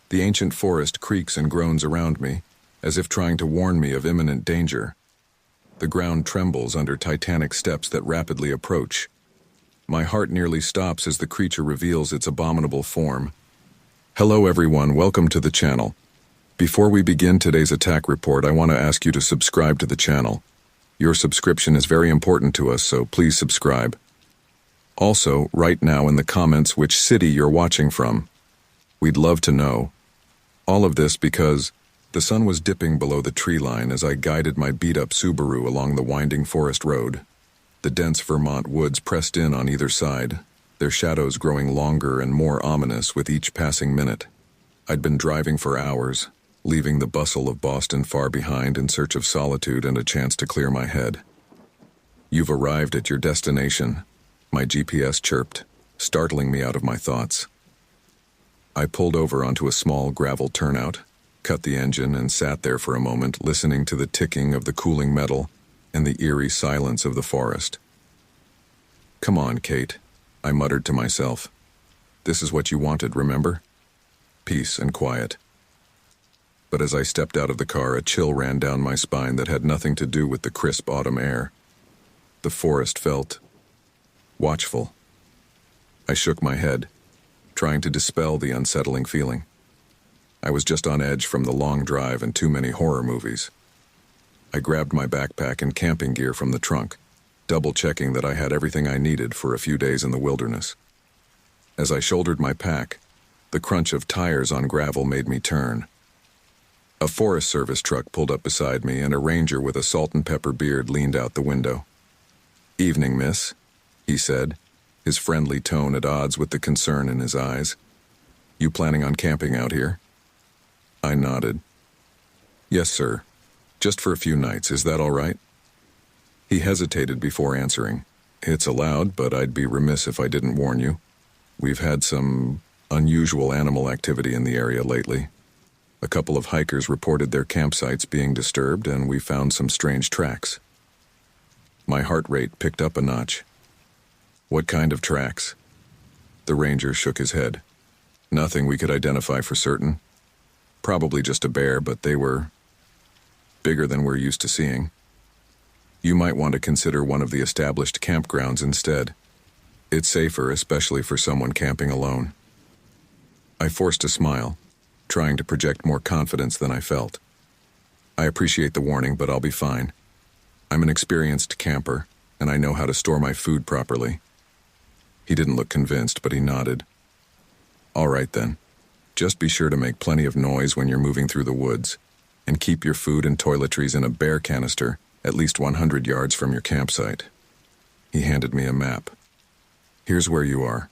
The ancient forest creaks and groans around me, as if trying to warn me of imminent danger. The ground trembles under titanic steps that rapidly approach. My heart nearly stops as the creature reveals its abominable form. Hello everyone, welcome to the channel. Before we begin today's attack report, I want to ask you to subscribe to the channel. Your subscription is very important to us, so please subscribe. Also, write now in the comments which city you're watching from. We'd love to know. All of this because the sun was dipping below the tree line as I guided my beat-up Subaru along the winding forest road. The dense Vermont woods pressed in on either side, their shadows growing longer and more ominous with each passing minute. I'd been driving for hours, leaving the bustle of Boston far behind in search of solitude and a chance to clear my head. "You've arrived at your destination," my GPS chirped, startling me out of my thoughts. I pulled over onto a small gravel turnout, cut the engine, and sat there for a moment, listening to the ticking of the cooling metal and the eerie silence of the forest. "Come on, Kate," I muttered to myself. "This is what you wanted, remember? Peace and quiet." But as I stepped out of the car, a chill ran down my spine that had nothing to do with the crisp autumn air. The forest felt watchful. I shook my head, trying to dispel the unsettling feeling. I was just on edge from the long drive and too many horror movies. I grabbed my backpack and camping gear from the trunk, double-checking that I had everything I needed for a few days in the wilderness. As I shouldered my pack, the crunch of tires on gravel made me turn. A Forest Service truck pulled up beside me, and a ranger with a salt and pepper beard leaned out the window. "Evening, miss," he said, his friendly tone at odds with the concern in his eyes. "You planning on camping out here?" I nodded. "Yes, sir. Just for a few nights, is that all right?" He hesitated before answering. "It's allowed, but I'd be remiss if I didn't warn you. We've had some unusual animal activity in the area lately. A couple of hikers reported their campsites being disturbed, and we found some strange tracks." My heart rate picked up a notch. "What kind of tracks?" The ranger shook his head. "Nothing we could identify for certain. Probably just a bear, but they were bigger than we're used to seeing. You might want to consider one of the established campgrounds instead. It's safer, especially for someone camping alone." I forced a smile, trying to project more confidence than I felt. "I appreciate the warning, but I'll be fine. I'm an experienced camper, and I know how to store my food properly." He didn't look convinced, but he nodded. "All right then. Just be sure to make plenty of noise when you're moving through the woods, and keep your food and toiletries in a bear canister at least 100 yards from your campsite." He handed me a map. "Here's where you are.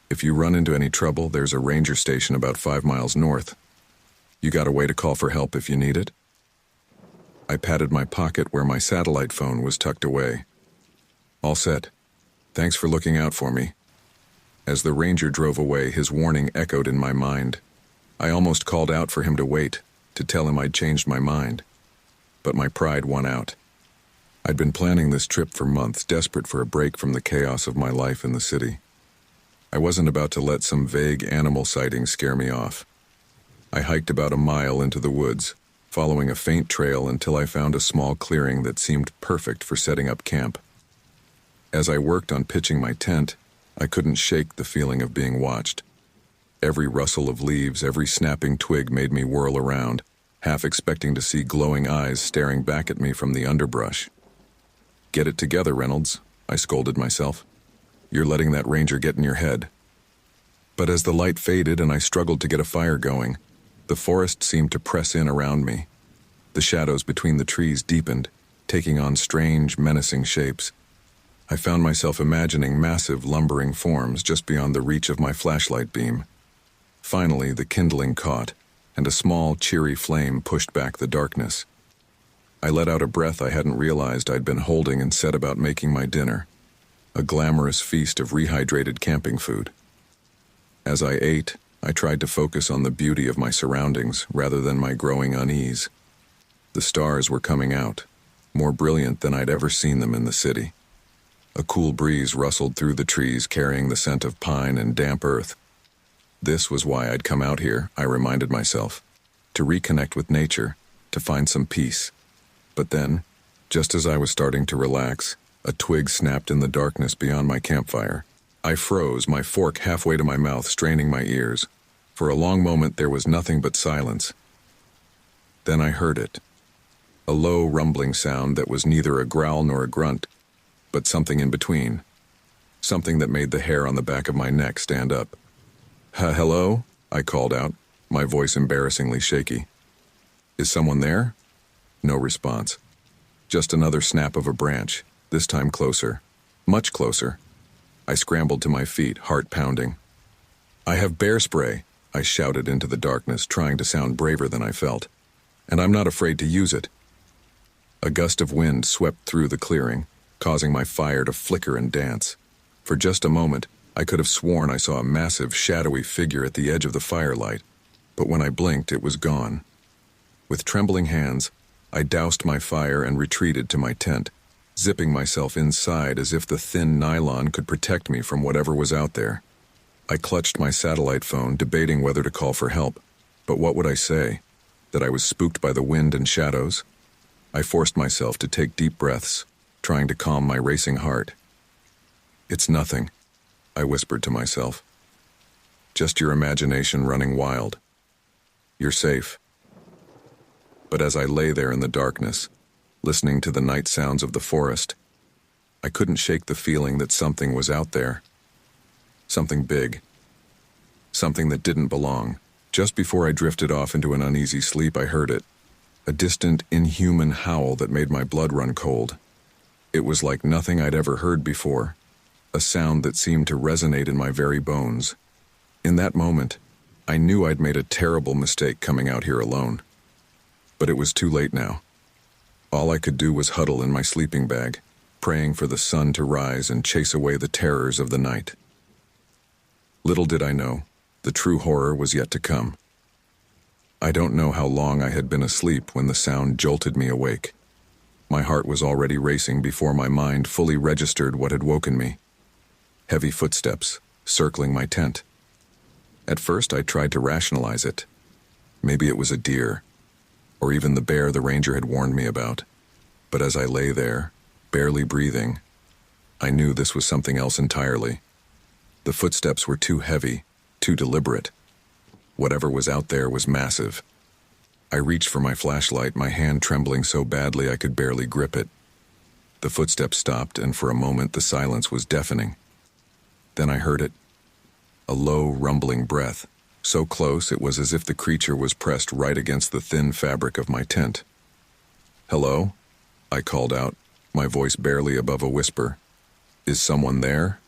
If you run into any trouble, there's a ranger station about 5 miles north. You got a way to call for help if you need it?" I patted my pocket where my satellite phone was tucked away. "All set. Thanks for looking out for me." As the ranger drove away, his warning echoed in my mind. I almost called out for him to wait, to tell him I'd changed my mind. But my pride won out. I'd been planning this trip for months, desperate for a break from the chaos of my life in the city. I wasn't about to let some vague animal sighting scare me off. I hiked about a mile into the woods, following a faint trail until I found a small clearing that seemed perfect for setting up camp. As I worked on pitching my tent, I couldn't shake the feeling of being watched. Every rustle of leaves, every snapping twig made me whirl around, half expecting to see glowing eyes staring back at me from the underbrush. "Get it together, Reynolds," I scolded myself. "You're letting that ranger get in your head." But as the light faded and I struggled to get a fire going, the forest seemed to press in around me. The shadows between the trees deepened, taking on strange, menacing shapes. I found myself imagining massive, lumbering forms just beyond the reach of my flashlight beam. Finally, the kindling caught, and a small, cheery flame pushed back the darkness. I let out a breath I hadn't realized I'd been holding and set about making my dinner, a glamorous feast of rehydrated camping food. As I ate, I tried to focus on the beauty of my surroundings rather than my growing unease. The stars were coming out, more brilliant than I'd ever seen them in the city. A cool breeze rustled through the trees, carrying the scent of pine and damp earth. This was why I'd come out here, I reminded myself. To reconnect with nature, to find some peace. But then, just as I was starting to relax, a twig snapped in the darkness beyond my campfire. I froze, my fork halfway to my mouth, straining my ears. For a long moment there was nothing but silence. Then I heard it. A low, rumbling sound that was neither a growl nor a grunt, but something in between. Something that made the hair on the back of my neck stand up. Hello? I called out, my voice embarrassingly shaky. Is someone there? No response. Just another snap of a branch, this time closer. Much closer. I scrambled to my feet, heart pounding. I have bear spray, I shouted into the darkness, trying to sound braver than I felt. And I'm not afraid to use it. A gust of wind swept through the clearing, causing my fire to flicker and dance. For just a moment, I could have sworn I saw a massive, shadowy figure at the edge of the firelight, but when I blinked, it was gone. With trembling hands, I doused my fire and retreated to my tent, zipping myself inside as if the thin nylon could protect me from whatever was out there. I clutched my satellite phone, debating whether to call for help, but what would I say? That I was spooked by the wind and shadows? I forced myself to take deep breaths, trying to calm my racing heart. It's nothing, I whispered to myself. Just your imagination running wild. You're safe. But as I lay there in the darkness, listening to the night sounds of the forest, I couldn't shake the feeling that something was out there. Something big. Something that didn't belong. Just before I drifted off into an uneasy sleep, I heard it. A distant, inhuman howl that made my blood run cold. It was like nothing I'd ever heard before. A sound that seemed to resonate in my very bones. In that moment, I knew I'd made a terrible mistake coming out here alone. But it was too late now. All I could do was huddle in my sleeping bag, praying for the sun to rise and chase away the terrors of the night. Little did I know, the true horror was yet to come. I don't know how long I had been asleep when the sound jolted me awake. My heart was already racing before my mind fully registered what had woken me. Heavy footsteps, circling my tent. At first I tried to rationalize it. Maybe it was a deer, or even the bear the ranger had warned me about. But as I lay there, barely breathing, I knew this was something else entirely. The footsteps were too heavy, too deliberate. Whatever was out there was massive. I reached for my flashlight, my hand trembling so badly I could barely grip it. The footsteps stopped, and for a moment the silence was deafening. Then I heard it. A low, rumbling breath, so close it was as if the creature was pressed right against the thin fabric of my tent. "Hello?" I called out, my voice barely above a whisper. "Is someone there?"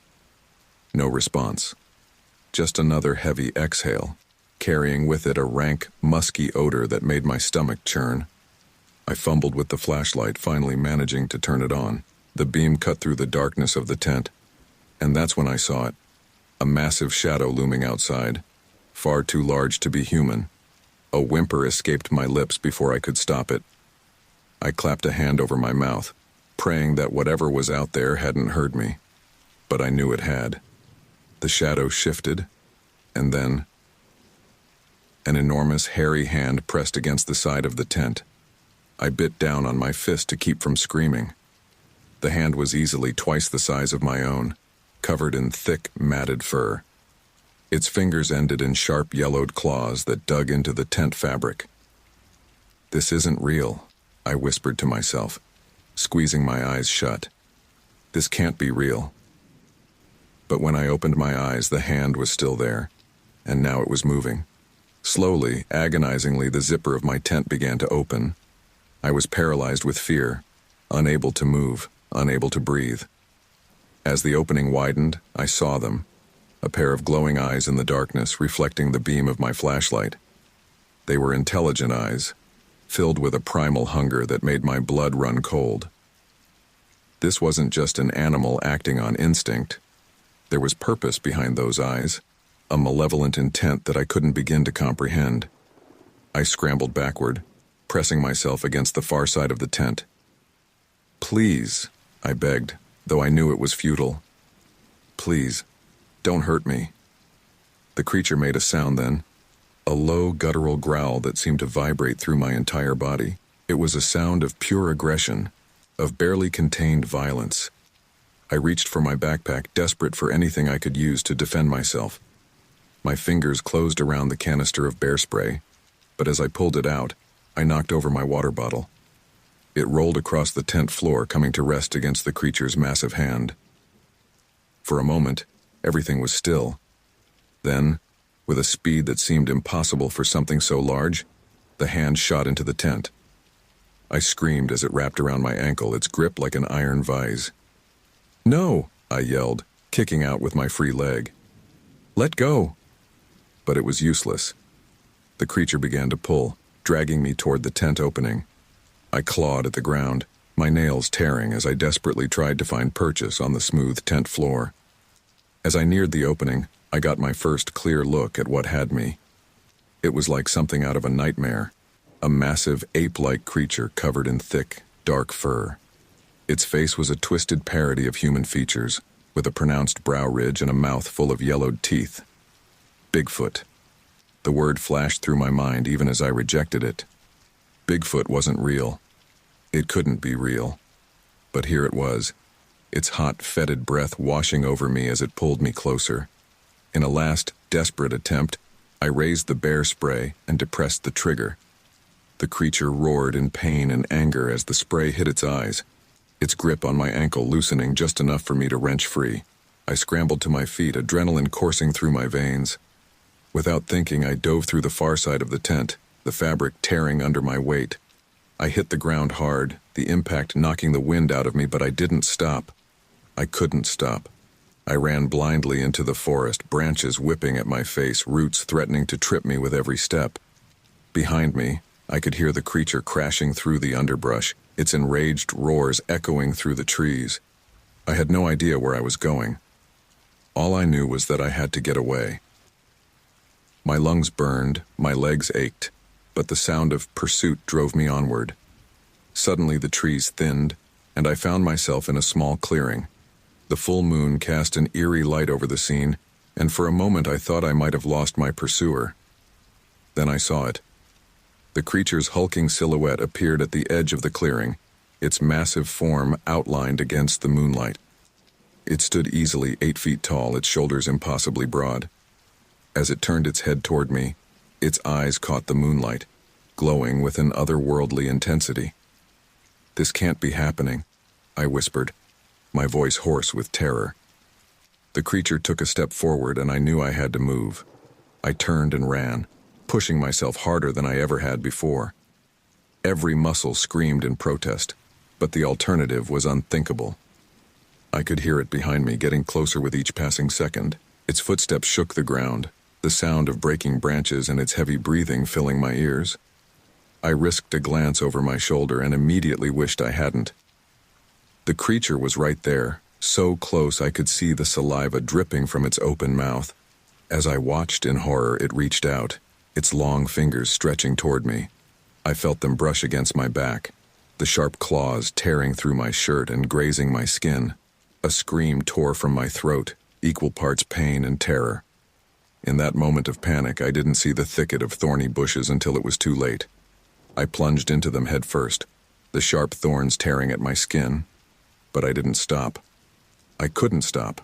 No response. Just another heavy exhale, carrying with it a rank, musky odor that made my stomach churn. I fumbled with the flashlight, finally managing to turn it on. The beam cut through the darkness of the tent, and that's when I saw it. A massive shadow looming outside, far too large to be human. A whimper escaped my lips before I could stop it. I clapped a hand over my mouth, praying that whatever was out there hadn't heard me. But I knew it had. The shadow shifted, and then an enormous, hairy hand pressed against the side of the tent. I bit down on my fist to keep from screaming. The hand was easily twice the size of my own, covered in thick, matted fur. Its fingers ended in sharp, yellowed claws that dug into the tent fabric. "This isn't real," I whispered to myself, squeezing my eyes shut. "This can't be real." But when I opened my eyes, the hand was still there, and now it was moving. Slowly, agonizingly, the zipper of my tent began to open. I was paralyzed with fear, unable to move, unable to breathe. As the opening widened, I saw them, a pair of glowing eyes in the darkness reflecting the beam of my flashlight. They were intelligent eyes, filled with a primal hunger that made my blood run cold. This wasn't just an animal acting on instinct. There was purpose behind those eyes, a malevolent intent that I couldn't begin to comprehend. I scrambled backward, pressing myself against the far side of the tent. "Please," I begged, though I knew it was futile. "Please, don't hurt me." The creature made a sound then, a low, guttural growl that seemed to vibrate through my entire body. It was a sound of pure aggression, of barely contained violence. I reached for my backpack, desperate for anything I could use to defend myself. My fingers closed around the canister of bear spray, but as I pulled it out, I knocked over my water bottle. It rolled across the tent floor, coming to rest against the creature's massive hand. For a moment, everything was still. Then, with a speed that seemed impossible for something so large, the hand shot into the tent. I screamed as it wrapped around my ankle, its grip like an iron vise. "No!" I yelled, kicking out with my free leg. "Let go!" But it was useless. The creature began to pull, dragging me toward the tent opening. I clawed at the ground, my nails tearing as I desperately tried to find purchase on the smooth tent floor. As I neared the opening, I got my first clear look at what had me. It was like something out of a nightmare, a massive ape-like creature covered in thick, dark fur. Its face was a twisted parody of human features, with a pronounced brow ridge and a mouth full of yellowed teeth. Bigfoot. The word flashed through my mind even as I rejected it. Bigfoot wasn't real. It couldn't be real. But here it was, its hot, fetid breath washing over me as it pulled me closer. In a last, desperate attempt, I raised the bear spray and depressed the trigger. The creature roared in pain and anger as the spray hit its eyes, its grip on my ankle loosening just enough for me to wrench free. I scrambled to my feet, adrenaline coursing through my veins. Without thinking, I dove through the far side of the tent, the fabric tearing under my weight. I hit the ground hard, the impact knocking the wind out of me, but I didn't stop. I couldn't stop. I ran blindly into the forest, branches whipping at my face, roots threatening to trip me with every step. Behind me, I could hear the creature crashing through the underbrush, its enraged roars echoing through the trees. I had no idea where I was going. All I knew was that I had to get away. My lungs burned, my legs ached, but the sound of pursuit drove me onward. Suddenly the trees thinned, and I found myself in a small clearing. The full moon cast an eerie light over the scene, and for a moment I thought I might have lost my pursuer. Then I saw it. The creature's hulking silhouette appeared at the edge of the clearing, its massive form outlined against the moonlight. It stood easily 8 feet tall, its shoulders impossibly broad. As it turned its head toward me, its eyes caught the moonlight, glowing with an otherworldly intensity. "This can't be happening," I whispered, my voice hoarse with terror. The creature took a step forward, and I knew I had to move. I turned and ran, pushing myself harder than I ever had before. Every muscle screamed in protest, but the alternative was unthinkable. I could hear it behind me, getting closer with each passing second. Its footsteps shook the ground, the sound of breaking branches and its heavy breathing filling my ears. I risked a glance over my shoulder and immediately wished I hadn't. The creature was right there, so close I could see the saliva dripping from its open mouth. As I watched in horror, it reached out, its long fingers stretching toward me. I felt them brush against my back, the sharp claws tearing through my shirt and grazing my skin. A scream tore from my throat, equal parts pain and terror. In that moment of panic, I didn't see the thicket of thorny bushes until it was too late. I plunged into them head first, the sharp thorns tearing at my skin. But I didn't stop. I couldn't stop.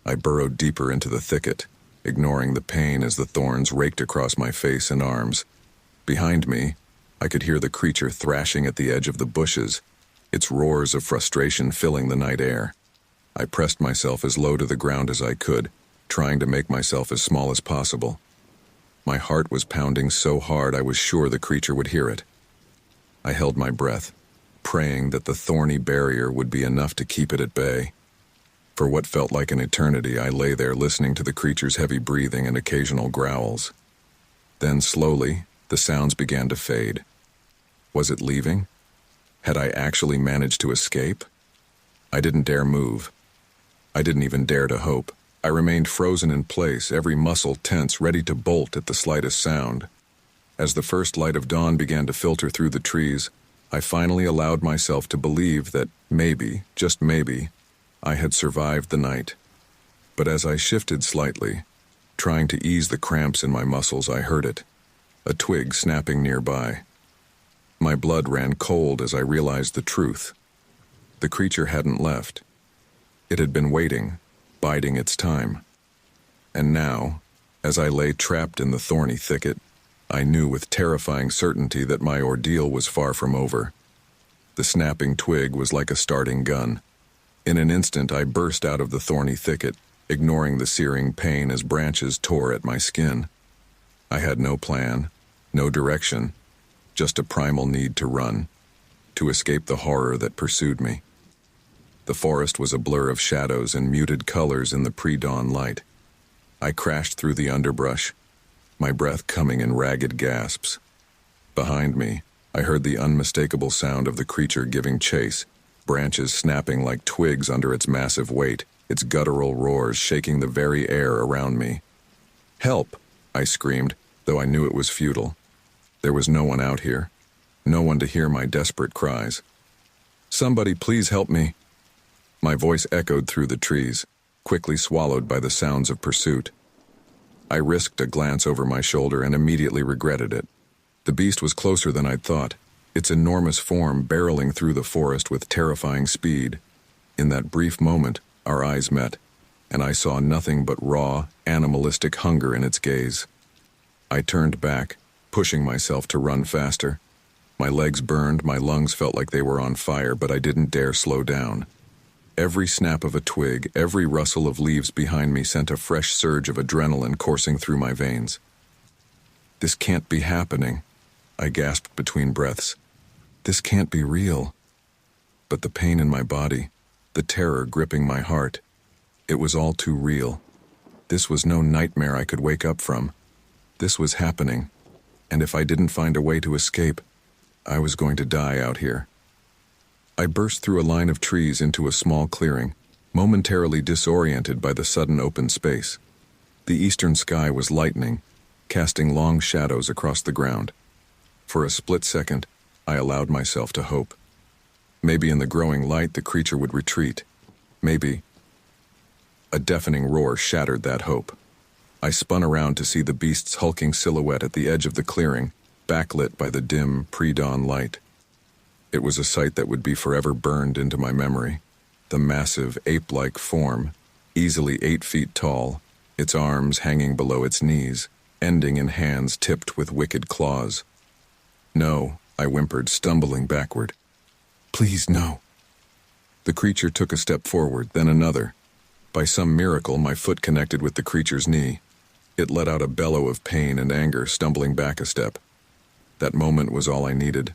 I burrowed deeper into the thicket, ignoring the pain as the thorns raked across my face and arms. Behind me, I could hear the creature thrashing at the edge of the bushes, its roars of frustration filling the night air. I pressed myself as low to the ground as I could, trying to make myself as small as possible. My heart was pounding so hard I was sure the creature would hear it. I held my breath, praying that the thorny barrier would be enough to keep it at bay. For what felt like an eternity, I lay there listening to the creature's heavy breathing and occasional growls. Then slowly, the sounds began to fade. Was it leaving? Had I actually managed to escape? I didn't dare move. I didn't even dare to hope. I remained frozen in place, every muscle tense, ready to bolt at the slightest sound. As the first light of dawn began to filter through the trees, I finally allowed myself to believe that maybe, just maybe, I had survived the night. But as I shifted slightly, Trying to ease the cramps in my muscles, I heard it, a twig snapping nearby. My blood ran cold as I realized the truth. The creature hadn't left. It had been waiting, biding its time. And now, as I lay trapped in the thorny thicket, I knew with terrifying certainty that my ordeal was far from over. The snapping twig was like a starting gun. In an instant, I burst out of the thorny thicket, ignoring the searing pain as branches tore at my skin. I had no plan, no direction, just a primal need to run, to escape the horror that pursued me. The forest was a blur of shadows and muted colors in the pre-dawn light. I crashed through the underbrush, my breath coming in ragged gasps. Behind me, I heard the unmistakable sound of the creature giving chase, branches snapping like twigs under its massive weight, its guttural roars shaking the very air around me. "Help!" I screamed, though I knew it was futile. There was no one out here, no one to hear my desperate cries. "Somebody please help me!" My voice echoed through the trees, quickly swallowed by the sounds of pursuit. I risked a glance over my shoulder and immediately regretted it. The beast was closer than I'd thought, its enormous form barreling through the forest with terrifying speed. In that brief moment, our eyes met, and I saw nothing but raw, animalistic hunger in its gaze. I turned back, pushing myself to run faster. My legs burned, my lungs felt like they were on fire, but I didn't dare slow down. Every snap of a twig, every rustle of leaves behind me sent a fresh surge of adrenaline coursing through my veins. "This can't be happening," I gasped between breaths. "This can't be real." But the pain in my body, the terror gripping my heart, it was all too real. This was no nightmare I could wake up from. This was happening, and if I didn't find a way to escape, I was going to die out here. I burst through a line of trees into a small clearing, momentarily disoriented by the sudden open space. The eastern sky was lightening, casting long shadows across the ground. For a split second, I allowed myself to hope. Maybe in the growing light the creature would retreat. Maybe. A deafening roar shattered that hope. I spun around to see the beast's hulking silhouette at the edge of the clearing, backlit by the dim, pre-dawn light. It was a sight that would be forever burned into my memory. The massive, ape-like form, easily 8 feet tall, its arms hanging below its knees, ending in hands tipped with wicked claws. "No," I whimpered, stumbling backward. "Please, no." The creature took a step forward, then another. By some miracle, my foot connected with the creature's knee. It let out a bellow of pain and anger, stumbling back a step. That moment was all I needed.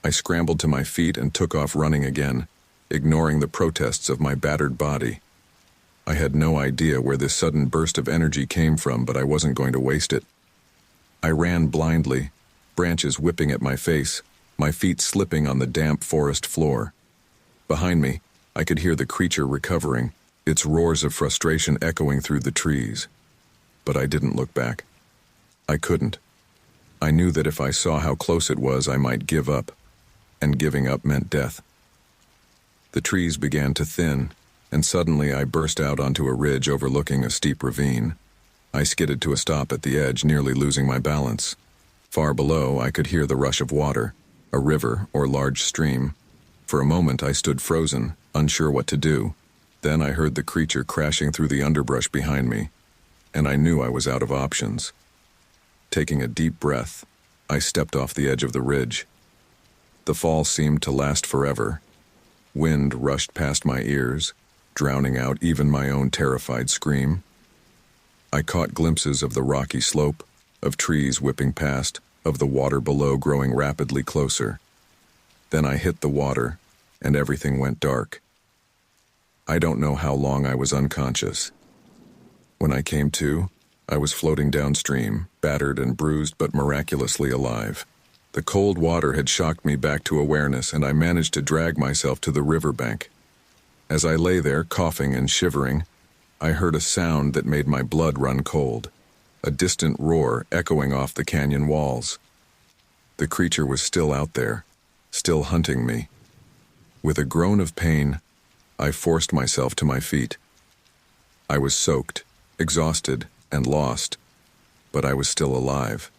I scrambled to my feet and took off running again, ignoring the protests of my battered body. I had no idea where this sudden burst of energy came from, but I wasn't going to waste it. I ran blindly, branches whipping at my face, my feet slipping on the damp forest floor. Behind me, I could hear the creature recovering, its roars of frustration echoing through the trees. But I didn't look back. I couldn't. I knew that if I saw how close it was, I might give up, and giving up meant death. The trees began to thin, and suddenly I burst out onto a ridge overlooking a steep ravine. I skidded to a stop at the edge, nearly losing my balance. Far below, I could hear the rush of water, a river or large stream. For a moment, I stood frozen, unsure what to do. Then I heard the creature crashing through the underbrush behind me, and I knew I was out of options. Taking a deep breath, I stepped off the edge of the ridge. The fall seemed to last forever. Wind rushed past my ears, drowning out even my own terrified scream. I caught glimpses of the rocky slope, of trees whipping past, of the water below growing rapidly closer. Then I hit the water, and everything went dark. I don't know how long I was unconscious. When I came to, I was floating downstream, battered and bruised but miraculously alive. The cold water had shocked me back to awareness, and I managed to drag myself to the riverbank. As I lay there, coughing and shivering, I heard a sound that made my blood run cold, a distant roar echoing off the canyon walls. The creature was still out there, still hunting me. With a groan of pain, I forced myself to my feet. I was soaked, exhausted, and lost, but I was still alive.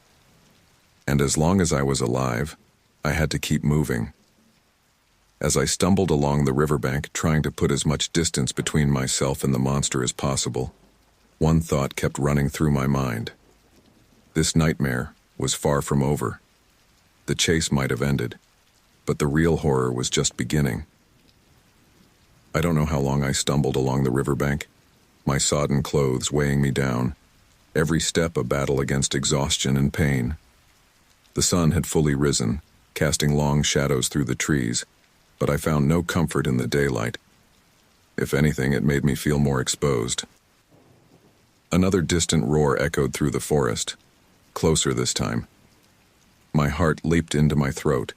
And as long as I was alive, I had to keep moving. As I stumbled along the riverbank, trying to put as much distance between myself and the monster as possible, one thought kept running through my mind. This nightmare was far from over. The chase might have ended, but the real horror was just beginning. I don't know how long I stumbled along the riverbank, my sodden clothes weighing me down, every step a battle against exhaustion and pain. The sun had fully risen, casting long shadows through the trees, but I found no comfort in the daylight. If anything, it made me feel more exposed. Another distant roar echoed through the forest, closer this time. My heart leaped into my throat.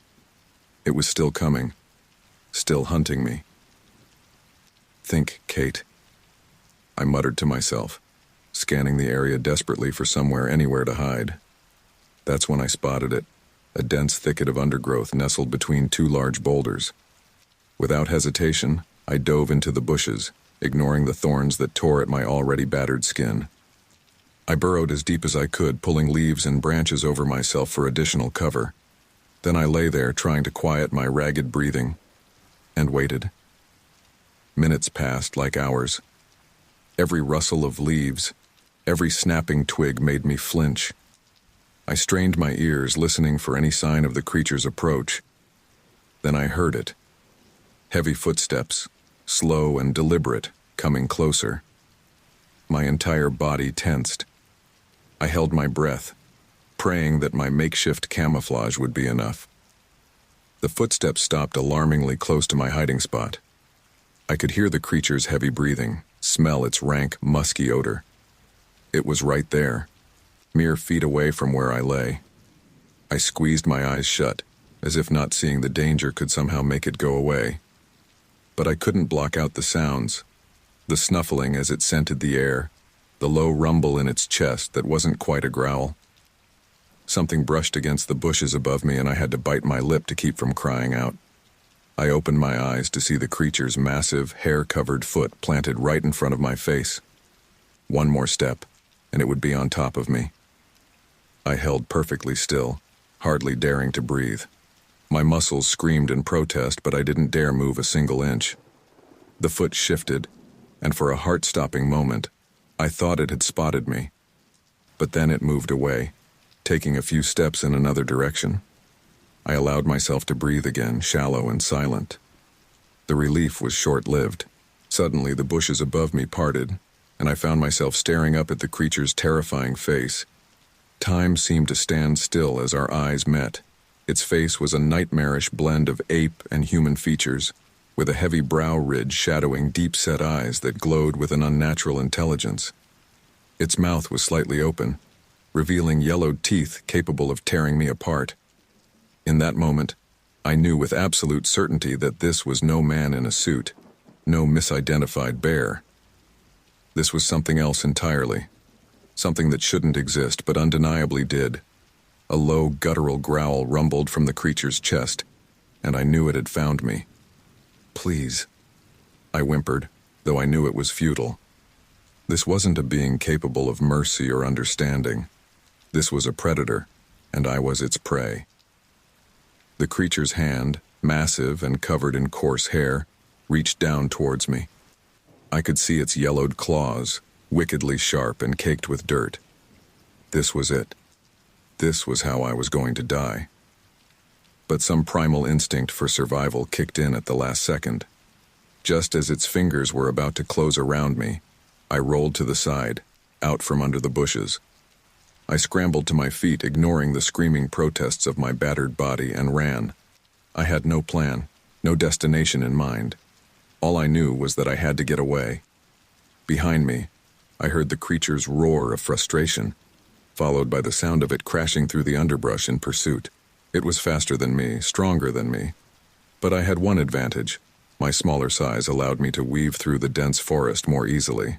It was still coming, still hunting me. Think, Kate, I muttered to myself, scanning the area desperately for anywhere to hide. That's when I spotted it, a dense thicket of undergrowth nestled between two large boulders. Without hesitation, I dove into the bushes, ignoring the thorns that tore at my already battered skin. I burrowed as deep as I could, pulling leaves and branches over myself for additional cover. Then I lay there, trying to quiet my ragged breathing, and waited. Minutes passed like hours. Every rustle of leaves, every snapping twig made me flinch. I strained my ears, listening for any sign of the creature's approach. Then I heard it. Heavy footsteps, slow and deliberate, coming closer. My entire body tensed. I held my breath, praying that my makeshift camouflage would be enough. The footsteps stopped alarmingly close to my hiding spot. I could hear the creature's heavy breathing, smell its rank, musky odor. It was right there, mere feet away from where I lay. I squeezed my eyes shut, as if not seeing the danger could somehow make it go away. But I couldn't block out the sounds, the snuffling as it scented the air, the low rumble in its chest that wasn't quite a growl. Something brushed against the bushes above me, and I had to bite my lip to keep from crying out. I opened my eyes to see the creature's massive, hair-covered foot planted right in front of my face. One more step, and it would be on top of me. I held perfectly still, hardly daring to breathe. My muscles screamed in protest, but I didn't dare move a single inch. The foot shifted, and for a heart-stopping moment, I thought it had spotted me. But then it moved away, taking a few steps in another direction. I allowed myself to breathe again, shallow and silent. The relief was short-lived. Suddenly, the bushes above me parted, and I found myself staring up at the creature's terrifying face. Time seemed to stand still as our eyes met. Its face was a nightmarish blend of ape and human features, with a heavy brow ridge shadowing deep-set eyes that glowed with an unnatural intelligence. Its mouth was slightly open, revealing yellowed teeth capable of tearing me apart. In that moment, I knew with absolute certainty that this was no man in a suit, no misidentified bear. This was something else entirely, something that shouldn't exist but undeniably did. A low, guttural growl rumbled from the creature's chest, and I knew it had found me. "Please," I whimpered, though I knew it was futile. This wasn't a being capable of mercy or understanding. This was a predator, and I was its prey. The creature's hand, massive and covered in coarse hair, reached down towards me. I could see its yellowed claws, wickedly sharp and caked with dirt. This was it. This was how I was going to die. But some primal instinct for survival kicked in at the last second. Just as its fingers were about to close around me, I rolled to the side, out from under the bushes. I scrambled to my feet, ignoring the screaming protests of my battered body, and ran. I had no plan, no destination in mind. All I knew was that I had to get away. Behind me, I heard the creature's roar of frustration, followed by the sound of it crashing through the underbrush in pursuit. It was faster than me, stronger than me. But I had one advantage. My smaller size allowed me to weave through the dense forest more easily.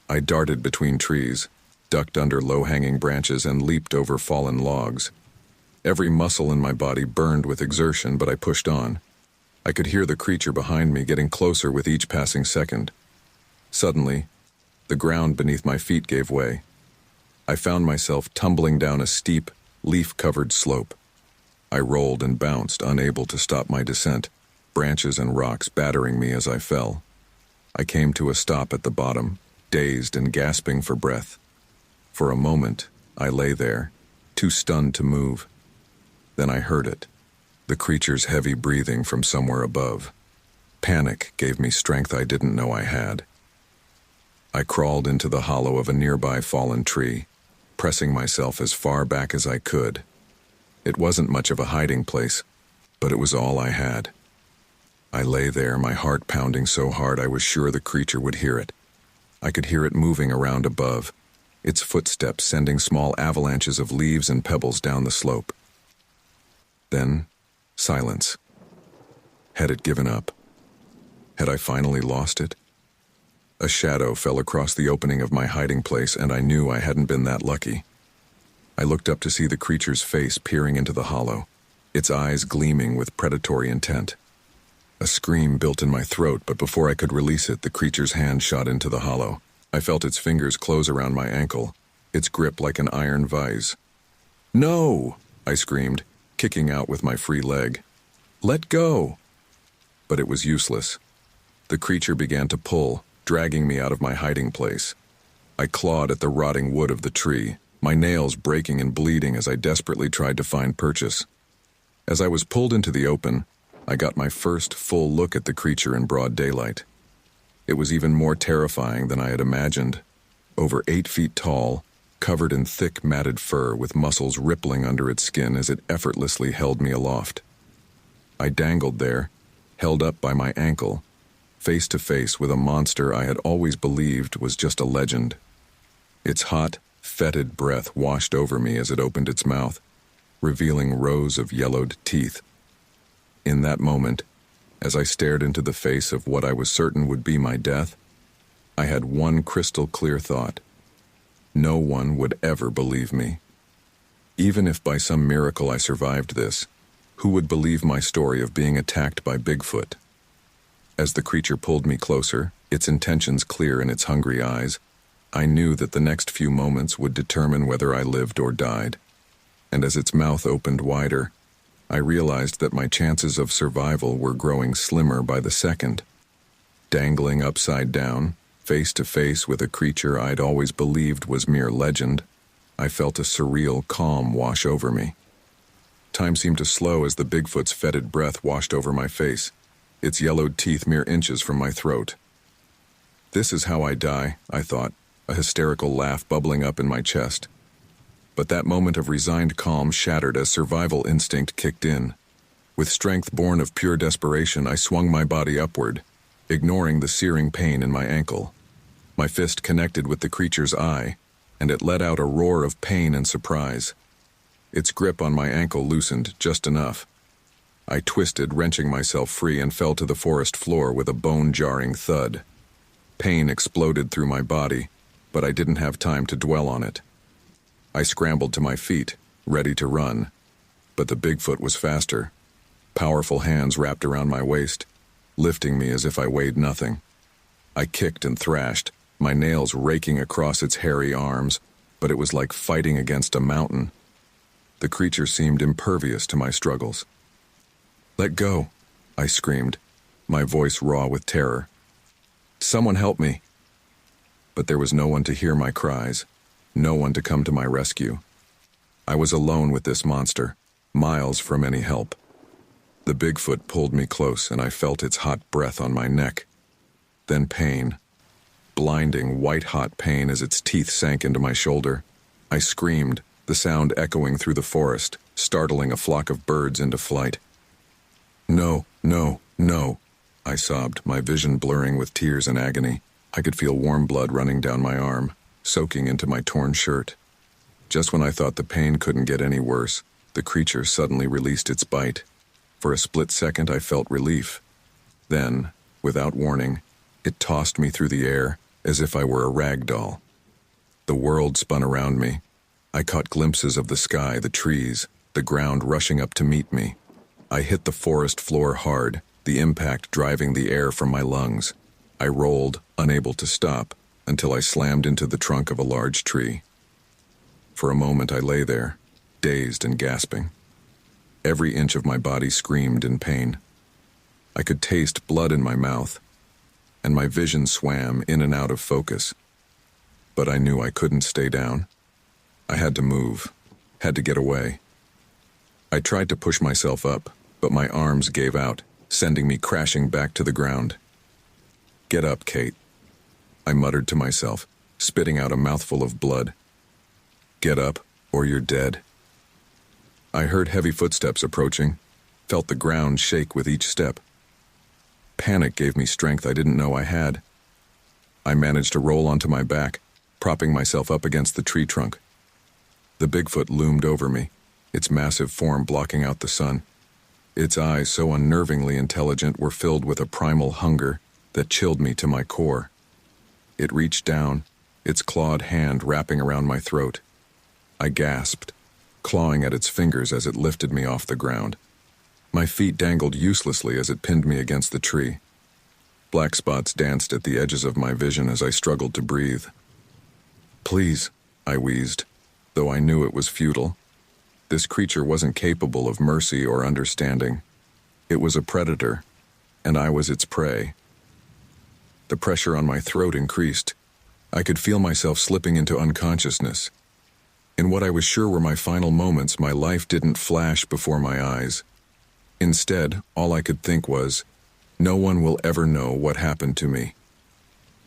I darted between trees, ducked under low-hanging branches, and leaped over fallen logs. Every muscle in my body burned with exertion, but I pushed on. I could hear the creature behind me getting closer with each passing second. Suddenly, the ground beneath my feet gave way, I found myself tumbling down a steep, leaf-covered slope. I rolled and bounced, unable to stop my descent, branches and rocks battering me as I fell. I came to a stop at the bottom, dazed and gasping for breath. For a moment, I lay there, too stunned to move. Then I heard it, the creature's heavy breathing from somewhere above. Panic gave me strength I didn't know I had. I crawled into the hollow of a nearby fallen tree, pressing myself as far back as I could. It wasn't much of a hiding place, but it was all I had. I lay there, my heart pounding so hard I was sure the creature would hear it. I could hear it moving around above, its footsteps sending small avalanches of leaves and pebbles down the slope. Then, silence. Had it given up? Had I finally lost it? A shadow fell across the opening of my hiding place, and I knew I hadn't been that lucky. I looked up to see the creature's face peering into the hollow, its eyes gleaming with predatory intent. A scream built in my throat, but before I could release it, the creature's hand shot into the hollow. I felt its fingers close around my ankle, its grip like an iron vise. "No!" I screamed, kicking out with my free leg. "Let go!" But it was useless. The creature began to pull, dragging me out of my hiding place. I clawed at the rotting wood of the tree, my nails breaking and bleeding as I desperately tried to find purchase. As I was pulled into the open, I got my first full look at the creature in broad daylight. It was even more terrifying than I had imagined. Over 8 feet tall, covered in thick matted fur with muscles rippling under its skin as it effortlessly held me aloft. I dangled there, held up by my ankle, face to face with a monster I had always believed was just a legend. Its hot, fetid breath washed over me as it opened its mouth, revealing rows of yellowed teeth. In that moment, as I stared into the face of what I was certain would be my death, I had one crystal-clear thought. No one would ever believe me. Even if by some miracle I survived this, who would believe my story of being attacked by Bigfoot? As the creature pulled me closer, its intentions clear in its hungry eyes, I knew that the next few moments would determine whether I lived or died. And as its mouth opened wider, I realized that my chances of survival were growing slimmer by the second. Dangling upside down, face to face with a creature I'd always believed was mere legend, I felt a surreal calm wash over me. Time seemed to slow as the Bigfoot's fetid breath washed over my face, its yellowed teeth mere inches from my throat. This is how I die, I thought, a hysterical laugh bubbling up in my chest. But that moment of resigned calm shattered as survival instinct kicked in. With strength born of pure desperation, I swung my body upward, ignoring the searing pain in my ankle. My fist connected with the creature's eye, and it let out a roar of pain and surprise. Its grip on my ankle loosened just enough. I twisted, wrenching myself free, and fell to the forest floor with a bone-jarring thud. Pain exploded through my body, but I didn't have time to dwell on it. I scrambled to my feet, ready to run, but the Bigfoot was faster. Powerful hands wrapped around my waist, lifting me as if I weighed nothing. I kicked and thrashed, my nails raking across its hairy arms, but it was like fighting against a mountain. The creature seemed impervious to my struggles. "Let go," I screamed, my voice raw with terror. "Someone help me." But there was no one to hear my cries, no one to come to my rescue. I was alone with this monster, miles from any help. The Bigfoot pulled me close, and I felt its hot breath on my neck. Then pain. Blinding, white-hot pain as its teeth sank into my shoulder. I screamed, the sound echoing through the forest, startling a flock of birds into flight. "No, no, no," I sobbed, my vision blurring with tears and agony. I could feel warm blood running down my arm, soaking into my torn shirt. Just when I thought the pain couldn't get any worse, the creature suddenly released its bite. For a split second, I felt relief. Then, without warning, it tossed me through the air as if I were a rag doll. The world spun around me. I caught glimpses of the sky, the trees, the ground rushing up to meet me. I hit the forest floor hard, the impact driving the air from my lungs. I rolled, unable to stop, until I slammed into the trunk of a large tree. For a moment I lay there, dazed and gasping. Every inch of my body screamed in pain. I could taste blood in my mouth, and my vision swam in and out of focus. But I knew I couldn't stay down. I had to move, had to get away. I tried to push myself up, but my arms gave out, sending me crashing back to the ground. "Get up, Kate," I muttered to myself, spitting out a mouthful of blood. "Get up, or you're dead." I heard heavy footsteps approaching, felt the ground shake with each step. Panic gave me strength I didn't know I had. I managed to roll onto my back, propping myself up against the tree trunk. The Bigfoot loomed over me, its massive form blocking out the sun. Its eyes, so unnervingly intelligent, were filled with a primal hunger that chilled me to my core. It reached down, its clawed hand wrapping around my throat. I gasped, clawing at its fingers as it lifted me off the ground. My feet dangled uselessly as it pinned me against the tree. Black spots danced at the edges of my vision as I struggled to breathe. "Please," I wheezed, though I knew it was futile. This creature wasn't capable of mercy or understanding. It was a predator, and I was its prey. The pressure on my throat increased. I could feel myself slipping into unconsciousness. In what I was sure were my final moments, my life didn't flash before my eyes. Instead, all I could think was, no one will ever know what happened to me.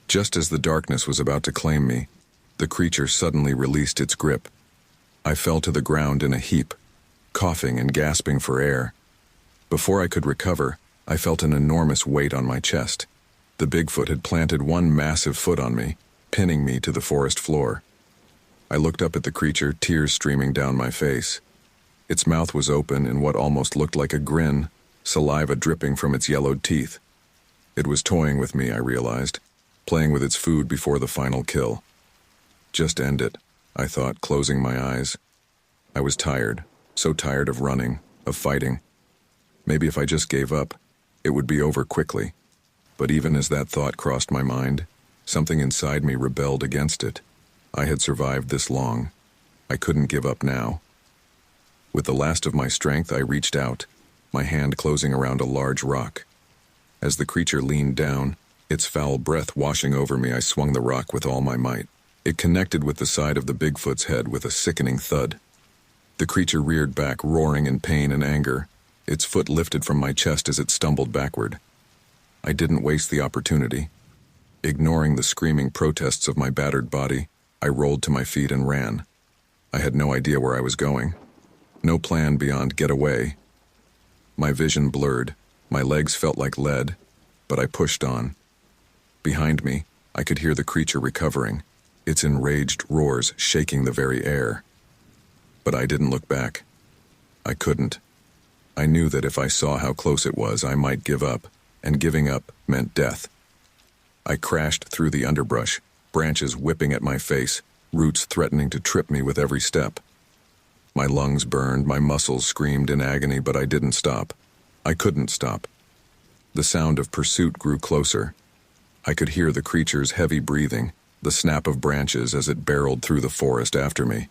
Just as the darkness was about to claim me, the creature suddenly released its grip. I fell to the ground in a heap, coughing and gasping for air. Before I could recover, I felt an enormous weight on my chest. The Bigfoot had planted one massive foot on me, pinning me to the forest floor. I looked up at the creature, tears streaming down my face. Its mouth was open in what almost looked like a grin, saliva dripping from its yellowed teeth. It was toying with me, I realized, playing with its food before the final kill. Just end it, I thought, closing my eyes. I was tired, so tired of running, of fighting. Maybe if I just gave up, it would be over quickly. But even as that thought crossed my mind, something inside me rebelled against it. I had survived this long. I couldn't give up now. With the last of my strength, I reached out, my hand closing around a large rock. As the creature leaned down, its foul breath washing over me, I swung the rock with all my might. It connected with the side of the Bigfoot's head with a sickening thud. The creature reared back, roaring in pain and anger. Its foot lifted from my chest as it stumbled backward. I didn't waste the opportunity. Ignoring the screaming protests of my battered body, I rolled to my feet and ran. I had no idea where I was going. No plan beyond get away. My vision blurred, my legs felt like lead, but I pushed on. Behind me, I could hear the creature recovering, its enraged roars shaking the very air. But I didn't look back. I couldn't. I knew that if I saw how close it was, I might give up, and giving up meant death. I crashed through the underbrush, branches whipping at my face, roots threatening to trip me with every step. My lungs burned, my muscles screamed in agony, but I didn't stop. I couldn't stop. The sound of pursuit grew closer. I could hear the creature's heavy breathing, the snap of branches as it barreled through the forest after me.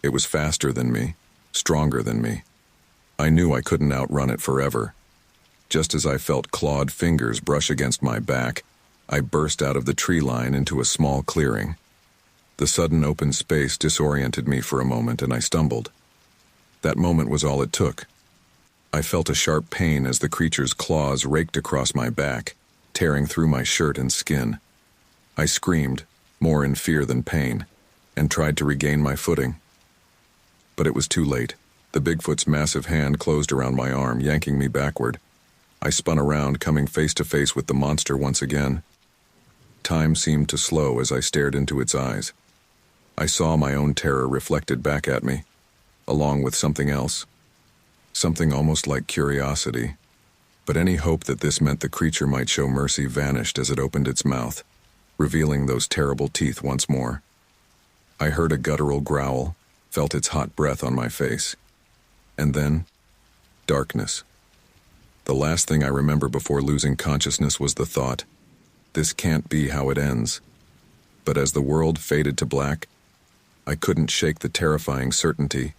It was faster than me, stronger than me. I knew I couldn't outrun it forever. Just as I felt clawed fingers brush against my back, I burst out of the tree line into a small clearing. The sudden open space disoriented me for a moment and I stumbled. That moment was all it took. I felt a sharp pain as the creature's claws raked across my back, tearing through my shirt and skin. I screamed, more in fear than pain, and tried to regain my footing. But it was too late. The Bigfoot's massive hand closed around my arm, yanking me backward. I spun around, coming face to face with the monster once again. Time seemed to slow as I stared into its eyes. I saw my own terror reflected back at me, along with something else. Something almost like curiosity. But any hope that this meant the creature might show mercy vanished as it opened its mouth, revealing those terrible teeth once more. I heard a guttural growl, felt its hot breath on my face. And then, darkness. The last thing I remember before losing consciousness was the thought, this can't be how it ends. But as the world faded to black, I couldn't shake the terrifying certainty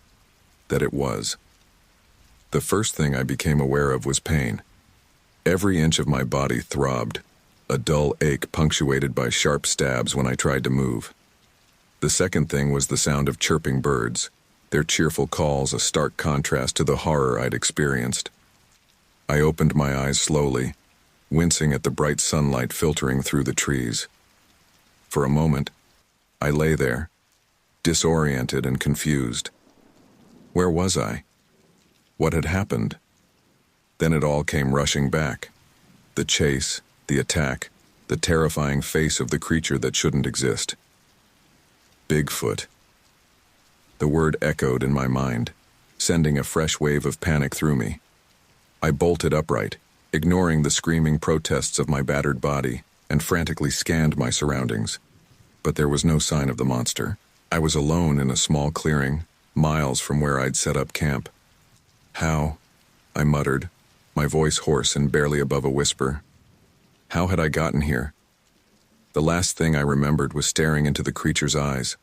that it was. The first thing I became aware of was pain. Every inch of my body throbbed, a dull ache punctuated by sharp stabs when I tried to move. The second thing was the sound of chirping birds, their cheerful calls a stark contrast to the horror I'd experienced. I opened my eyes slowly, wincing at the bright sunlight filtering through the trees. For a moment, I lay there, disoriented and confused. Where was I? What had happened? Then it all came rushing back. The chase, the attack, the terrifying face of the creature that shouldn't exist. Bigfoot. The word echoed in my mind, sending a fresh wave of panic through me. I bolted upright, ignoring the screaming protests of my battered body, and frantically scanned my surroundings. But there was no sign of the monster. I was alone in a small clearing, miles from where I'd set up camp. How? I muttered, my voice hoarse and barely above a whisper. How had I gotten here? The last thing I remembered was staring into the creature's eyes,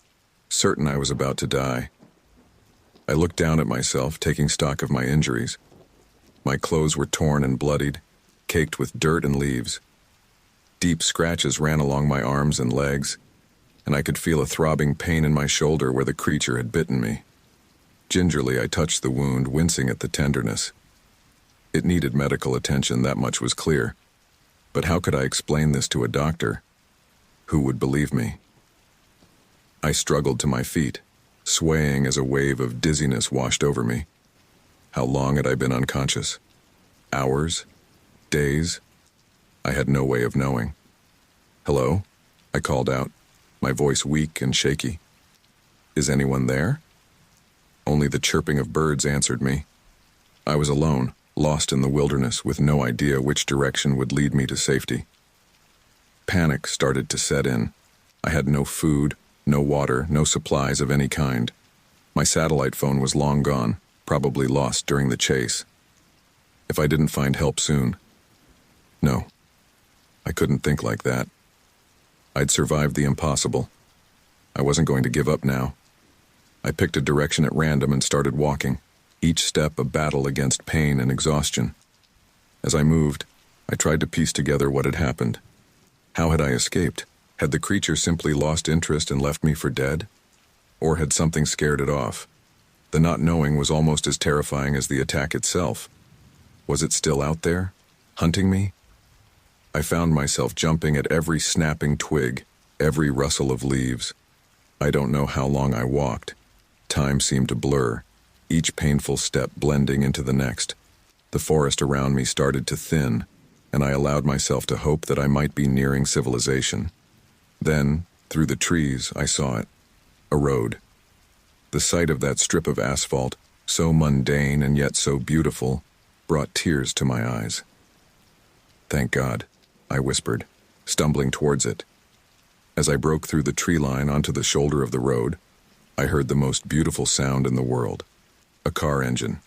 certain I was about to die. I looked down at myself, taking stock of my injuries. My clothes were torn and bloodied, caked with dirt and leaves. Deep scratches ran along my arms and legs, and I could feel a throbbing pain in my shoulder where the creature had bitten me. Gingerly, I touched the wound, wincing at the tenderness. It needed medical attention, that much was clear. But how could I explain this to a doctor? Who would believe me? I struggled to my feet, swaying as a wave of dizziness washed over me. How long had I been unconscious? Hours? Days? I had no way of knowing. Hello? I called out, my voice weak and shaky. Is anyone there? Only the chirping of birds answered me. I was alone, lost in the wilderness with no idea which direction would lead me to safety. Panic started to set in. I had no food, no water, no supplies of any kind. My satellite phone was long gone, probably lost during the chase. If I didn't find help soon. No, I couldn't think like that. I'd survived the impossible. I wasn't going to give up now. I picked a direction at random and started walking, each step a battle against pain and exhaustion. As I moved, I tried to piece together what had happened. How had I escaped? Had the creature simply lost interest and left me for dead? Or had something scared it off? The not knowing was almost as terrifying as the attack itself. Was it still out there, hunting me? I found myself jumping at every snapping twig, every rustle of leaves. I don't know how long I walked. Time seemed to blur, each painful step blending into the next. The forest around me started to thin, and I allowed myself to hope that I might be nearing civilization. Then, through the trees, I saw it. A road. The sight of that strip of asphalt, so mundane and yet so beautiful, brought tears to my eyes. Thank God, I whispered, stumbling towards it. As I broke through the tree line onto the shoulder of the road, I heard the most beautiful sound in the world. A car engine.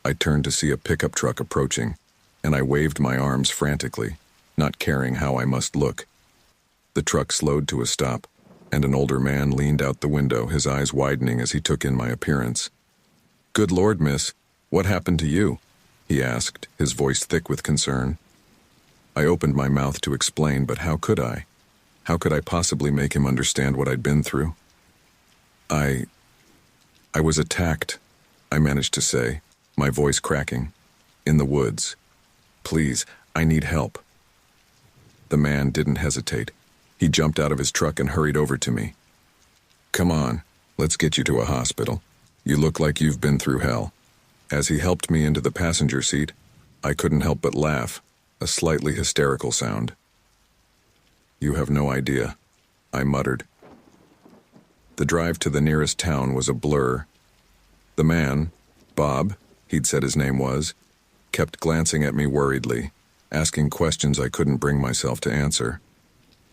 I turned to see a pickup truck approaching, and I waved my arms frantically, not caring how I must look. The truck slowed to a stop, and an older man leaned out the window, his eyes widening as he took in my appearance. "Good Lord, miss, what happened to you?" he asked, his voice thick with concern. I opened my mouth to explain, but how could I? How could I possibly make him understand what I'd been through? I was attacked, I managed to say, my voice cracking. In the woods. Please, I need help. The man didn't hesitate. He jumped out of his truck and hurried over to me. "Come on, let's get you to a hospital. You look like you've been through hell." As he helped me into the passenger seat, I couldn't help but laugh, a slightly hysterical sound. "You have no idea," I muttered. The drive to the nearest town was a blur. The man, Bob, he'd said his name was, kept glancing at me worriedly, asking questions I couldn't bring myself to answer.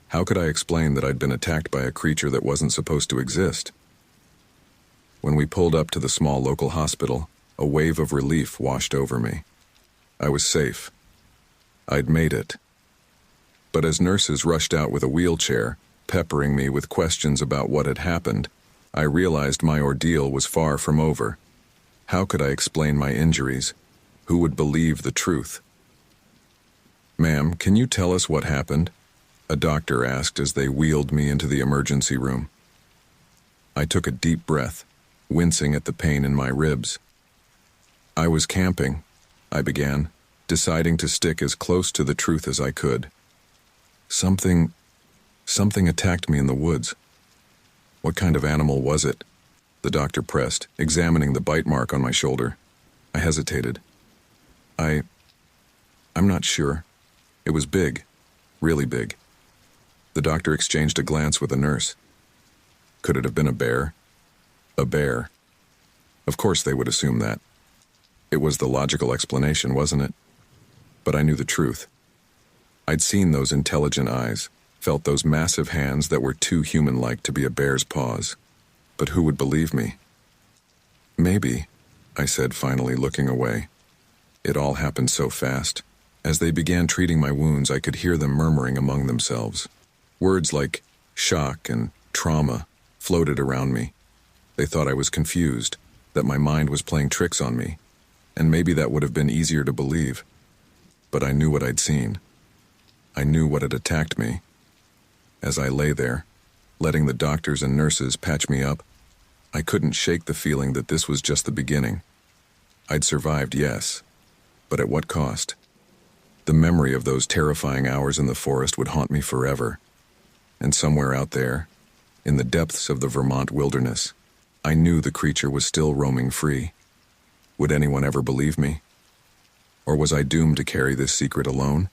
How could I explain that I'd been attacked by a creature that wasn't supposed to exist? When we pulled up to the small local hospital, a wave of relief washed over me. I was safe. I'd made it. But as nurses rushed out with a wheelchair, peppering me with questions about what had happened, I realized my ordeal was far from over. How could I explain my injuries? Who would believe the truth? "Ma'am, can you tell us what happened?" a doctor asked as they wheeled me into the emergency room. I took a deep breath, wincing at the pain in my ribs. "I was camping," I began, deciding to stick as close to the truth as I could. Something attacked me in the woods." "What kind of animal was it?" the doctor pressed, examining the bite mark on my shoulder. I hesitated. I'm not sure. It was big, really big." The doctor exchanged a glance with a nurse. "Could it have been a bear?" "A bear." Of course they would assume that. It was the logical explanation, wasn't it? But I knew the truth. I'd seen those intelligent eyes, felt those massive hands that were too human-like to be a bear's paws. But who would believe me? "Maybe," I said, finally looking away. It all happened so fast. As they began treating my wounds, I could hear them murmuring among themselves. Words like shock and trauma floated around me. They thought I was confused, that my mind was playing tricks on me, and maybe that would have been easier to believe. But I knew what I'd seen. I knew what had attacked me. As I lay there, letting the doctors and nurses patch me up, I couldn't shake the feeling that this was just the beginning. I'd survived, yes, but at what cost? The memory of those terrifying hours in the forest would haunt me forever. And somewhere out there, in the depths of the Vermont wilderness, I knew the creature was still roaming free. Would anyone ever believe me? Or was I doomed to carry this secret alone?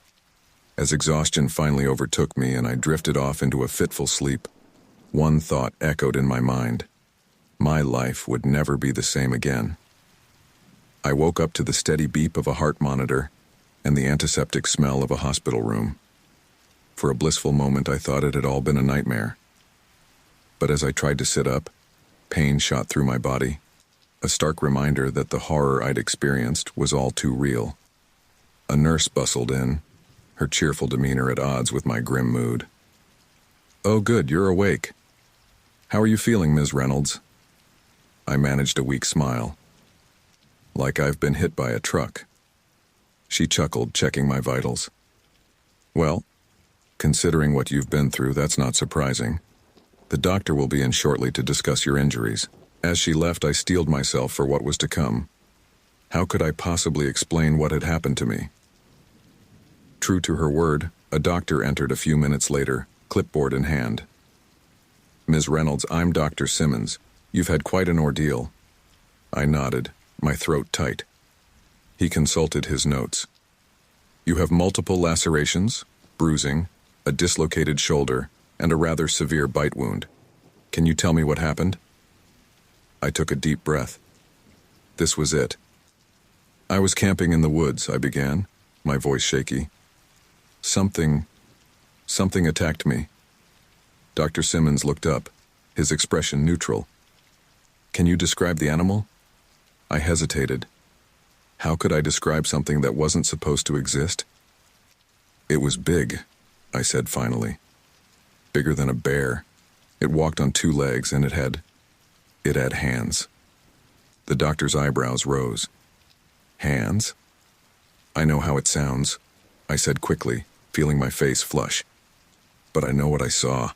As exhaustion finally overtook me and I drifted off into a fitful sleep, one thought echoed in my mind. My life would never be the same again. I woke up to the steady beep of a heart monitor and the antiseptic smell of a hospital room. For a blissful moment, I thought it had all been a nightmare. But as I tried to sit up, pain shot through my body, a stark reminder that the horror I'd experienced was all too real. A nurse bustled in, her cheerful demeanor at odds with my grim mood. "Oh good, you're awake. How are you feeling, Ms. Reynolds?" I managed a weak smile. "Like I've been hit by a truck." She chuckled, checking my vitals. "Well, considering what you've been through, that's not surprising. The doctor will be in shortly to discuss your injuries." As she left, I steeled myself for what was to come. How could I possibly explain what had happened to me? True to her word, a doctor entered a few minutes later, clipboard in hand. "Ms. Reynolds, I'm Dr. Simmons. You've had quite an ordeal." I nodded, my throat tight. He consulted his notes. "You have multiple lacerations, bruising, a dislocated shoulder, and a rather severe bite wound. Can you tell me what happened?" I took a deep breath. This was it. "I was camping in the woods," I began, my voice shaky. Something attacked me." Dr. Simmons looked up, his expression neutral. "Can you describe the animal?" I hesitated. How could I describe something that wasn't supposed to exist? "It was big," I said finally. "Bigger than a bear. It walked on two legs and it had hands." The doctor's eyebrows rose. "Hands?" "I know how it sounds," I said quickly, feeling my face flush. "But I know what I saw.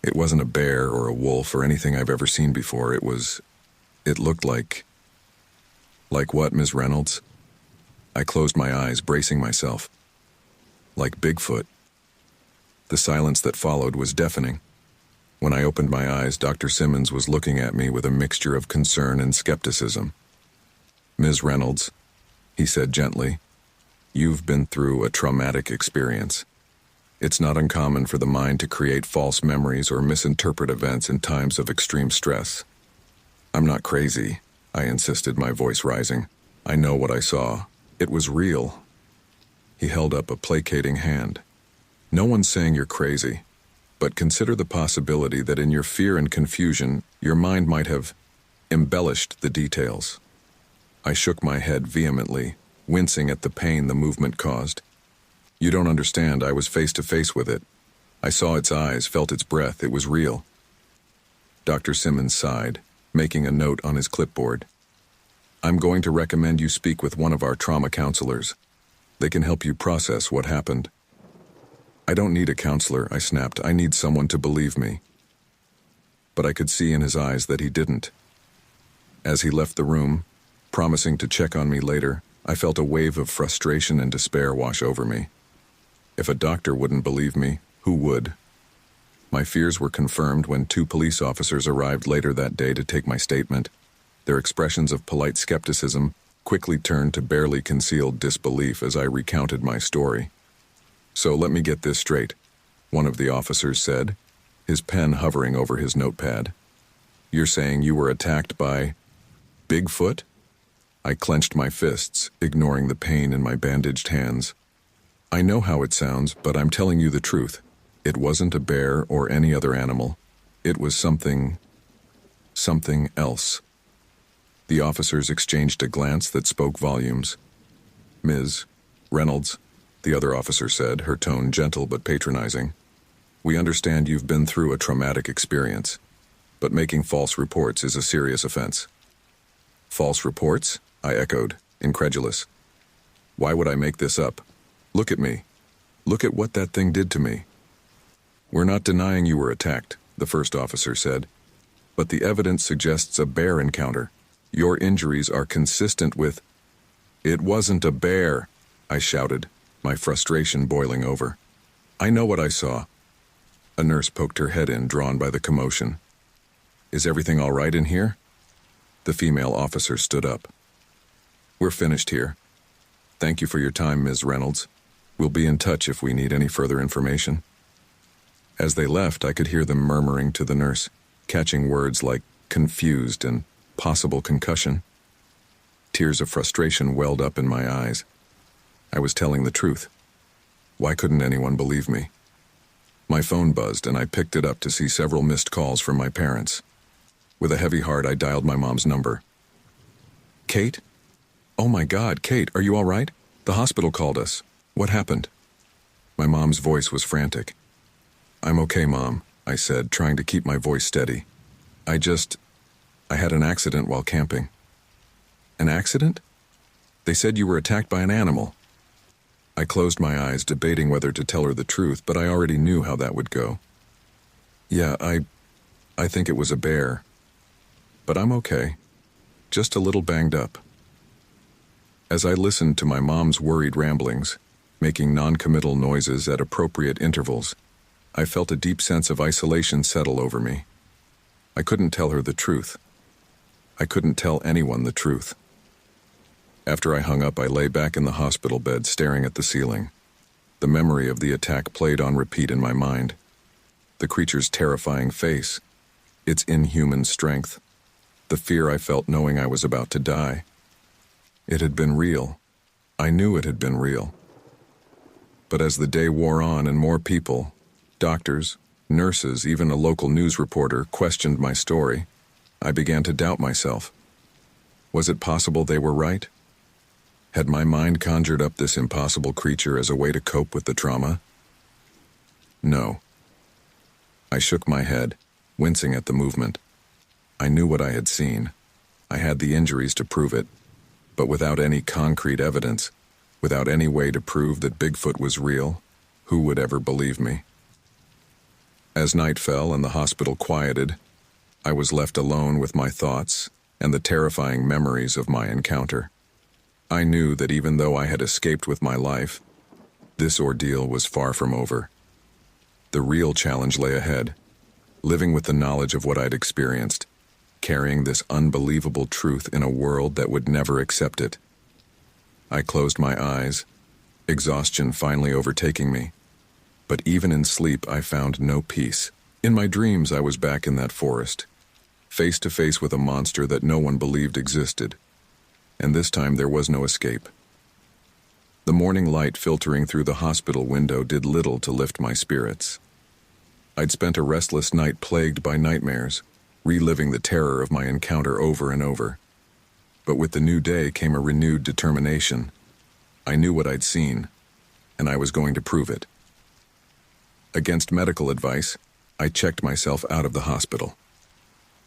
It wasn't a bear or a wolf or anything I've ever seen before. It looked like..." "Like what, Ms. Reynolds?" I closed my eyes, bracing myself. "Like Bigfoot." The silence that followed was deafening. When I opened my eyes, Dr. Simmons was looking at me with a mixture of concern and skepticism. "Ms. Reynolds," he said gently, "you've been through a traumatic experience. It's not uncommon for the mind to create false memories or misinterpret events in times of extreme stress." "I'm not crazy," I insisted, my voice rising. "I know what I saw. It was real." He held up a placating hand. "No one's saying you're crazy, but consider the possibility that in your fear and confusion, your mind might have embellished the details." I shook my head vehemently, wincing at the pain the movement caused. "You don't understand. I was face to face with it. I saw its eyes, felt its breath. It was real." Dr. Simmons sighed, making a note on his clipboard. I'm going to recommend you speak with one of our trauma counselors. They can help you process what happened. I don't need a counselor, I snapped. I need someone to believe me. But I could see in his eyes that he didn't. As he left the room, promising to check on me later, I felt a wave of frustration and despair wash over me. If a doctor wouldn't believe me, who would? My fears were confirmed when 2 police officers arrived later that day to take my statement. Their expressions of polite skepticism quickly turned to barely concealed disbelief as I recounted my story. So let me get this straight, one of the officers said, his pen hovering over his notepad. You're saying you were attacked by Bigfoot? I clenched my fists, ignoring the pain in my bandaged hands. I know how it sounds, but I'm telling you the truth. It wasn't a bear or any other animal. It was something else. The officers exchanged a glance that spoke volumes. Ms. Reynolds, the other officer said, her tone gentle but patronizing. We understand you've been through a traumatic experience, but making false reports is a serious offense. False reports? I echoed, incredulous. Why would I make this up? Look at me. Look at what that thing did to me. We're not denying you were attacked, the first officer said, but the evidence suggests a bear encounter. Your injuries are consistent with... It wasn't a bear, I shouted, my frustration boiling over. I know what I saw. A nurse poked her head in, drawn by the commotion. Is everything all right in here? The female officer stood up. We're finished here. Thank you for your time, Ms. Reynolds. We'll be in touch if we need any further information. As they left, I could hear them murmuring to the nurse, catching words like confused and possible concussion. Tears of frustration welled up in my eyes. I was telling the truth. Why couldn't anyone believe me? My phone buzzed, and I picked it up to see several missed calls from my parents. With a heavy heart, I dialed my mom's number. Kate? Oh my God, Kate, are you all right? The hospital called us. What happened? My mom's voice was frantic. I'm okay, Mom, I said, trying to keep my voice steady. I had an accident while camping. An accident? They said you were attacked by an animal. I closed my eyes, debating whether to tell her the truth, but I already knew how that would go. Yeah, I think it was a bear. But I'm okay. Just a little banged up. As I listened to my mom's worried ramblings, making non-committal noises at appropriate intervals, I felt a deep sense of isolation settle over me. I couldn't tell her the truth. I couldn't tell anyone the truth. After I hung up, I lay back in the hospital bed staring at the ceiling. The memory of the attack played on repeat in my mind. The creature's terrifying face, its inhuman strength, the fear I felt knowing I was about to die. It had been real. I knew it had been real. But as the day wore on and more people, doctors, nurses, even a local news reporter, questioned my story, I began to doubt myself. Was it possible they were right? Had my mind conjured up this impossible creature as a way to cope with the trauma? No. I shook my head, wincing at the movement. I knew what I had seen. I had the injuries to prove it, but without any concrete evidence, without any way to prove that Bigfoot was real, who would ever believe me? As night fell and the hospital quieted, I was left alone with my thoughts and the terrifying memories of my encounter. I knew that even though I had escaped with my life, this ordeal was far from over. The real challenge lay ahead, living with the knowledge of what I'd experienced, carrying this unbelievable truth in a world that would never accept it. I closed my eyes, exhaustion finally overtaking me. But even in sleep, I found no peace. In my dreams, I was back in that forest, face to face with a monster that no one believed existed. And this time there was no escape. The morning light filtering through the hospital window did little to lift my spirits. I'd spent a restless night plagued by nightmares, reliving the terror of my encounter over and over. But with the new day came a renewed determination. I knew what I'd seen, and I was going to prove it. Against medical advice, I checked myself out of the hospital.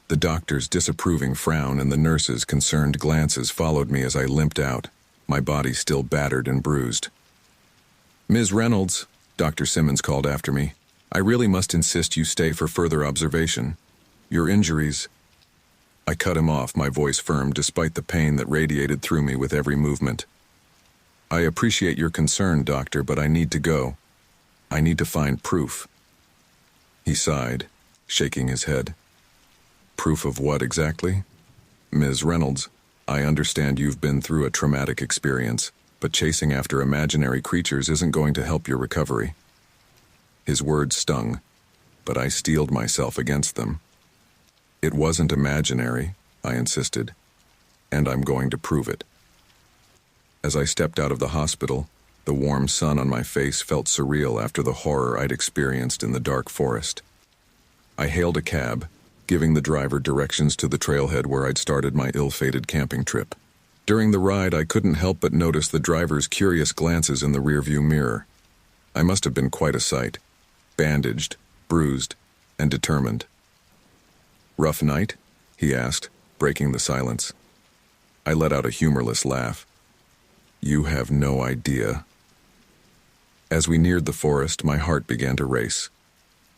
The doctor's disapproving frown and the nurse's concerned glances followed me as I limped out, my body still battered and bruised. "Ms. Reynolds," Dr. Simmons called after me, "I really must insist you stay for further observation. Your injuries—" I cut him off, my voice firm despite the pain that radiated through me with every movement. "I appreciate your concern, doctor, but I need to go. I need to find proof." He sighed, shaking his head. "Proof of what exactly?" "Ms. Reynolds, I understand you've been through a traumatic experience, but chasing after imaginary creatures isn't going to help your recovery." His words stung, but I steeled myself against them. "It wasn't imaginary," I insisted, "and I'm going to prove it." As I stepped out of the hospital, the warm sun on my face felt surreal after the horror I'd experienced in the dark forest. I hailed a cab, giving the driver directions to the trailhead where I'd started my ill-fated camping trip. During the ride, I couldn't help but notice the driver's curious glances in the rearview mirror. I must have been quite a sight, bandaged, bruised, and determined. "Rough night?" he asked, breaking the silence. I let out a humorless laugh. "You have no idea." As we neared the forest, my heart began to race.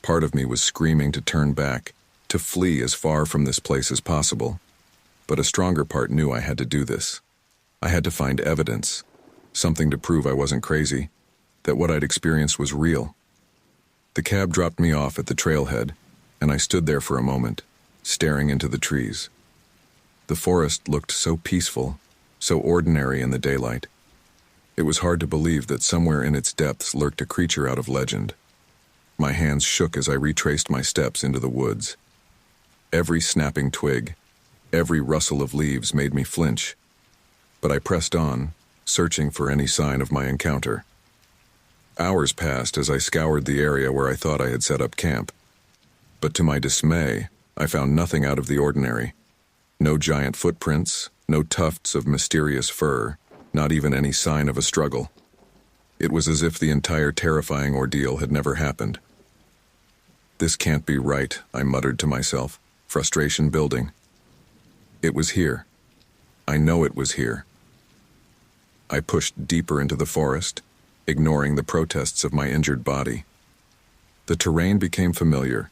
Part of me was screaming to turn back, to flee as far from this place as possible. But a stronger part knew I had to do this. I had to find evidence, something to prove I wasn't crazy, that what I'd experienced was real. The cab dropped me off at the trailhead, and I stood there for a moment, staring into the trees. The forest looked so peaceful, so ordinary in the daylight. It was hard to believe that somewhere in its depths lurked a creature out of legend. My hands shook as I retraced my steps into the woods. Every snapping twig, every rustle of leaves made me flinch. But I pressed on, searching for any sign of my encounter. Hours passed as I scoured the area where I thought I had set up camp. But to my dismay, I found nothing out of the ordinary. No giant footprints, no tufts of mysterious fur, not even any sign of a struggle. It was as if the entire terrifying ordeal had never happened. "This can't be right," I muttered to myself, frustration building. It was here. I know it was here. I pushed deeper into the forest, ignoring the protests of my injured body. The terrain became familiar.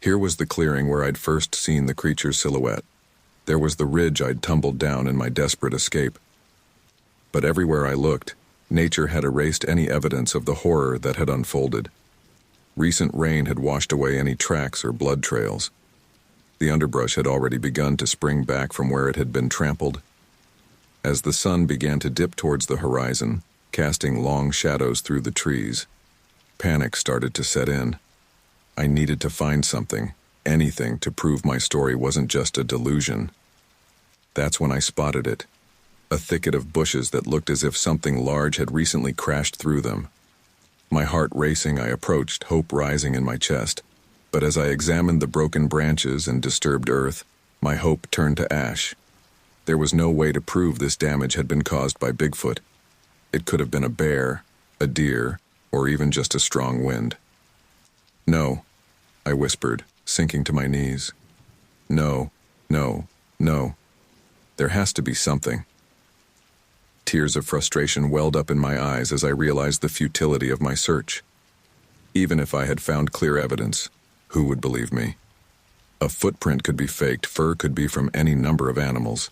Here was the clearing where I'd first seen the creature's silhouette. There was the ridge I'd tumbled down in my desperate escape. But everywhere I looked, nature had erased any evidence of the horror that had unfolded. Recent rain had washed away any tracks or blood trails. The underbrush had already begun to spring back from where it had been trampled. As the sun began to dip towards the horizon, casting long shadows through the trees, panic started to set in. I needed to find something, anything, to prove my story wasn't just a delusion. That's when I spotted it. A thicket of bushes that looked as if something large had recently crashed through them. My heart racing, I approached, hope rising in my chest. But as I examined the broken branches and disturbed earth, my hope turned to ash. There was no way to prove this damage had been caused by Bigfoot. It could have been a bear, a deer, or even just a strong wind. "No," I whispered, sinking to my knees. "No, no, no. There has to be something." Tears of frustration welled up in my eyes as I realized the futility of my search. Even if I had found clear evidence, who would believe me? A footprint could be faked, fur could be from any number of animals.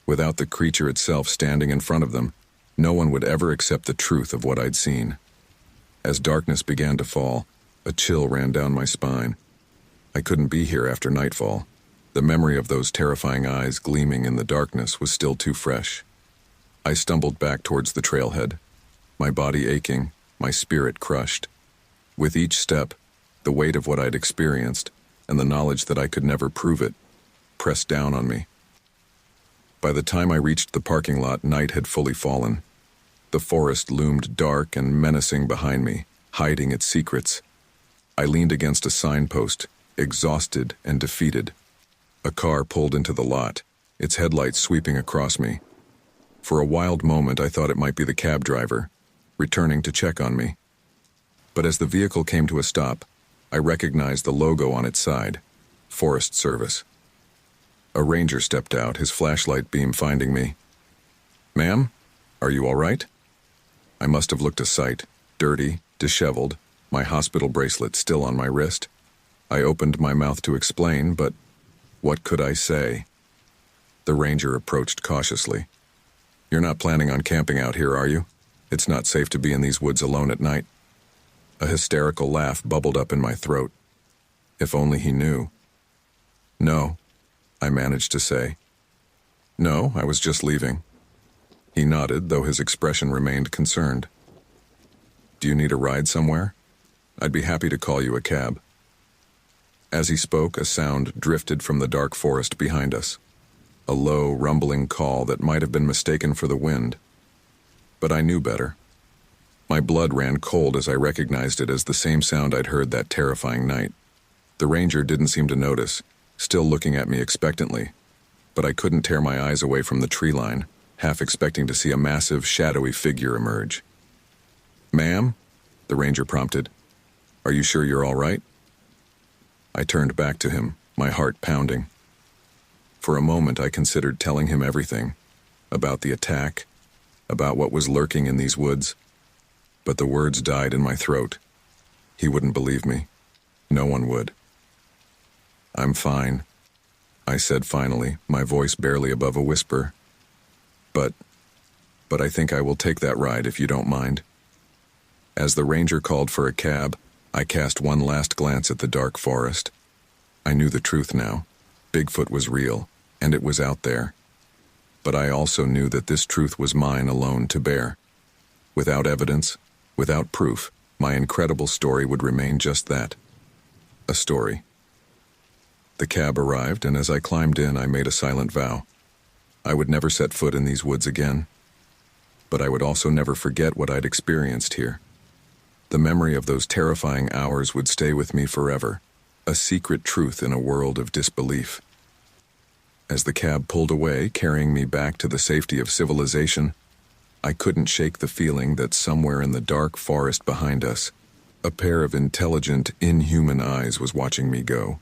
Without the creature itself standing in front of them, no one would ever accept the truth of what I'd seen. As darkness began to fall, a chill ran down my spine. I couldn't be here after nightfall. The memory of those terrifying eyes gleaming in the darkness was still too fresh. I stumbled back towards the trailhead, my body aching, my spirit crushed. With each step, the weight of what I'd experienced, and the knowledge that I could never prove it, pressed down on me. By the time I reached the parking lot, night had fully fallen. The forest loomed dark and menacing behind me, hiding its secrets. I leaned against a signpost, exhausted and defeated. A car pulled into the lot, its headlights sweeping across me. For a wild moment, I thought it might be the cab driver, returning to check on me. But as the vehicle came to a stop, I recognized the logo on its side, Forest Service. A ranger stepped out, his flashlight beam finding me. "Ma'am, are you all right?" I must have looked a sight, dirty, disheveled, my hospital bracelet still on my wrist. I opened my mouth to explain, but what could I say? The ranger approached cautiously. "You're not planning on camping out here, are you? It's not safe to be in these woods alone at night." A hysterical laugh bubbled up in my throat. If only he knew. "No," I managed to say. "No, I was just leaving." He nodded, though his expression remained concerned. "Do you need a ride somewhere? I'd be happy to call you a cab." As he spoke, a sound drifted from the dark forest behind us. A low, rumbling call that might have been mistaken for the wind. But I knew better. My blood ran cold as I recognized it as the same sound I'd heard that terrifying night. The ranger didn't seem to notice, still looking at me expectantly, but I couldn't tear my eyes away from the tree line, half expecting to see a massive, shadowy figure emerge. "Ma'am?" the ranger prompted. "Are you sure you're all right?" I turned back to him, my heart pounding. For a moment I considered telling him everything, about the attack, about what was lurking in these woods, but the words died in my throat. He wouldn't believe me. No one would. "I'm fine," I said finally, my voice barely above a whisper. But I think I will take that ride if you don't mind." As the ranger called for a cab, I cast one last glance at the dark forest. I knew the truth now. Bigfoot was real, and it was out there. But I also knew that this truth was mine alone to bear. Without evidence, without proof, my incredible story would remain just that. A story. The cab arrived, and as I climbed in, I made a silent vow. I would never set foot in these woods again. But I would also never forget what I'd experienced here. The memory of those terrifying hours would stay with me forever, a secret truth in a world of disbelief. As the cab pulled away, carrying me back to the safety of civilization, I couldn't shake the feeling that somewhere in the dark forest behind us, a pair of intelligent, inhuman eyes was watching me go.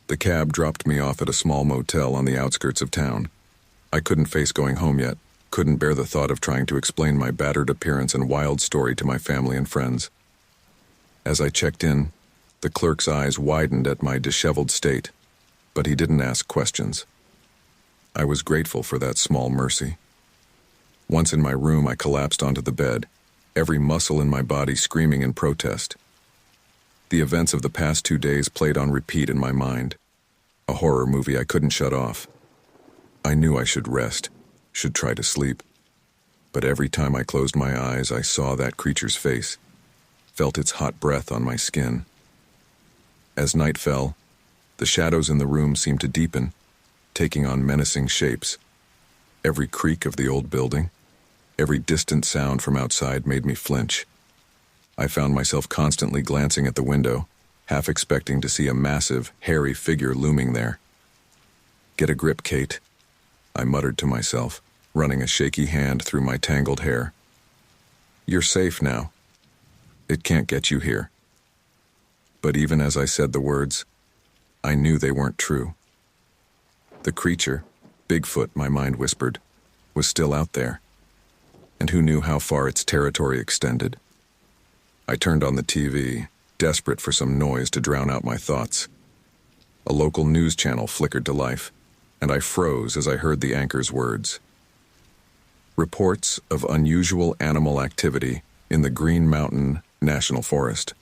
The cab dropped me off at a small motel on the outskirts of town. I couldn't face going home yet, couldn't bear the thought of trying to explain my battered appearance and wild story to my family and friends. As I checked in, the clerk's eyes widened at my disheveled state, but he didn't ask questions. I was grateful for that small mercy. Once in my room, I collapsed onto the bed, every muscle in my body screaming in protest. The events of the past 2 days played on repeat in my mind, a horror movie I couldn't shut off. I knew I should rest, should try to sleep. But every time I closed my eyes, I saw that creature's face, felt its hot breath on my skin. As night fell, the shadows in the room seemed to deepen, taking on menacing shapes. Every creak of the old building, every distant sound from outside made me flinch. I found myself constantly glancing at the window, half expecting to see a massive, hairy figure looming there. "Get a grip, Kate," I muttered to myself, running a shaky hand through my tangled hair. "You're safe now. It can't get you here." But even as I said the words, I knew they weren't true. The creature, Bigfoot, my mind whispered, was still out there. And who knew how far its territory extended? I turned on the TV, desperate for some noise to drown out my thoughts. A local news channel flickered to life, and I froze as I heard the anchor's words. Reports of unusual animal activity in the Green Mountain National Forest.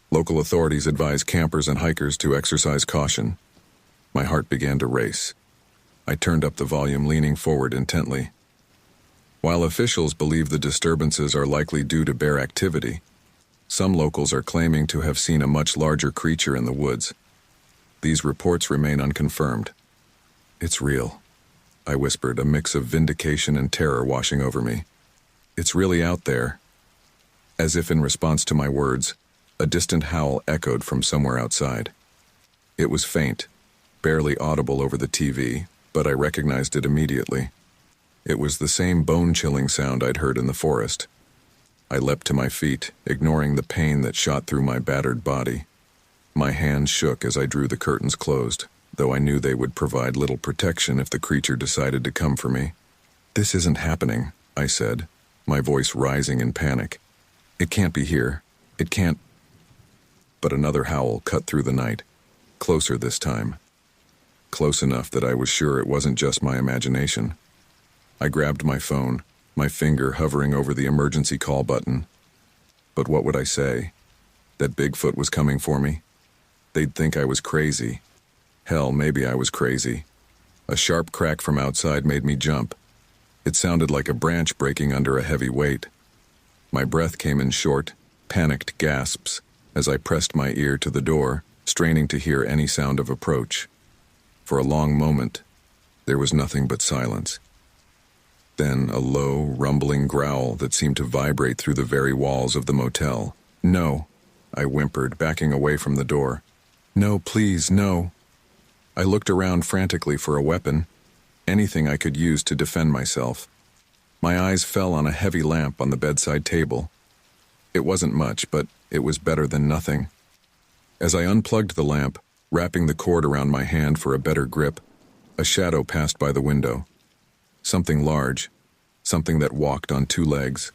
Local authorities advise campers and hikers to exercise caution. My heart began to race. I turned up the volume, leaning forward intently. While officials believe the disturbances are likely due to bear activity, some locals are claiming to have seen a much larger creature in the woods. These reports remain unconfirmed. "It's real," I whispered, a mix of vindication and terror washing over me. "It's really out there." As if in response to my words, a distant howl echoed from somewhere outside. It was faint, barely audible over the TV, but I recognized it immediately. It was the same bone-chilling sound I'd heard in the forest. I leapt to my feet, ignoring the pain that shot through my battered body. My hands shook as I drew the curtains closed. though I knew they would provide little protection if the creature decided to come for me. "This isn't happening," I said, my voice rising in panic. "It can't be here. It can't—" But another howl cut through the night, closer this time. Close enough that I was sure it wasn't just my imagination. I grabbed my phone, my finger hovering over the emergency call button. But what would I say? That Bigfoot was coming for me? They'd think I was crazy. Hell, maybe I was crazy. A sharp crack from outside made me jump. It sounded like a branch breaking under a heavy weight. My breath came in short, panicked gasps as I pressed my ear to the door, straining to hear any sound of approach. For a long moment, there was nothing but silence. Then a low, rumbling growl that seemed to vibrate through the very walls of the motel. "No," I whimpered, backing away from the door. "No, please, no." I looked around frantically for a weapon, anything I could use to defend myself. My eyes fell on a heavy lamp on the bedside table. It wasn't much, but it was better than nothing. As I unplugged the lamp, wrapping the cord around my hand for a better grip, a shadow passed by the window. Something large, something that walked on two legs.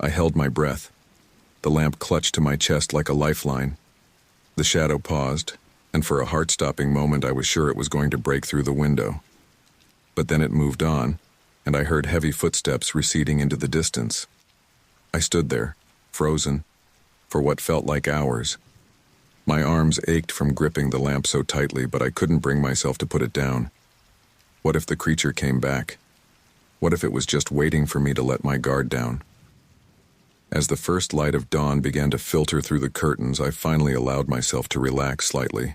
I held my breath. The lamp clutched to my chest like a lifeline. The shadow paused, and for a heart-stopping moment I was sure it was going to break through the window. But then it moved on, and I heard heavy footsteps receding into the distance. I stood there, frozen, for what felt like hours. My arms ached from gripping the lamp so tightly, but I couldn't bring myself to put it down. What if the creature came back? What if it was just waiting for me to let my guard down? As the first light of dawn began to filter through the curtains, I finally allowed myself to relax slightly.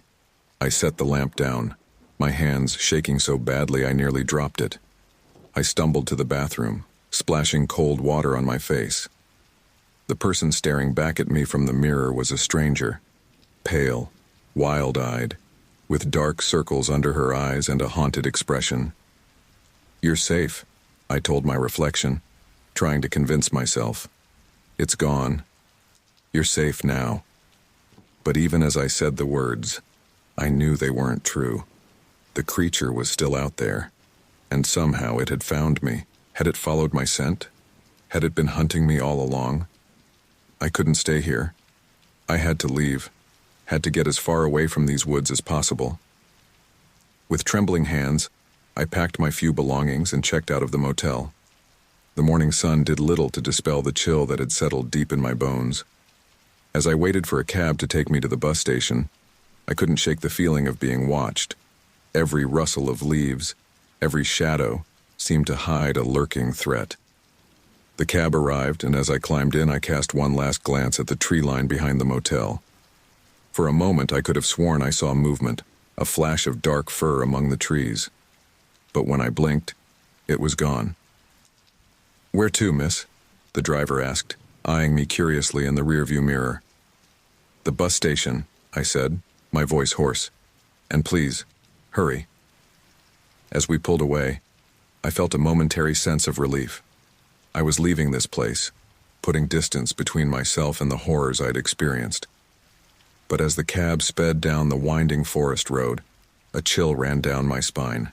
I set the lamp down, my hands shaking so badly I nearly dropped it. I stumbled to the bathroom, splashing cold water on my face. The person staring back at me from the mirror was a stranger, pale, wild-eyed, with dark circles under her eyes and a haunted expression. "You're safe," I told my reflection, trying to convince myself. "It's gone. You're safe now." But even as I said the words, I knew they weren't true. The creature was still out there, and somehow it had found me. Had it followed my scent? Had it been hunting me all along? I couldn't stay here. I had to leave, had to get as far away from these woods as possible. With trembling hands, I packed my few belongings and checked out of the motel. The morning sun did little to dispel the chill that had settled deep in my bones. As I waited for a cab to take me to the bus station, I couldn't shake the feeling of being watched. Every rustle of leaves, every shadow, seemed to hide a lurking threat. The cab arrived, and as I climbed in, I cast one last glance at the tree line behind the motel. For a moment, I could have sworn I saw movement, a flash of dark fur among the trees. But when I blinked, it was gone. "Where to, miss?" the driver asked, eyeing me curiously in the rearview mirror. "The bus station," I said, my voice hoarse. "And please, hurry." As we pulled away, I felt a momentary sense of relief. I was leaving this place, putting distance between myself and the horrors I'd experienced. But as the cab sped down the winding forest road, a chill ran down my spine.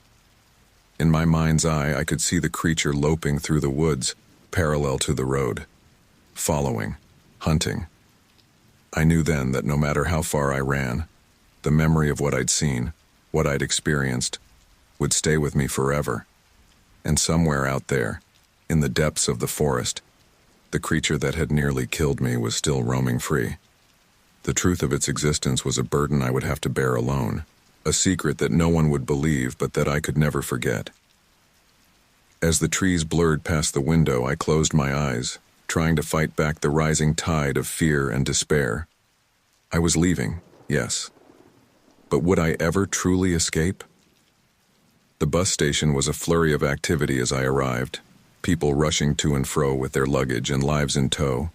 In my mind's eye, I could see the creature loping through the woods, parallel to the road, following, hunting. I knew then that no matter how far I ran, the memory of what I'd seen, what I'd experienced, would stay with me forever. And somewhere out there, in the depths of the forest, the creature that had nearly killed me was still roaming free. The truth of its existence was a burden I would have to bear alone, a secret that no one would believe but that I could never forget. As the trees blurred past the window, I closed my eyes, trying to fight back the rising tide of fear and despair. I was leaving, yes. But would I ever truly escape? The bus station was a flurry of activity as I arrived, people rushing to and fro with their luggage and lives in tow.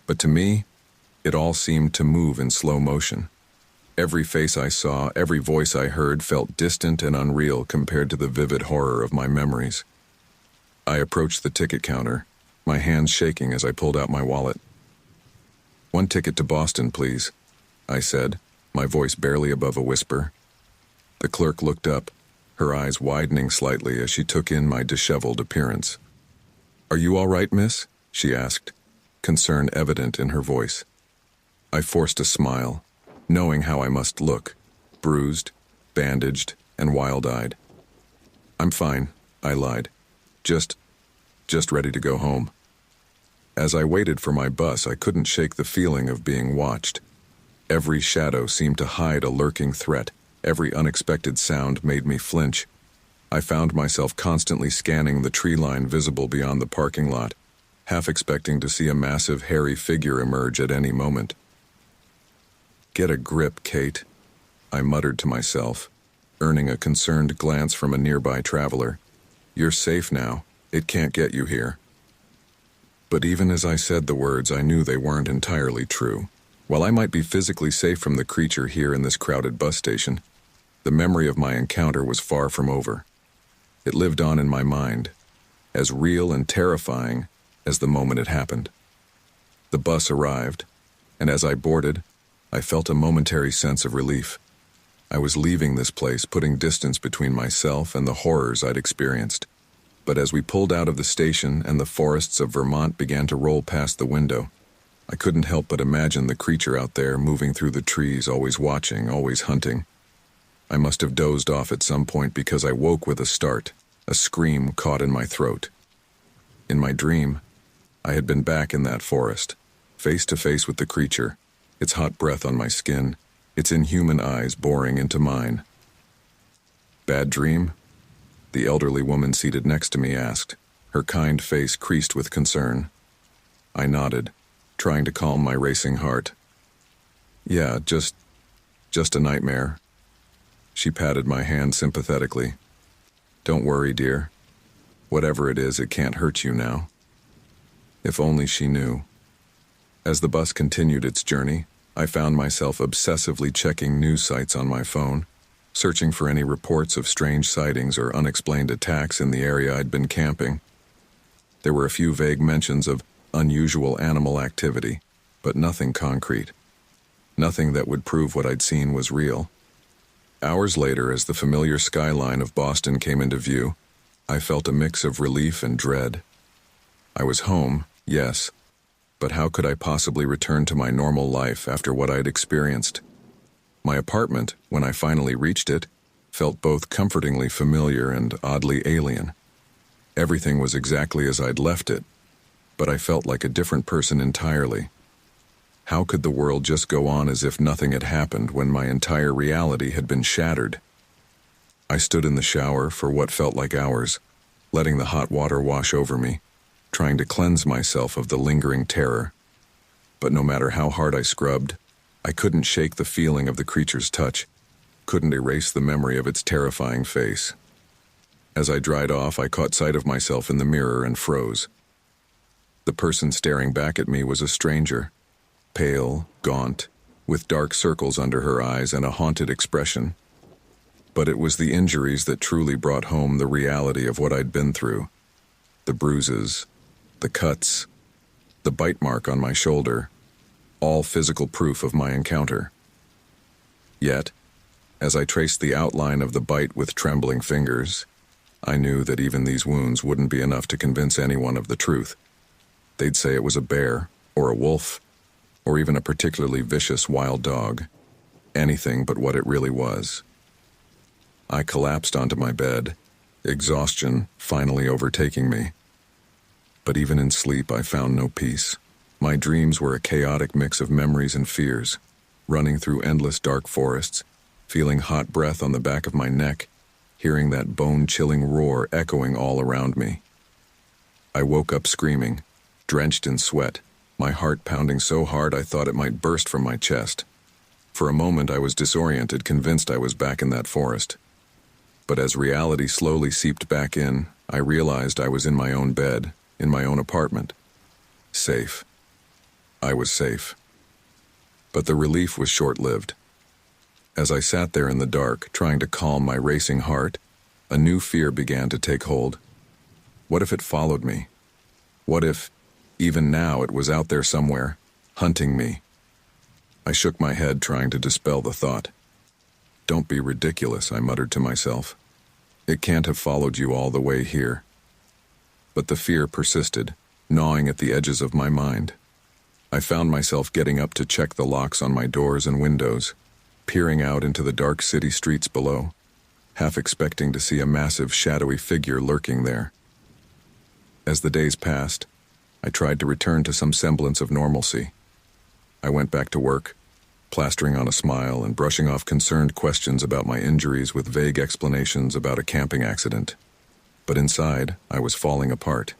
But to me, it all seemed to move in slow motion. Every face I saw, every voice I heard felt distant and unreal compared to the vivid horror of my memories. I approached the ticket counter, my hands shaking as I pulled out my wallet. "One ticket to Boston, please," I said, my voice barely above a whisper. The clerk looked up, her eyes widening slightly as she took in my disheveled appearance. "Are you all right, miss?" she asked, concern evident in her voice. I forced a smile, knowing how I must look, bruised, bandaged, and wild-eyed. "I'm fine," I lied. Just ready to go home." As I waited for my bus, I couldn't shake the feeling of being watched. Every shadow seemed to hide a lurking threat. Every unexpected sound made me flinch. I found myself constantly scanning the tree line visible beyond the parking lot, half expecting to see a massive, hairy figure emerge at any moment. "Get a grip, Kate," I muttered to myself, earning a concerned glance from a nearby traveler. "You're safe now. It can't get you here." But even as I said the words, I knew they weren't entirely true. While I might be physically safe from the creature here in this crowded bus station, the memory of my encounter was far from over. It lived on in my mind, as real and terrifying as the moment it happened. The bus arrived, and as I boarded, I felt a momentary sense of relief. I was leaving this place, putting distance between myself and the horrors I'd experienced. But as we pulled out of the station and the forests of Vermont began to roll past the window, I couldn't help but imagine the creature out there moving through the trees, always watching, always hunting. I must have dozed off at some point because I woke with a start, a scream caught in my throat. In my dream, I had been back in that forest, face to face with the creature, its hot breath on my skin, its inhuman eyes boring into mine. "Bad dream?" the elderly woman seated next to me asked, her kind face creased with concern. I nodded, trying to calm my racing heart. "Yeah, just a nightmare." She patted my hand sympathetically. "Don't worry, dear. Whatever it is, it can't hurt you now." If only she knew. As the bus continued its journey, I found myself obsessively checking news sites on my phone, searching for any reports of strange sightings or unexplained attacks in the area I'd been camping. There were a few vague mentions of unusual animal activity, but nothing concrete. Nothing that would prove what I'd seen was real. Hours later, as the familiar skyline of Boston came into view, I felt a mix of relief and dread. I was home, yes, but how could I possibly return to my normal life after what I'd experienced? My apartment, when I finally reached it, felt both comfortingly familiar and oddly alien. Everything was exactly as I'd left it, but I felt like a different person entirely. How could the world just go on as if nothing had happened when my entire reality had been shattered? I stood in the shower for what felt like hours, letting the hot water wash over me, trying to cleanse myself of the lingering terror. But no matter how hard I scrubbed, I couldn't shake the feeling of the creature's touch, couldn't erase the memory of its terrifying face. As I dried off, I caught sight of myself in the mirror and froze. The person staring back at me was a stranger, pale, gaunt, with dark circles under her eyes and a haunted expression. But it was the injuries that truly brought home the reality of what I'd been through. The bruises, the cuts, the bite mark on my shoulder, all physical proof of my encounter. Yet, as I traced the outline of the bite with trembling fingers, I knew that even these wounds wouldn't be enough to convince anyone of the truth. They'd say it was a bear, or a wolf, or even a particularly vicious wild dog. Anything but what it really was. I collapsed onto my bed, exhaustion finally overtaking me. But even in sleep, I found no peace. My dreams were a chaotic mix of memories and fears, running through endless dark forests, feeling hot breath on the back of my neck, hearing that bone-chilling roar echoing all around me. I woke up screaming, drenched in sweat, my heart pounding so hard I thought it might burst from my chest. For a moment I was disoriented, convinced I was back in that forest. But as reality slowly seeped back in, I realized I was in my own bed, in my own apartment. Safe. I was safe. But the relief was short-lived. As I sat there in the dark, trying to calm my racing heart, a new fear began to take hold. What if it followed me? What if, even now, it was out there somewhere, hunting me? I shook my head, trying to dispel the thought. Don't be ridiculous, I muttered to myself. It can't have followed you all the way here. But the fear persisted, gnawing at the edges of my mind. I found myself getting up to check the locks on my doors and windows, peering out into the dark city streets below, half expecting to see a massive, shadowy figure lurking there. As the days passed, I tried to return to some semblance of normalcy. I went back to work, plastering on a smile and brushing off concerned questions about my injuries with vague explanations about a camping accident. But inside, I was falling apart.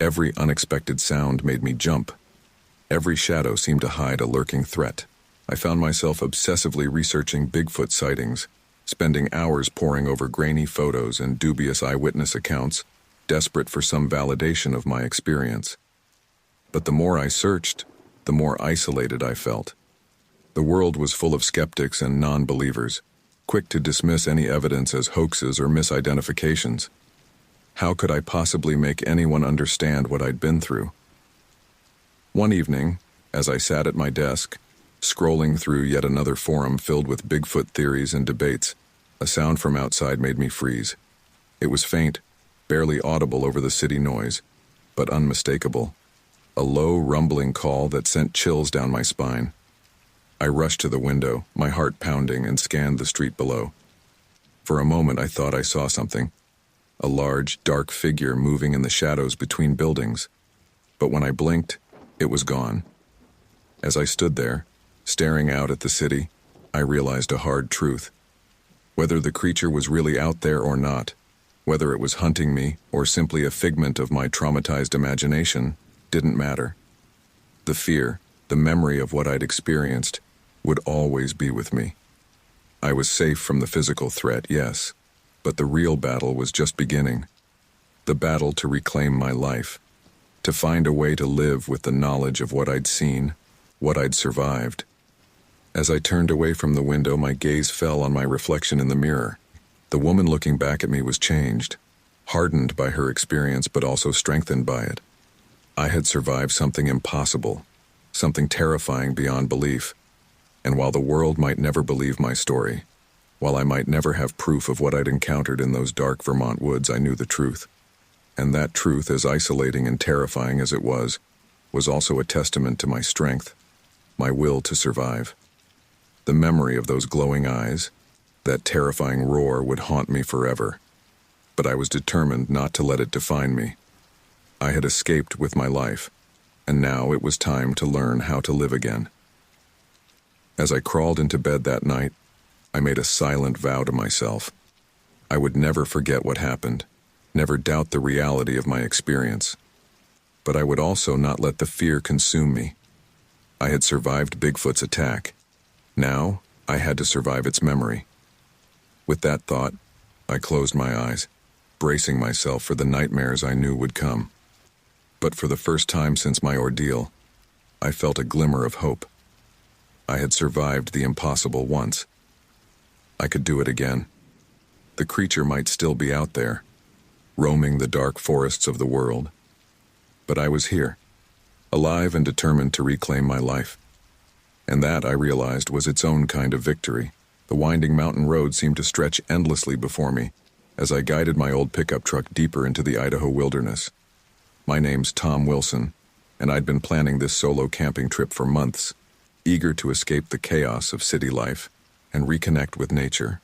Every unexpected sound made me jump. Every shadow seemed to hide a lurking threat. I found myself obsessively researching Bigfoot sightings, spending hours poring over grainy photos and dubious eyewitness accounts, desperate for some validation of my experience. But the more I searched, the more isolated I felt. The world was full of skeptics and non-believers, quick to dismiss any evidence as hoaxes or misidentifications. How could I possibly make anyone understand what I'd been through? One evening, as I sat at my desk, scrolling through yet another forum filled with Bigfoot theories and debates, a sound from outside made me freeze. It was faint, barely audible over the city noise, but unmistakable. A low, rumbling call that sent chills down my spine. I rushed to the window, my heart pounding, and scanned the street below. For a moment I thought I saw something, a large, dark figure moving in the shadows between buildings. But when I blinked, it was gone. As I stood there, staring out at the city, I realized a hard truth. Whether the creature was really out there or not, whether it was hunting me or simply a figment of my traumatized imagination, didn't matter. The fear, the memory of what I'd experienced, would always be with me. I was safe from the physical threat, yes, but the real battle was just beginning. The battle to reclaim my life, to find a way to live with the knowledge of what I'd seen, what I'd survived. As I turned away from the window, my gaze fell on my reflection in the mirror. The woman looking back at me was changed, hardened by her experience but also strengthened by it. I had survived something impossible, something terrifying beyond belief. And while the world might never believe my story, while I might never have proof of what I'd encountered in those dark Vermont woods, I knew the truth. And that truth, as isolating and terrifying as it was also a testament to my strength, my will to survive. The memory of those glowing eyes, that terrifying roar, would haunt me forever. But I was determined not to let it define me. I had escaped with my life, and now it was time to learn how to live again. As I crawled into bed that night, I made a silent vow to myself. I would never forget what happened, never doubt the reality of my experience. But I would also not let the fear consume me. I had survived Bigfoot's attack. Now, I had to survive its memory. With that thought, I closed my eyes, bracing myself for the nightmares I knew would come. But for the first time since my ordeal, I felt a glimmer of hope. I had survived the impossible once. I could do it again. The creature might still be out there, roaming the dark forests of the world. But I was here, alive and determined to reclaim my life. And that, I realized, was its own kind of victory. The winding mountain road seemed to stretch endlessly before me as I guided my old pickup truck deeper into the Idaho wilderness. My name's Tom Wilson, and I'd been planning this solo camping trip for months, eager to escape the chaos of city life and reconnect with nature.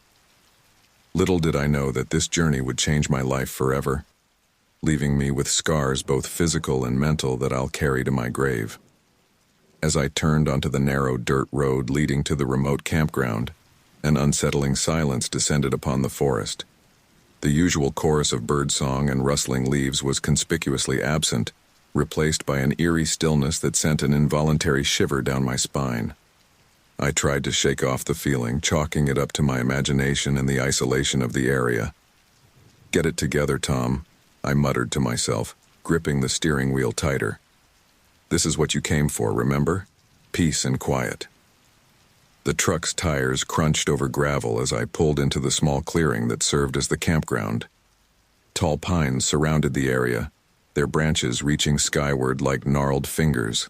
Little did I know that this journey would change my life forever, leaving me with scars both physical and mental that I'll carry to my grave. As I turned onto the narrow dirt road leading to the remote campground, an unsettling silence descended upon the forest. The usual chorus of birdsong and rustling leaves was conspicuously absent, replaced by an eerie stillness that sent an involuntary shiver down my spine. I tried to shake off the feeling, chalking it up to my imagination and the isolation of the area. "Get it together, Tom," I muttered to myself, gripping the steering wheel tighter. "This is what you came for, remember? Peace and quiet." The truck's tires crunched over gravel as I pulled into the small clearing that served as the campground. Tall pines surrounded the area, their branches reaching skyward like gnarled fingers.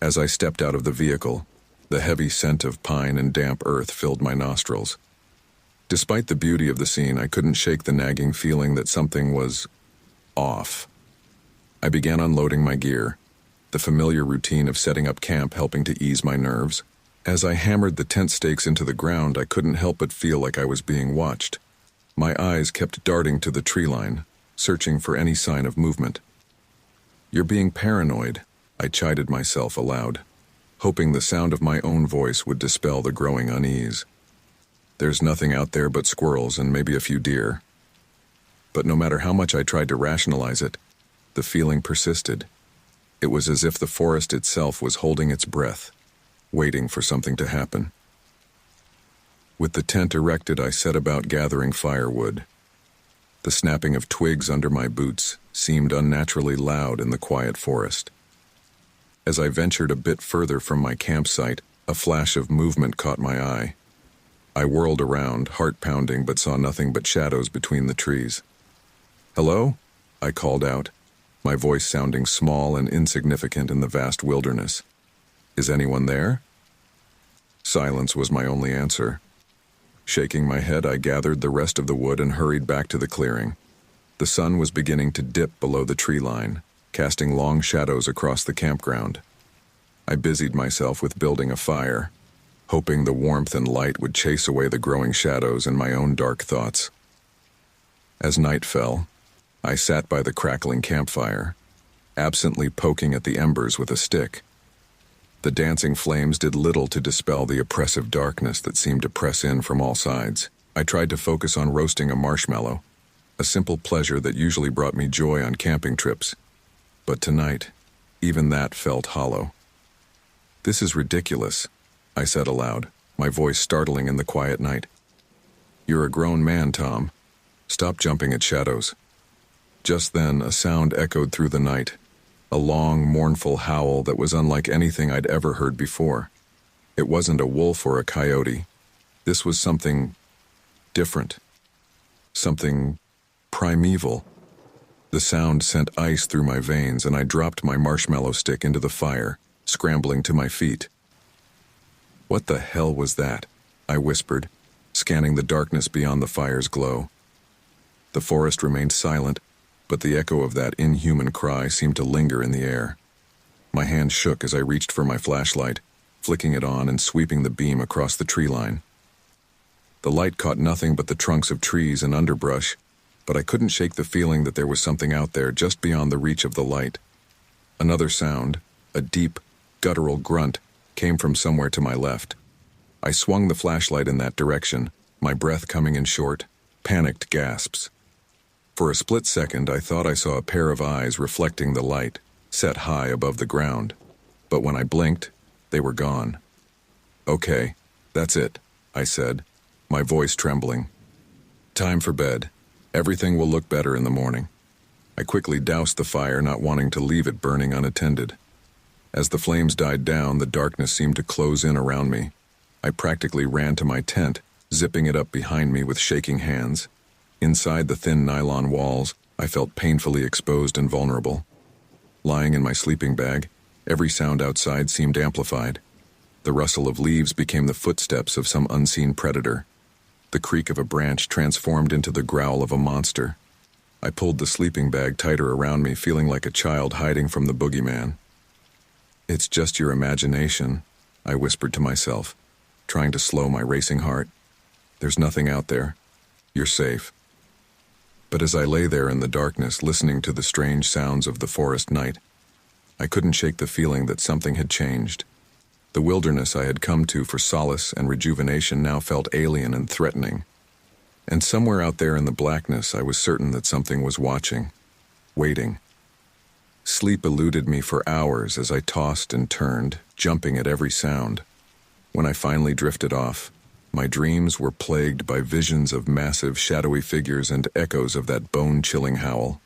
As I stepped out of the vehicle, the heavy scent of pine and damp earth filled my nostrils, Despite the beauty of the scene, I couldn't shake the nagging feeling that something was off. I began unloading my gear, the familiar routine of setting up camp helping to ease my nerves. As I hammered the tent stakes into the ground, I couldn't help but feel like I was being watched. My eyes kept darting to the tree line, searching for any sign of movement. "You're being paranoid," I chided myself aloud, hoping the sound of my own voice would dispel the growing unease. There's nothing out there but squirrels and maybe a few deer. But no matter how much I tried to rationalize it, the feeling persisted. It was as if the forest itself was holding its breath, waiting for something to happen. With the tent erected, I set about gathering firewood. The snapping of twigs under my boots seemed unnaturally loud in the quiet forest. As I ventured a bit further from my campsite, a flash of movement caught my eye. I whirled around, heart pounding, but saw nothing but shadows between the trees. "Hello?" I called out, my voice sounding small and insignificant in the vast wilderness. "Is anyone there?" Silence was my only answer. Shaking my head, I gathered the rest of the wood and hurried back to the clearing. The sun was beginning to dip below the tree line, casting long shadows across the campground. I busied myself with building a fire, hoping the warmth and light would chase away the growing shadows and my own dark thoughts. As night fell, I sat by the crackling campfire, absently poking at the embers with a stick. The dancing flames did little to dispel the oppressive darkness that seemed to press in from all sides. I tried to focus on roasting a marshmallow, a simple pleasure that usually brought me joy on camping trips. But tonight, even that felt hollow. "This is ridiculous," I said aloud, my voice startling in the quiet night. "You're a grown man, Tom. Stop jumping at shadows." Just then, a sound echoed through the night, a long, mournful howl that was unlike anything I'd ever heard before. It wasn't a wolf or a coyote. This was something different. Something primeval. The sound sent ice through my veins, and I dropped my marshmallow stick into the fire, scrambling to my feet. "What the hell was that?" I whispered, scanning the darkness beyond the fire's glow. The forest remained silent, but the echo of that inhuman cry seemed to linger in the air. My hand shook as I reached for my flashlight, flicking it on and sweeping the beam across the tree line. The light caught nothing but the trunks of trees and underbrush, but I couldn't shake the feeling that there was something out there just beyond the reach of the light. Another sound, a deep, guttural grunt, came from somewhere to my left. I swung the flashlight in that direction, my breath coming in short, panicked gasps. For a split second, I thought I saw a pair of eyes reflecting the light, set high above the ground. But when I blinked, they were gone. "Okay, that's it," I said, my voice trembling. "Time for bed. Everything will look better in the morning." I quickly doused the fire, not wanting to leave it burning unattended. As the flames died down, the darkness seemed to close in around me. I practically ran to my tent, zipping it up behind me with shaking hands. Inside the thin nylon walls, I felt painfully exposed and vulnerable. Lying in my sleeping bag, every sound outside seemed amplified. The rustle of leaves became the footsteps of some unseen predator. The creak of a branch transformed into the growl of a monster. I pulled the sleeping bag tighter around me, feeling like a child hiding from the boogeyman. "It's just your imagination," I whispered to myself, trying to slow my racing heart. "There's nothing out there. You're safe." But as I lay there in the darkness, listening to the strange sounds of the forest night, I couldn't shake the feeling that something had changed. The wilderness I had come to for solace and rejuvenation now felt alien and threatening. And somewhere out there in the blackness, I was certain that something was watching, waiting. Sleep eluded me for hours as I tossed and turned, jumping at every sound. When I finally drifted off, my dreams were plagued by visions of massive, shadowy figures and echoes of that bone-chilling howl.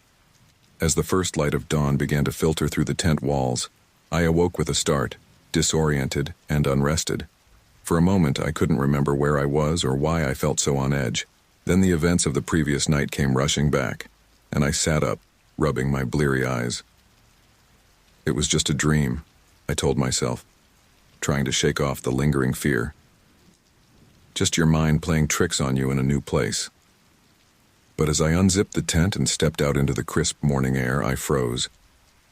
As the first light of dawn began to filter through the tent walls, I awoke with a start, disoriented and unrested. For a moment, I couldn't remember where I was or why I felt so on edge. Then the events of the previous night came rushing back, and I sat up, rubbing my bleary eyes. It was just a dream, I told myself, trying to shake off the lingering fear. Just your mind playing tricks on you in a new place. But as I unzipped the tent and stepped out into the crisp morning air, I froze.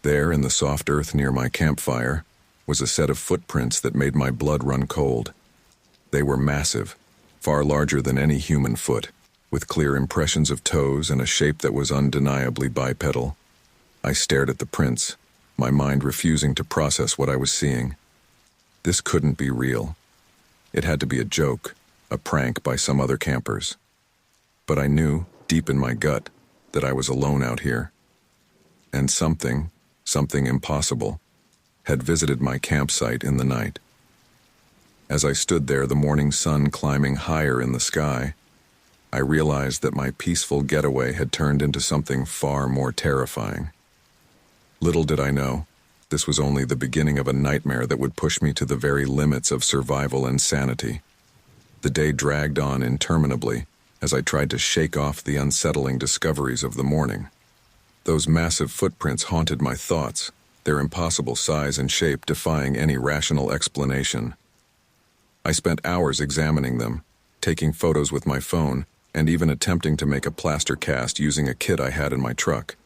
There, in the soft earth near my campfire, was a set of footprints that made my blood run cold. They were massive, far larger than any human foot, with clear impressions of toes and a shape that was undeniably bipedal. I stared at the prints, my mind refusing to process what I was seeing. This couldn't be real. It had to be a joke, a prank by some other campers. But I knew, deep in my gut, that I was alone out here. And something impossible, had visited my campsite in the night. As I stood there, the morning sun climbing higher in the sky, I realized that my peaceful getaway had turned into something far more terrifying. Little did I know, this was only the beginning of a nightmare that would push me to the very limits of survival and sanity. The day dragged on interminably as I tried to shake off the unsettling discoveries of the morning. Those massive footprints haunted my thoughts, their impossible size and shape defying any rational explanation. I spent hours examining them, taking photos with my phone, and even attempting to make a plaster cast using a kit I had in my truck.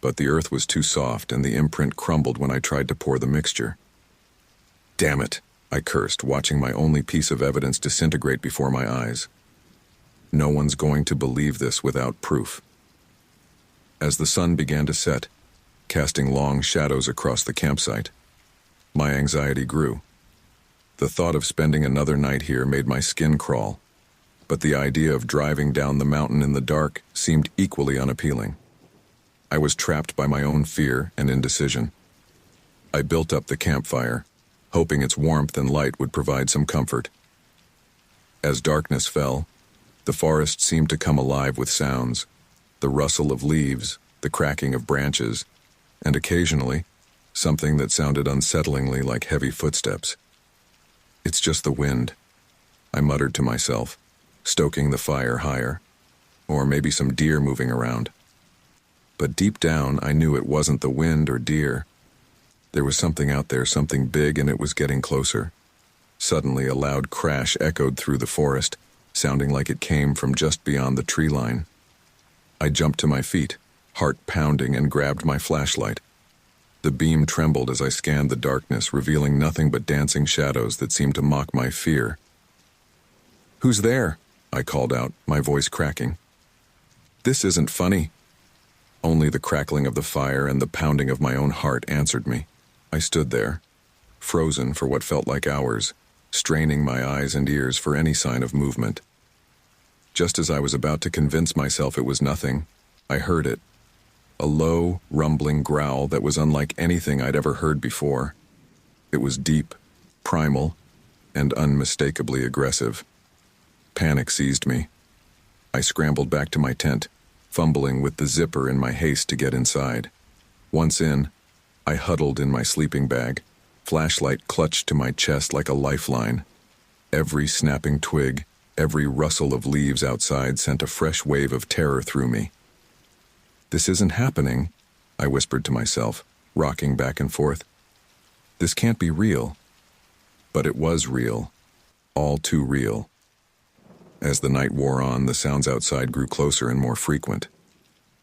But the earth was too soft and the imprint crumbled when I tried to pour the mixture. Damn it, I cursed, watching my only piece of evidence disintegrate before my eyes. No one's going to believe this without proof. As the sun began to set, casting long shadows across the campsite, my anxiety grew. The thought of spending another night here made my skin crawl, but the idea of driving down the mountain in the dark seemed equally unappealing. I was trapped by my own fear and indecision. I built up the campfire, hoping its warmth and light would provide some comfort. As darkness fell, the forest seemed to come alive with sounds, the rustle of leaves, the cracking of branches, and occasionally, something that sounded unsettlingly like heavy footsteps. It's just the wind, I muttered to myself, stoking the fire higher, or maybe some deer moving around. But deep down, I knew it wasn't the wind or deer. There was something out there, something big, and it was getting closer. Suddenly, a loud crash echoed through the forest, sounding like it came from just beyond the tree line. I jumped to my feet, heart pounding, and grabbed my flashlight. The beam trembled as I scanned the darkness, revealing nothing but dancing shadows that seemed to mock my fear. "Who's there?" I called out, my voice cracking. "This isn't funny." Only the crackling of the fire and the pounding of my own heart answered me. I stood there, frozen for what felt like hours, straining my eyes and ears for any sign of movement. Just as I was about to convince myself it was nothing, I heard it. A low, rumbling growl that was unlike anything I'd ever heard before. It was deep, primal, and unmistakably aggressive. Panic seized me. I scrambled back to my tent, fumbling with the zipper in my haste to get inside. Once in, I huddled in my sleeping bag, flashlight clutched to my chest like a lifeline. Every snapping twig, every rustle of leaves outside sent a fresh wave of terror through me. "This isn't happening," I whispered to myself, rocking back and forth. "This can't be real." But it was real, all too real. As the night wore on, the sounds outside grew closer and more frequent.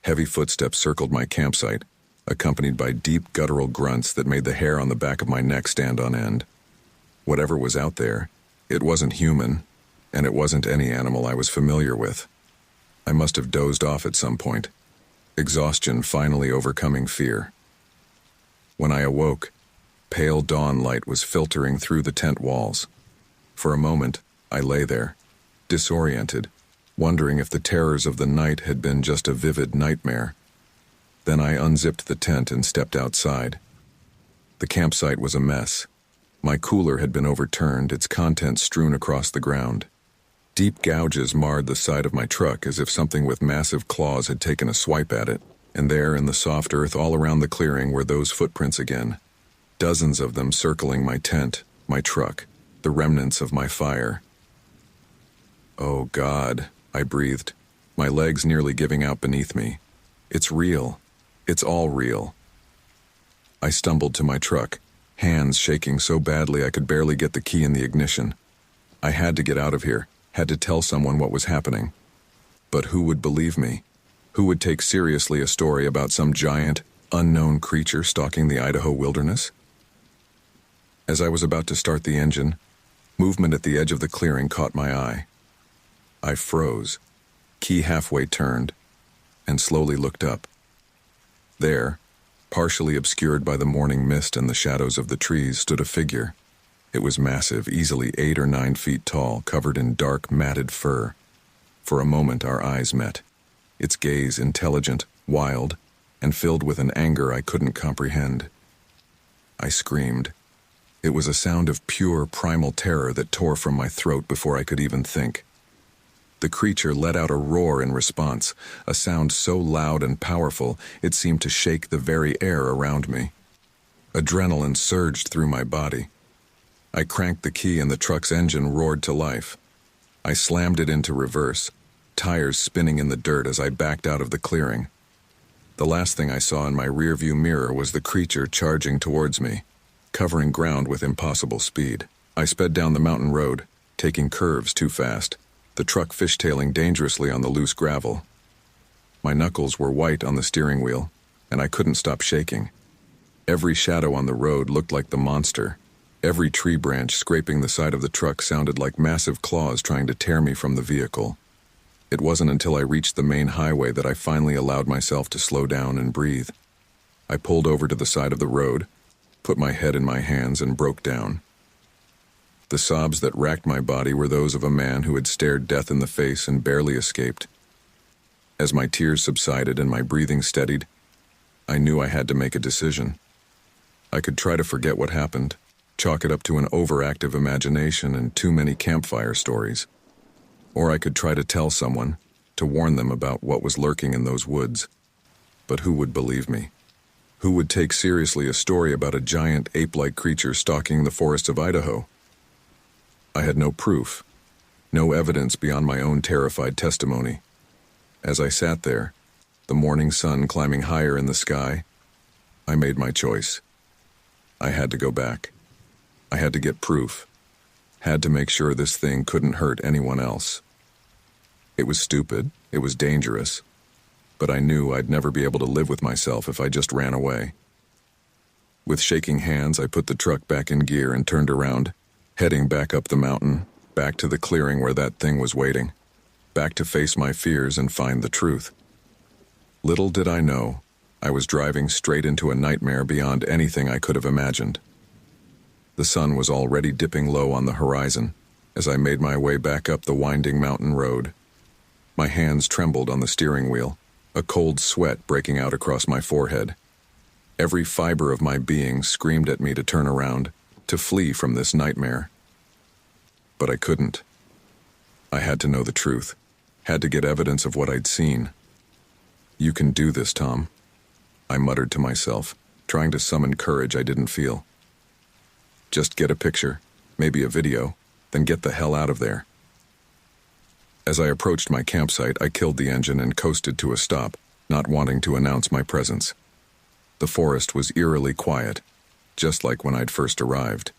Heavy footsteps circled my campsite, accompanied by deep guttural grunts that made the hair on the back of my neck stand on end. Whatever was out there, it wasn't human, and it wasn't any animal I was familiar with. I must have dozed off at some point, exhaustion finally overcoming fear. When I awoke, pale dawn light was filtering through the tent walls. For a moment, I lay there, disoriented, wondering if the terrors of the night had been just a vivid nightmare. Then I unzipped the tent and stepped outside. The campsite was a mess. My cooler had been overturned, its contents strewn across the ground. Deep gouges marred the side of my truck as if something with massive claws had taken a swipe at it, and there in the soft earth all around the clearing were those footprints again. Dozens of them circling my tent, my truck, the remnants of my fire. "Oh God," I breathed, my legs nearly giving out beneath me. "It's real. It's all real." I stumbled to my truck, hands shaking so badly I could barely get the key in the ignition. I had to get out of here, had to tell someone what was happening. But who would believe me? Who would take seriously a story about some giant, unknown creature stalking the Idaho wilderness? As I was about to start the engine, movement at the edge of the clearing caught my eye. I froze, key halfway turned, and slowly looked up. There, partially obscured by the morning mist and the shadows of the trees, stood a figure. It was massive, easily 8 or 9 feet tall, covered in dark, matted fur. For a moment our eyes met, its gaze intelligent, wild, and filled with an anger I couldn't comprehend. I screamed. It was a sound of pure, primal terror that tore from my throat before I could even think. The creature let out a roar in response, a sound so loud and powerful it seemed to shake the very air around me. Adrenaline surged through my body. I cranked the key and the truck's engine roared to life. I slammed it into reverse, tires spinning in the dirt as I backed out of the clearing. The last thing I saw in my rearview mirror was the creature charging towards me, covering ground with impossible speed. I sped down the mountain road, taking curves too fast, the truck fishtailing dangerously on the loose gravel. My knuckles were white on the steering wheel, and I couldn't stop shaking. Every shadow on the road looked like the monster. Every tree branch scraping the side of the truck sounded like massive claws trying to tear me from the vehicle. It wasn't until I reached the main highway that I finally allowed myself to slow down and breathe. I pulled over to the side of the road, put my head in my hands, and broke down. The sobs that racked my body were those of a man who had stared death in the face and barely escaped. As my tears subsided and my breathing steadied, I knew I had to make a decision. I could try to forget what happened, chalk it up to an overactive imagination and too many campfire stories. Or I could try to tell someone, to warn them about what was lurking in those woods. But who would believe me? Who would take seriously a story about a giant ape-like creature stalking the forests of Idaho? I had no proof, no evidence beyond my own terrified testimony. As I sat there, the morning sun climbing higher in the sky, I made my choice. I had to go back. I had to get proof. Had to make sure this thing couldn't hurt anyone else. It was stupid, it was dangerous, but I knew I'd never be able to live with myself if I just ran away. With shaking hands, I put the truck back in gear and turned around, heading back up the mountain, back to the clearing where that thing was waiting, back to face my fears and find the truth. Little did I know, I was driving straight into a nightmare beyond anything I could have imagined. The sun was already dipping low on the horizon as I made my way back up the winding mountain road. My hands trembled on the steering wheel, a cold sweat breaking out across my forehead. Every fiber of my being screamed at me to turn around, to flee from this nightmare. But I couldn't. I had to know the truth, had to get evidence of what I'd seen. "You can do this, Tom," I muttered to myself, trying to summon courage I didn't feel. "Just get a picture, maybe a video, then get the hell out of there." As I approached my campsite, I killed the engine and coasted to a stop, not wanting to announce my presence. The forest was eerily quiet, just like when I'd first arrived.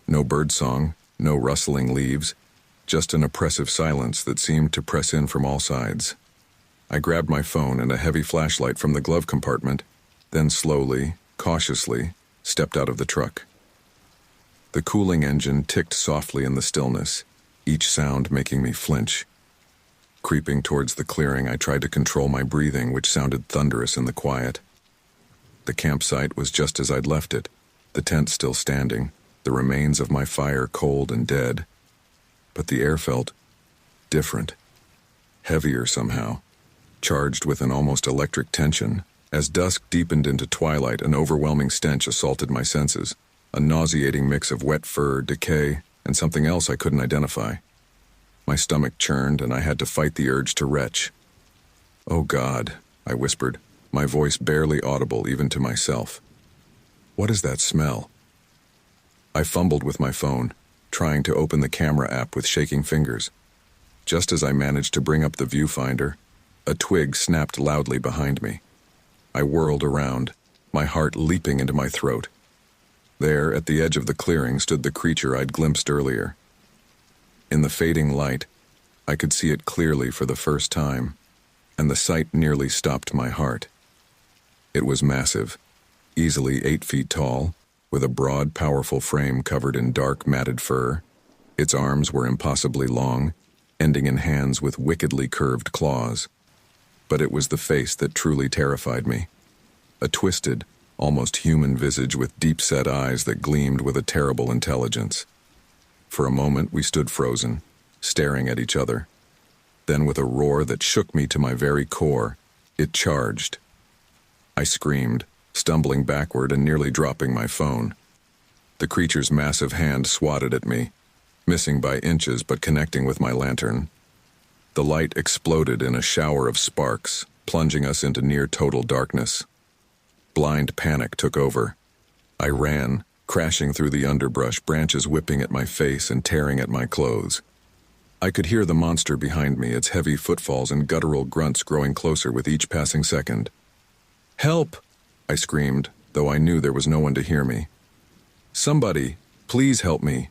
No birdsong, no rustling leaves, just an oppressive silence that seemed to press in from all sides. I grabbed my phone and a heavy flashlight from the glove compartment, then slowly, cautiously, stepped out of the truck. The cooling engine ticked softly in the stillness, each sound making me flinch. Creeping towards the clearing, I tried to control my breathing, which sounded thunderous in the quiet. The campsite was just as I'd left it, the tent still standing, the remains of my fire cold and dead. But the air felt different, heavier somehow, charged with an almost electric tension. As dusk deepened into twilight, an overwhelming stench assaulted my senses, a nauseating mix of wet fur, decay, and something else I couldn't identify. My stomach churned, and I had to fight the urge to retch. "Oh God," I whispered, my voice barely audible even to myself. "What is that smell?" I fumbled with my phone, trying to open the camera app with shaking fingers. Just as I managed to bring up the viewfinder, a twig snapped loudly behind me. I whirled around, my heart leaping into my throat. There, at the edge of the clearing, stood the creature I'd glimpsed earlier. In the fading light, I could see it clearly for the first time, and the sight nearly stopped my heart. It was massive, easily 8 feet tall, with a broad, powerful frame covered in dark, matted fur. Its arms were impossibly long, ending in hands with wickedly curved claws. But it was the face that truly terrified me. A twisted, almost human visage with deep-set eyes that gleamed with a terrible intelligence. For a moment we stood frozen, staring at each other. Then with a roar that shook me to my very core, it charged. I screamed, stumbling backward and nearly dropping my phone. The creature's massive hand swatted at me, missing by inches but connecting with my lantern. The light exploded in a shower of sparks, plunging us into near-total darkness. Blind panic took over. I ran, crashing through the underbrush, branches whipping at my face and tearing at my clothes. I could hear the monster behind me, its heavy footfalls and guttural grunts growing closer with each passing second. "Help!" I screamed, though I knew there was no one to hear me. "Somebody, please help me."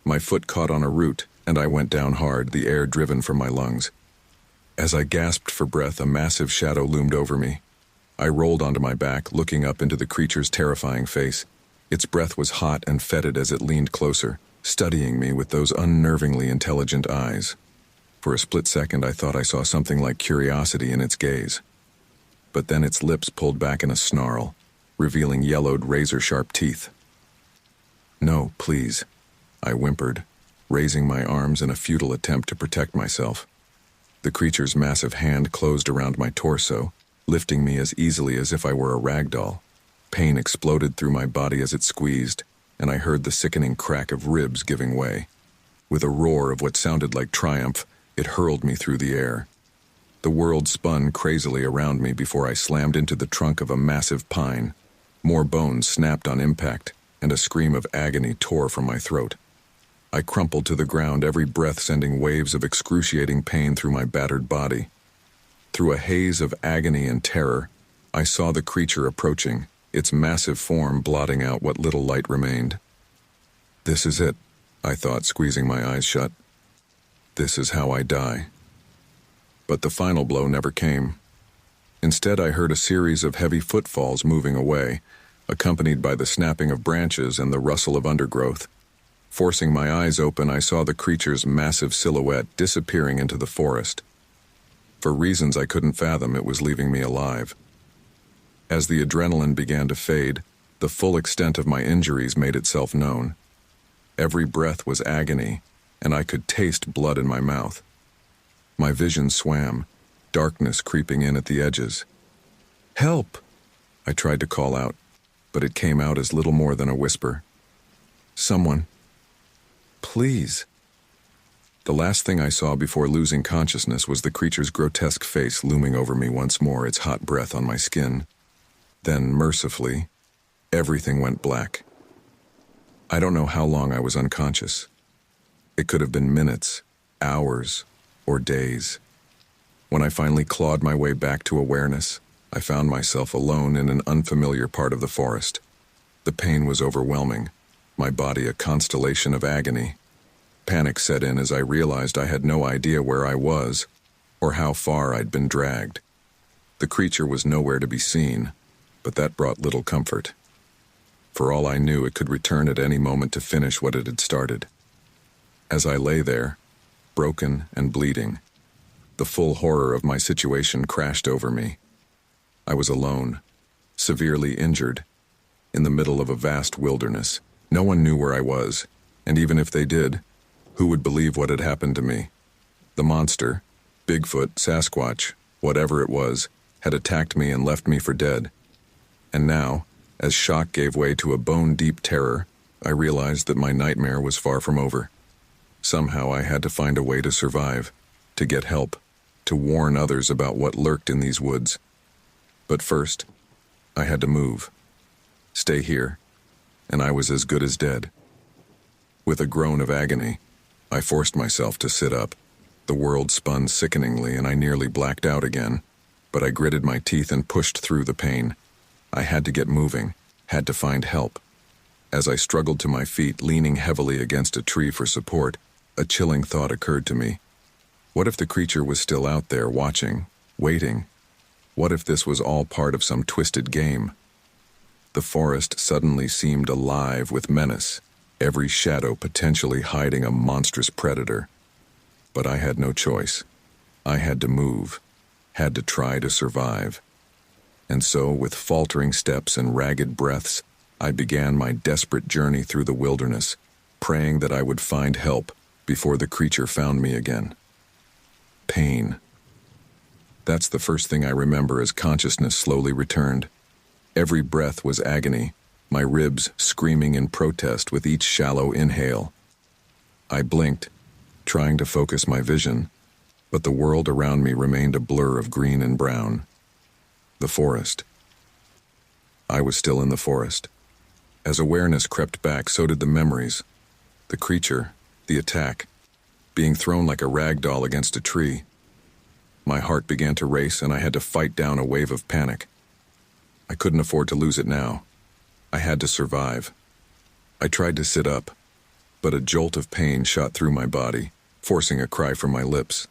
My foot caught on a root, and I went down hard, the air driven from my lungs. As I gasped for breath, a massive shadow loomed over me. I rolled onto my back, looking up into the creature's terrifying face. Its breath was hot and fetid as it leaned closer, studying me with those unnervingly intelligent eyes. For a split second, I thought I saw something like curiosity in its gaze. But then its lips pulled back in a snarl, revealing yellowed, razor-sharp teeth. "No, please," I whimpered, raising my arms in a futile attempt to protect myself. The creature's massive hand closed around my torso, lifting me as easily as if I were a rag doll. Pain exploded through my body as it squeezed, and I heard the sickening crack of ribs giving way. With a roar of what sounded like triumph, it hurled me through the air. The world spun crazily around me before I slammed into the trunk of a massive pine. More bones snapped on impact, and a scream of agony tore from my throat. I crumpled to the ground, every breath sending waves of excruciating pain through my battered body. Through a haze of agony and terror, I saw the creature approaching, its massive form blotting out what little light remained. "This is it," I thought, squeezing my eyes shut. "This is how I die." But the final blow never came. Instead, I heard a series of heavy footfalls moving away, accompanied by the snapping of branches and the rustle of undergrowth. Forcing my eyes open, I saw the creature's massive silhouette disappearing into the forest. For reasons I couldn't fathom, it was leaving me alive. As the adrenaline began to fade, the full extent of my injuries made itself known. Every breath was agony, and I could taste blood in my mouth. My vision swam, darkness creeping in at the edges. "Help!" I tried to call out, but it came out as little more than a whisper. "Someone, please." The last thing I saw before losing consciousness was the creature's grotesque face looming over me once more, its hot breath on my skin. Then, mercifully, everything went black. I don't know how long I was unconscious. It could have been minutes, hours, or days. When I finally clawed my way back to awareness, I found myself alone in an unfamiliar part of the forest. The pain was overwhelming, my body a constellation of agony. Panic set in as I realized I had no idea where I was or how far I'd been dragged. The creature was nowhere to be seen, but that brought little comfort. For all I knew, it could return at any moment to finish what it had started. As I lay there, broken and bleeding, the full horror of my situation crashed over me. I was alone, severely injured, in the middle of a vast wilderness. No one knew where I was, and even if they did, who would believe what had happened to me? The monster, Bigfoot, Sasquatch, whatever it was, had attacked me and left me for dead. And now, as shock gave way to a bone-deep terror, I realized that my nightmare was far from over. Somehow I had to find a way to survive, to get help, to warn others about what lurked in these woods. But first, I had to move. Stay here, and I was as good as dead. With a groan of agony, I forced myself to sit up. The world spun sickeningly, and I nearly blacked out again, but I gritted my teeth and pushed through the pain. I had to get moving, had to find help. As I struggled to my feet, leaning heavily against a tree for support, A chilling thought occurred to me. What if the creature was still out there, watching, waiting? What if this was all part of some twisted game? The forest suddenly seemed alive with menace, every shadow potentially hiding a monstrous predator. But I had no choice. I had to move, had to try to survive. And so, with faltering steps and ragged breaths, I began my desperate journey through the wilderness, praying that I would find help before the creature found me again. Pain. That's the first thing I remember as consciousness slowly returned. Every breath was agony, my ribs screaming in protest with each shallow inhale. I blinked, trying to focus my vision, but the world around me remained a blur of green and brown. The forest. I was still in the forest. As awareness crept back, so did the memories. The creature, the attack, being thrown like a rag doll against a tree. My heart began to race, and I had to fight down a wave of panic. I couldn't afford to lose it now. I had to survive. I tried to sit up, but a jolt of pain shot through my body, forcing a cry from my lips.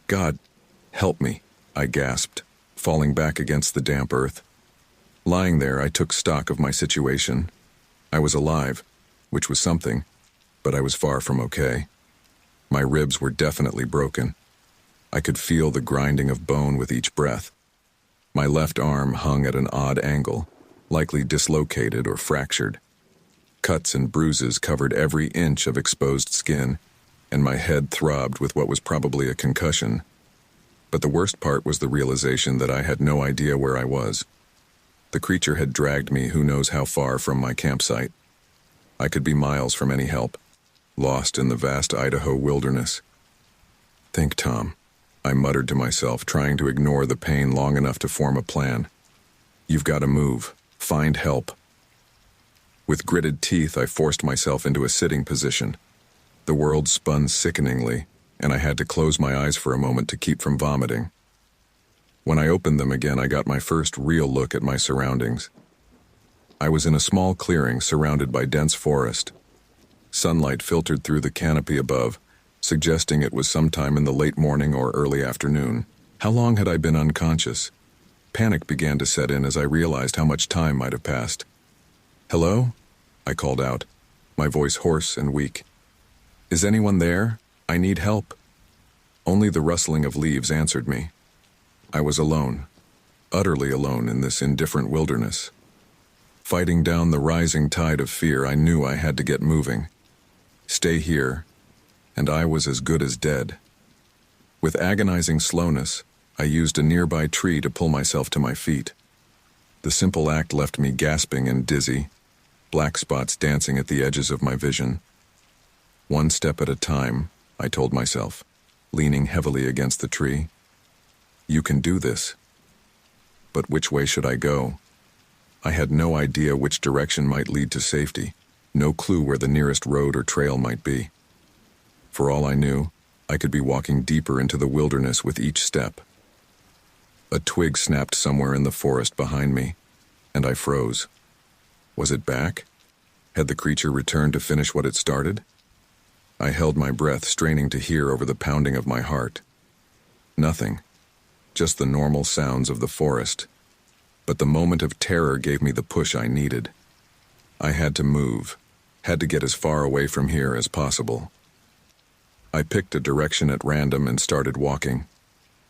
"God, help me," I gasped, falling back against the damp earth. Lying there, I took stock of my situation. I was alive, which was something, but I was far from okay. My ribs were definitely broken. I could feel the grinding of bone with each breath. My left arm hung at an odd angle, likely dislocated or fractured. Cuts and bruises covered every inch of exposed skin, and my head throbbed with what was probably a concussion. But the worst part was the realization that I had no idea where I was. The creature had dragged me who knows how far from my campsite. I could be miles from any help, lost in the vast Idaho wilderness. "Think, Tom," I muttered to myself, trying to ignore the pain long enough to form a plan. "You've got to move. Find help." With gritted teeth, I forced myself into a sitting position. The world spun sickeningly, and I had to close my eyes for a moment to keep from vomiting. When I opened them again, I got my first real look at my surroundings. I was in a small clearing surrounded by dense forest. Sunlight filtered through the canopy above, suggesting it was sometime in the late morning or early afternoon. How long had I been unconscious? Panic began to set in as I realized how much time might have passed. "Hello?" I called out, my voice hoarse and weak. "Is anyone there? I need help." Only the rustling of leaves answered me. I was alone, utterly alone in this indifferent wilderness. Fighting down the rising tide of fear, I knew I had to get moving. Stay here, and I was as good as dead. With agonizing slowness, I used a nearby tree to pull myself to my feet. The simple act left me gasping and dizzy, black spots dancing at the edges of my vision. One step at a time, I told myself, leaning heavily against the tree. "You can do this." But which way should I go? I had no idea which direction might lead to safety, no clue where the nearest road or trail might be. For all I knew, I could be walking deeper into the wilderness with each step. A twig snapped somewhere in the forest behind me, and I froze. Was it back? Had the creature returned to finish what it started? I held my breath, straining to hear over the pounding of my heart. Nothing. Just the normal sounds of the forest. But the moment of terror gave me the push I needed. I had to move, had to get as far away from here as possible. I picked a direction at random and started walking.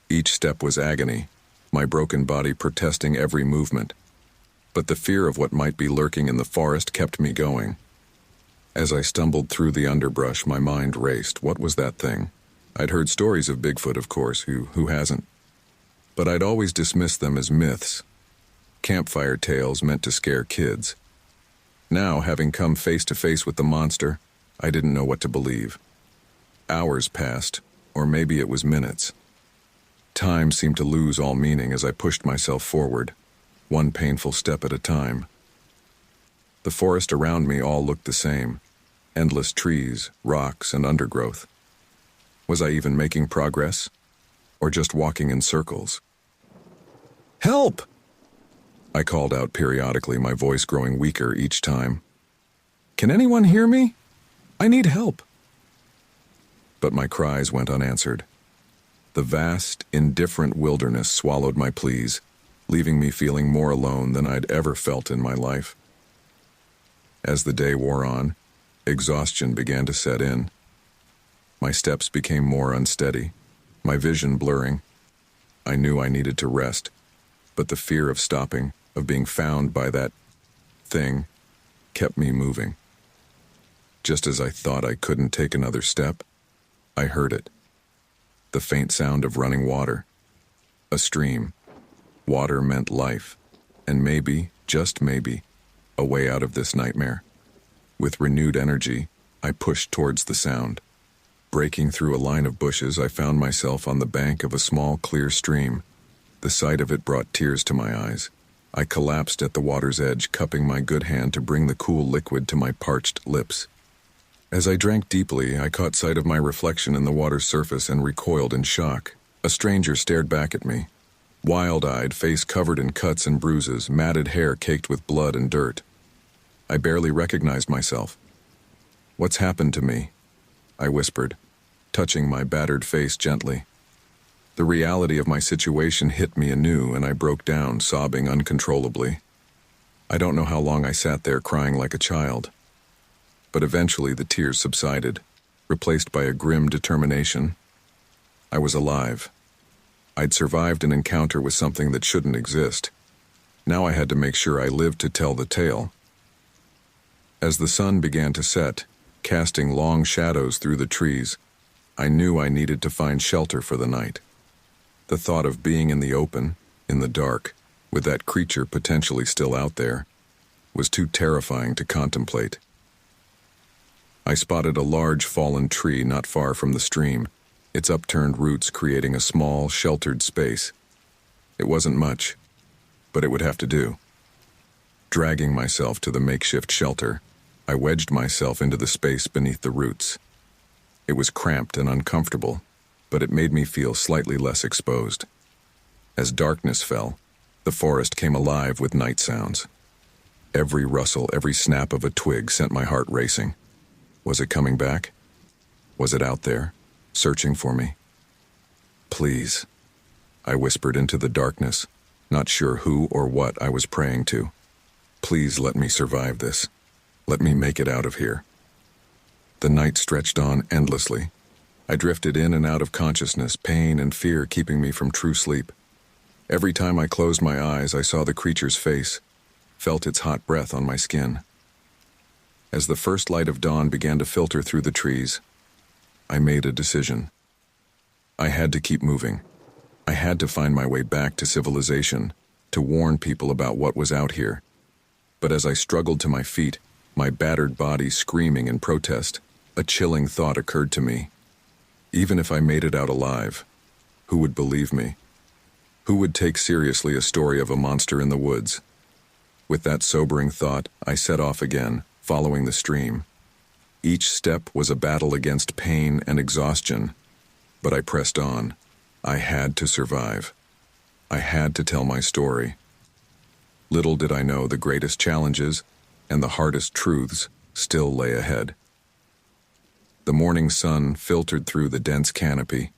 Each step was agony, my broken body protesting every movement. But the fear of what might be lurking in the forest kept me going. As I stumbled through the underbrush, my mind raced. What was that thing? I'd heard stories of Bigfoot, of course, who hasn't? But I'd always dismissed them as myths, campfire tales meant to scare kids. Now, having come face to face with the monster, I didn't know what to believe. Hours passed, or maybe it was minutes. Time seemed to lose all meaning as I pushed myself forward, one painful step at a time. The forest around me all looked the same, endless trees, rocks, and undergrowth. Was I even making progress, or just walking in circles? "Help!" I called out periodically, my voice growing weaker each time. "Can anyone hear me? I need help." but my cries went unanswered. The vast, indifferent wilderness swallowed my pleas, leaving me feeling more alone than I'd ever felt in my life. As the day wore on, exhaustion began to set in. My steps became more unsteady, my vision blurring. I knew I needed to rest, but the fear of stopping, of being found by that thing, kept me moving. Just as I thought I couldn't take another step, I heard it. The faint sound of running water. A stream. Water meant life, and maybe, just maybe, a way out of this nightmare. With renewed energy, I pushed towards the sound. Breaking through a line of bushes, I found myself on the bank of a small, clear stream. The sight of it brought tears to my eyes. I collapsed at the water's edge, cupping my good hand to bring the cool liquid to my parched lips. As I drank deeply, I caught sight of my reflection in the water's surface and recoiled in shock. A stranger stared back at me. Wild-eyed, face covered in cuts and bruises, matted hair caked with blood and dirt. I barely recognized myself. "What's happened to me?" I whispered, touching my battered face gently. The reality of my situation hit me anew, and I broke down, sobbing uncontrollably. I don't know how long I sat there crying like a child. But eventually the tears subsided, replaced by a grim determination. I was alive. I'd survived an encounter with something that shouldn't exist. Now I had to make sure I lived to tell the tale. As the sun began to set, casting long shadows through the trees, I knew I needed to find shelter for the night. The thought of being in the open, in the dark, with that creature potentially still out there, was too terrifying to contemplate. I spotted a large fallen tree not far from the stream, its upturned roots creating a small, sheltered space. It wasn't much, but it would have to do. Dragging myself to the makeshift shelter, I wedged myself into the space beneath the roots. It was cramped and uncomfortable, but it made me feel slightly less exposed. As darkness fell, the forest came alive with night sounds. Every rustle, every snap of a twig sent my heart racing. Was it coming back? Was it out there, searching for me? "Please," I whispered into the darkness, not sure who or what I was praying to. "Please let me survive this. Let me make it out of here." The night stretched on endlessly. I drifted in and out of consciousness, pain and fear keeping me from true sleep. Every time I closed my eyes, I saw the creature's face, felt its hot breath on my skin. As the first light of dawn began to filter through the trees, I made a decision. I had to keep moving. I had to find my way back to civilization, to warn people about what was out here. But as I struggled to my feet, my battered body screaming in protest, a chilling thought occurred to me. Even if I made it out alive, who would believe me? Who would take seriously a story of a monster in the woods? With that sobering thought, I set off again, following the stream. Each step was a battle against pain and exhaustion, but I pressed on. I had to survive. I had to tell my story. Little did I know the greatest challenges and the hardest truths still lay ahead. The morning sun filtered through the dense canopy,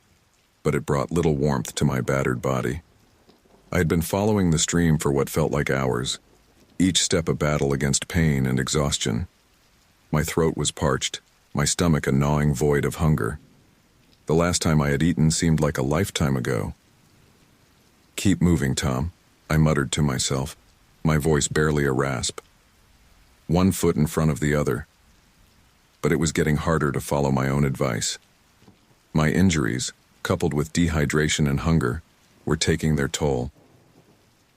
but it brought little warmth to my battered body. I had been following the stream for what felt like hours, each step a battle against pain and exhaustion. My throat was parched, my stomach a gnawing void of hunger. The last time I had eaten seemed like a lifetime ago. "Keep moving, Tom," I muttered to myself, my voice barely a rasp. One foot in front of the other. But it was getting harder to follow my own advice. My injuries, coupled with dehydration and hunger, were taking their toll.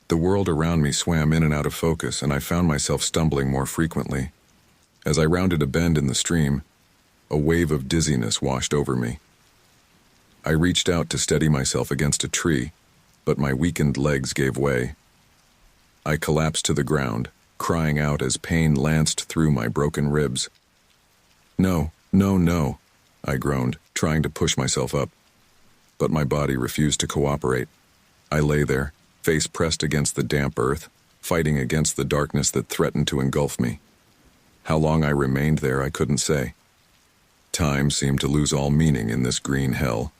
The world around me swam in and out of focus, and I found myself stumbling more frequently. As I rounded a bend in the stream, a wave of dizziness washed over me. I reached out to steady myself against a tree, but my weakened legs gave way. I collapsed to the ground, crying out as pain lanced through my broken ribs. "No, no, no," I groaned, trying to push myself up. But my body refused to cooperate. I lay there, face pressed against the damp earth, fighting against the darkness that threatened to engulf me. How long I remained there, I couldn't say. Time seemed to lose all meaning in this green hell.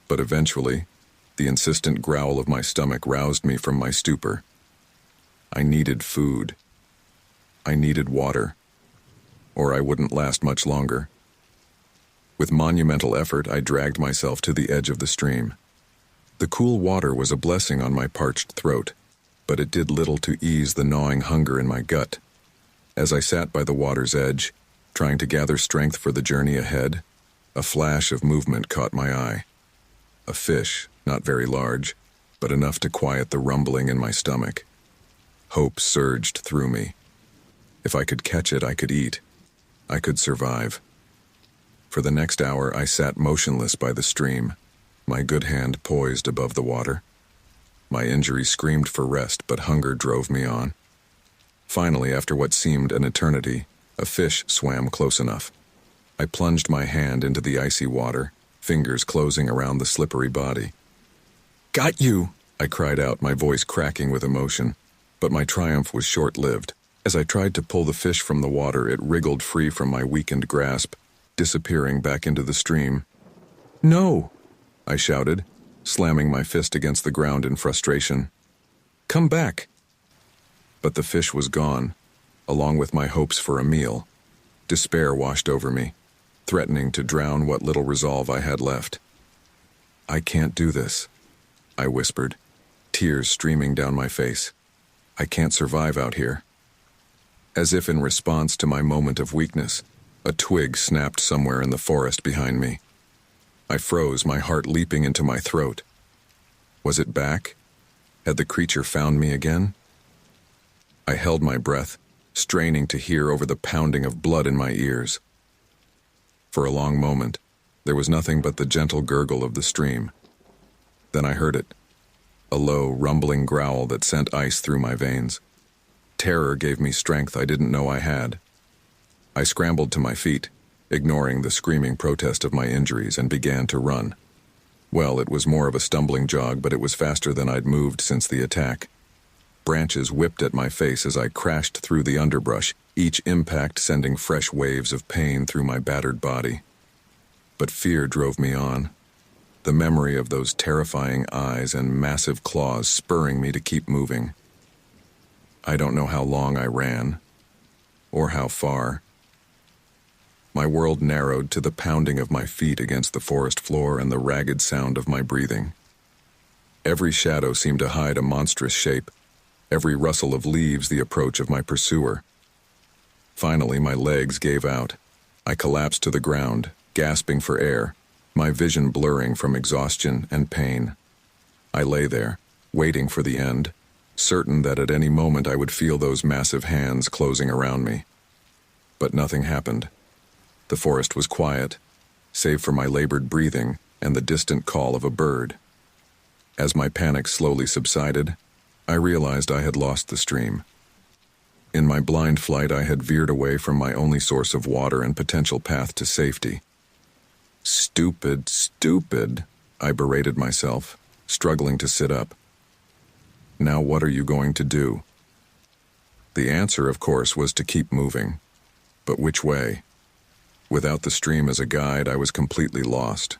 But eventually, the insistent growl of my stomach roused me from my stupor. I needed food. I needed water, or I wouldn't last much longer. With monumental effort, I dragged myself to the edge of the stream. The cool water was a blessing on my parched throat, but it did little to ease the gnawing hunger in my gut. As I sat by the water's edge, trying to gather strength for the journey ahead, a flash of movement caught my eye. A fish, not very large, but enough to quiet the rumbling in my stomach. Hope surged through me. If I could catch it, I could eat. I could survive. For the next hour, I sat motionless by the stream, my good hand poised above the water. My injury screamed for rest, but hunger drove me on. Finally, after what seemed an eternity, a fish swam close enough. I plunged my hand into the icy water, fingers closing around the slippery body. "Got you!" I cried out, my voice cracking with emotion. But my triumph was short-lived. As I tried to pull the fish from the water, it wriggled free from my weakened grasp, disappearing back into the stream. "No!" I shouted, slamming my fist against the ground in frustration. "Come back!" But the fish was gone, along with my hopes for a meal. Despair washed over me, threatening to drown what little resolve I had left. "I can't do this," I whispered, tears streaming down my face. "I can't survive out here." As if in response to my moment of weakness, a twig snapped somewhere in the forest behind me. I froze, my heart leaping into my throat. Was it back? Had the creature found me again? I held my breath, straining to hear over the pounding of blood in my ears. For a long moment, there was nothing but the gentle gurgle of the stream. Then I heard it, a low, rumbling growl that sent ice through my veins. Terror gave me strength I didn't know I had. I scrambled to my feet, ignoring the screaming protest of my injuries, and began to run. Well, it was more of a stumbling jog, but it was faster than I'd moved since the attack. Branches whipped at my face as I crashed through the underbrush, each impact sending fresh waves of pain through my battered body. But fear drove me on, the memory of those terrifying eyes and massive claws spurring me to keep moving. I don't know how long I ran, or how far. My world narrowed to the pounding of my feet against the forest floor and the ragged sound of my breathing. Every shadow seemed to hide a monstrous shape, every rustle of leaves the approach of my pursuer. Finally, my legs gave out. I collapsed to the ground, gasping for air, my vision blurring from exhaustion and pain. I lay there, waiting for the end, certain that at any moment I would feel those massive hands closing around me. But nothing happened. The forest was quiet, save for my labored breathing and the distant call of a bird. As my panic slowly subsided, I realized I had lost the stream. In my blind flight, I had veered away from my only source of water and potential path to safety. "Stupid, stupid," I berated myself, struggling to sit up. Now what are you going to do? The answer, of course, was to keep moving. But which way? Without the stream as a guide, I was completely lost.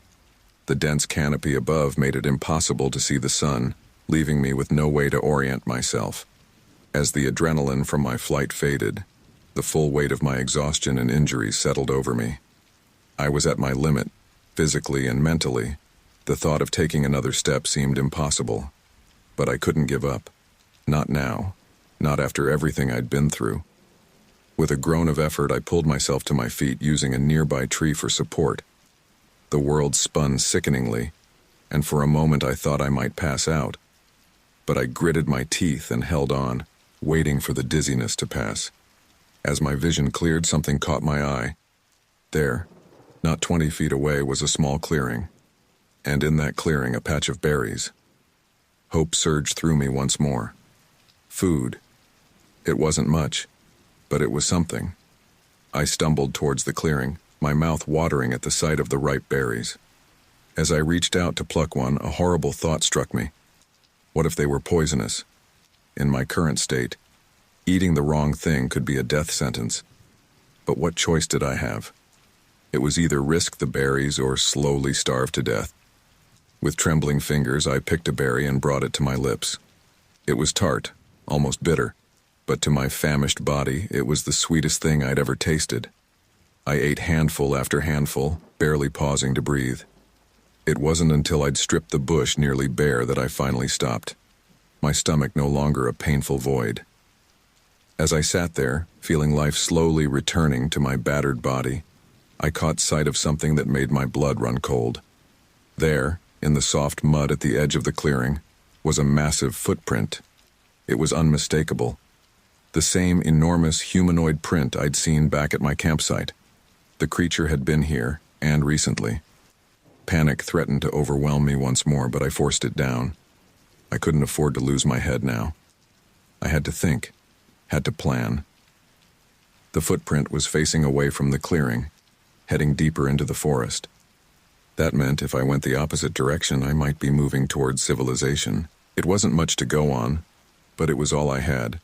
The dense canopy above made it impossible to see the sun, leaving me with no way to orient myself. As the adrenaline from my flight faded, the full weight of my exhaustion and injuries settled over me. I was at my limit, physically and mentally. The thought of taking another step seemed impossible. But I couldn't give up. Not now. Not after everything I'd been through. With a groan of effort, I pulled myself to my feet, using a nearby tree for support. The world spun sickeningly, and for a moment I thought I might pass out. But I gritted my teeth and held on, waiting for the dizziness to pass. As my vision cleared, something caught my eye. There, not 20 feet away, was a small clearing, and in that clearing a patch of berries. Hope surged through me once more. Food. It wasn't much, but it was something. I stumbled towards the clearing, my mouth watering at the sight of the ripe berries. As I reached out to pluck one, a horrible thought struck me. What if they were poisonous? In my current state, eating the wrong thing could be a death sentence. But what choice did I have? It was either risk the berries or slowly starve to death. With trembling fingers, I picked a berry and brought it to my lips. It was tart, almost bitter, but to my famished body, it was the sweetest thing I'd ever tasted. I ate handful after handful, barely pausing to breathe. It wasn't until I'd stripped the bush nearly bare that I finally stopped, my stomach no longer a painful void. As I sat there, feeling life slowly returning to my battered body, I caught sight of something that made my blood run cold. There, in the soft mud at the edge of the clearing, was a massive footprint. It was unmistakable. The same enormous humanoid print I'd seen back at my campsite. The creature had been here, and recently. Panic threatened to overwhelm me once more, but I forced it down. I couldn't afford to lose my head now. I had to think, had to plan. The footprint was facing away from the clearing, heading deeper into the forest. That meant if I went the opposite direction, I might be moving towards civilization. It wasn't much to go on, but it was all I had.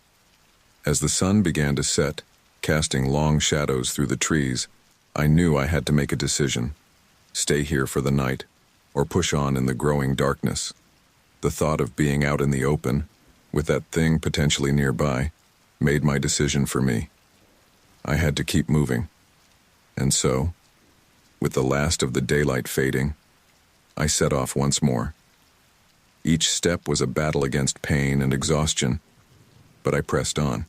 As the sun began to set, casting long shadows through the trees, I knew I had to make a decision. Stay here for the night, or push on in the growing darkness. The thought of being out in the open, with that thing potentially nearby, made my decision for me. I had to keep moving. And so, with the last of the daylight fading, I set off once more. Each step was a battle against pain and exhaustion, but I pressed on.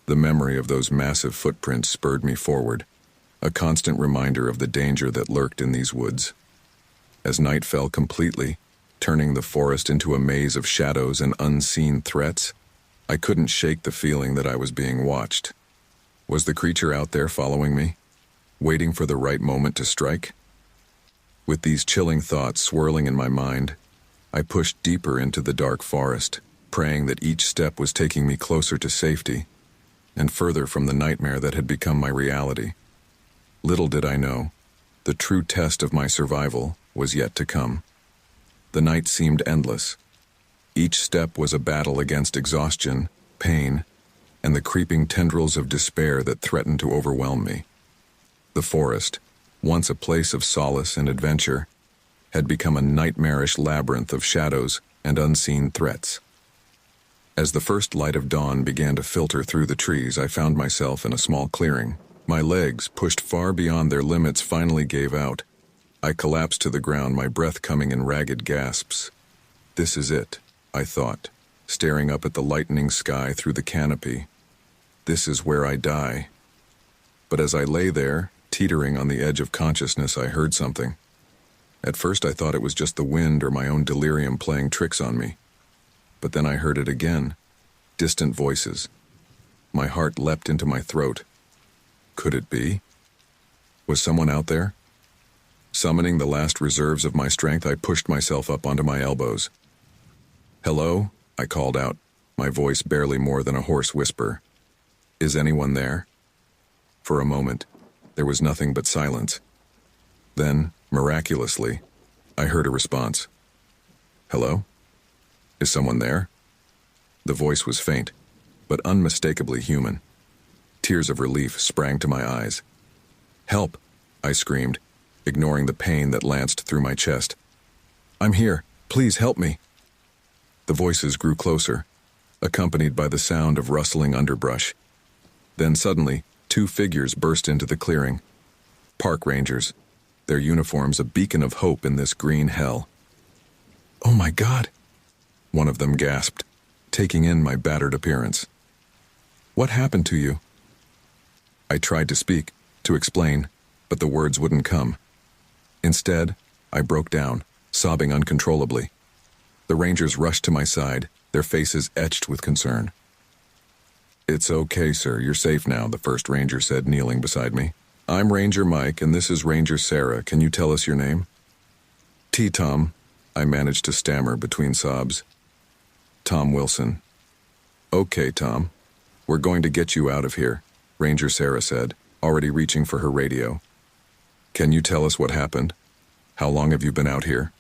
The memory of those massive footprints spurred me forward, a constant reminder of the danger that lurked in these woods. As night fell completely, turning the forest into a maze of shadows and unseen threats, I couldn't shake the feeling that I was being watched. Was the creature out there following me, waiting for the right moment to strike? With these chilling thoughts swirling in my mind, I pushed deeper into the dark forest, praying that each step was taking me closer to safety and further from the nightmare that had become my reality. Little did I know, the true test of my survival was yet to come. The night seemed endless. Each step was a battle against exhaustion, pain, and the creeping tendrils of despair that threatened to overwhelm me. The forest, once a place of solace and adventure, had become a nightmarish labyrinth of shadows and unseen threats. As the first light of dawn began to filter through the trees, I found myself in a small clearing. My legs, pushed far beyond their limits, finally gave out. I collapsed to the ground, my breath coming in ragged gasps. This is it, I thought, staring up at the lightening sky through the canopy. This is where I die. But as I lay there, teetering on the edge of consciousness, I heard something. At first I thought it was just the wind or my own delirium playing tricks on me. But then I heard it again. Distant voices. My heart leapt into my throat. Could it be? Was someone out there? Summoning the last reserves of my strength, I pushed myself up onto my elbows. "Hello?" I called out, my voice barely more than a hoarse whisper. "Is anyone there?" For a moment, there was nothing but silence. Then, miraculously, I heard a response. "Hello? Is someone there?" The voice was faint, but unmistakably human. Tears of relief sprang to my eyes. "Help!" I screamed, ignoring the pain that lanced through my chest. "I'm here. Please help me." The voices grew closer, accompanied by the sound of rustling underbrush. Then suddenly, two figures burst into the clearing. Park rangers, their uniforms a beacon of hope in this green hell. "Oh my God!" one of them gasped, taking in my battered appearance. "What happened to you?" I tried to speak, to explain, but the words wouldn't come. Instead, I broke down, sobbing uncontrollably. The rangers rushed to my side, their faces etched with concern. "It's okay, sir. You're safe now," the first ranger said, kneeling beside me. "I'm Ranger Mike, and this is Ranger Sarah. Can you tell us your name?" "Tom," I managed to stammer between sobs. "Tom Wilson." "Okay, Tom. We're going to get you out of here," Ranger Sarah said, already reaching for her radio. "Can you tell us what happened? How long have you been out here?"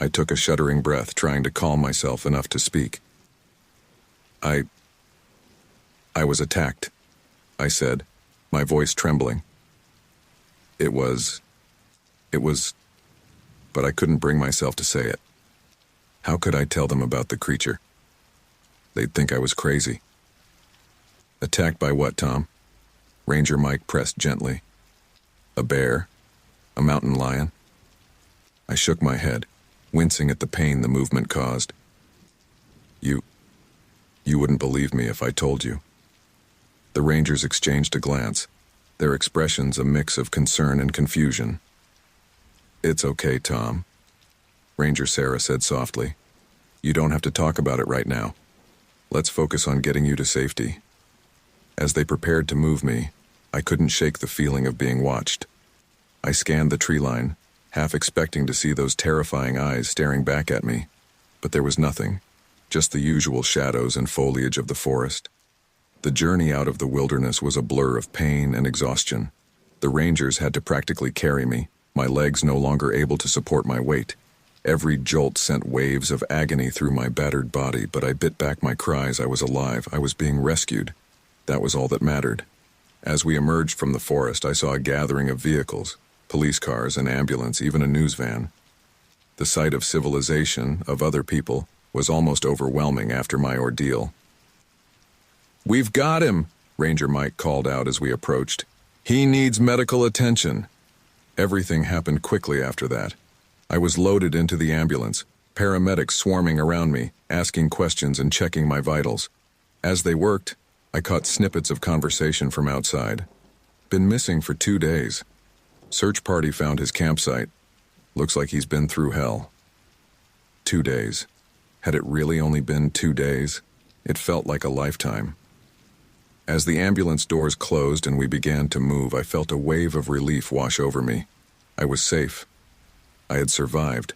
I took a shuddering breath, trying to calm myself enough to speak. I was attacked," I said, my voice trembling. It was, but I couldn't bring myself to say it. How could I tell them about the creature? They'd think I was crazy. Attacked by what, Tom? Ranger Mike pressed gently. A bear? A mountain lion? I shook my head, wincing at the pain the movement caused. You wouldn't believe me if I told you. The Rangers exchanged a glance, their expressions a mix of concern and confusion. It's okay, Tom, Ranger Sarah said softly. You don't have to talk about it right now. Let's focus on getting you to safety. As they prepared to move me, I couldn't shake the feeling of being watched. I scanned the tree line, half expecting to see those terrifying eyes staring back at me, but there was nothing, just the usual shadows and foliage of the forest. The journey out of the wilderness was a blur of pain and exhaustion. The Rangers had to practically carry me, my legs no longer able to support my weight. Every jolt sent waves of agony through my battered body, but I bit back my cries. I was alive. I was being rescued. That was all that mattered. As we emerged from the forest, I saw a gathering of vehicles, police cars, an ambulance, even a news van. The sight of civilization, of other people, was almost overwhelming after my ordeal. "We've got him," Ranger Mike called out as we approached. "He needs medical attention." Everything happened quickly after that. I was loaded into the ambulance, paramedics swarming around me, asking questions and checking my vitals. As they worked, I caught snippets of conversation from outside. Been missing for 2 days. Search party found his campsite. Looks like he's been through hell. 2 days. Had it really only been 2 days? It felt like a lifetime. As the ambulance doors closed and we began to move, I felt a wave of relief wash over me. I was safe. I had survived.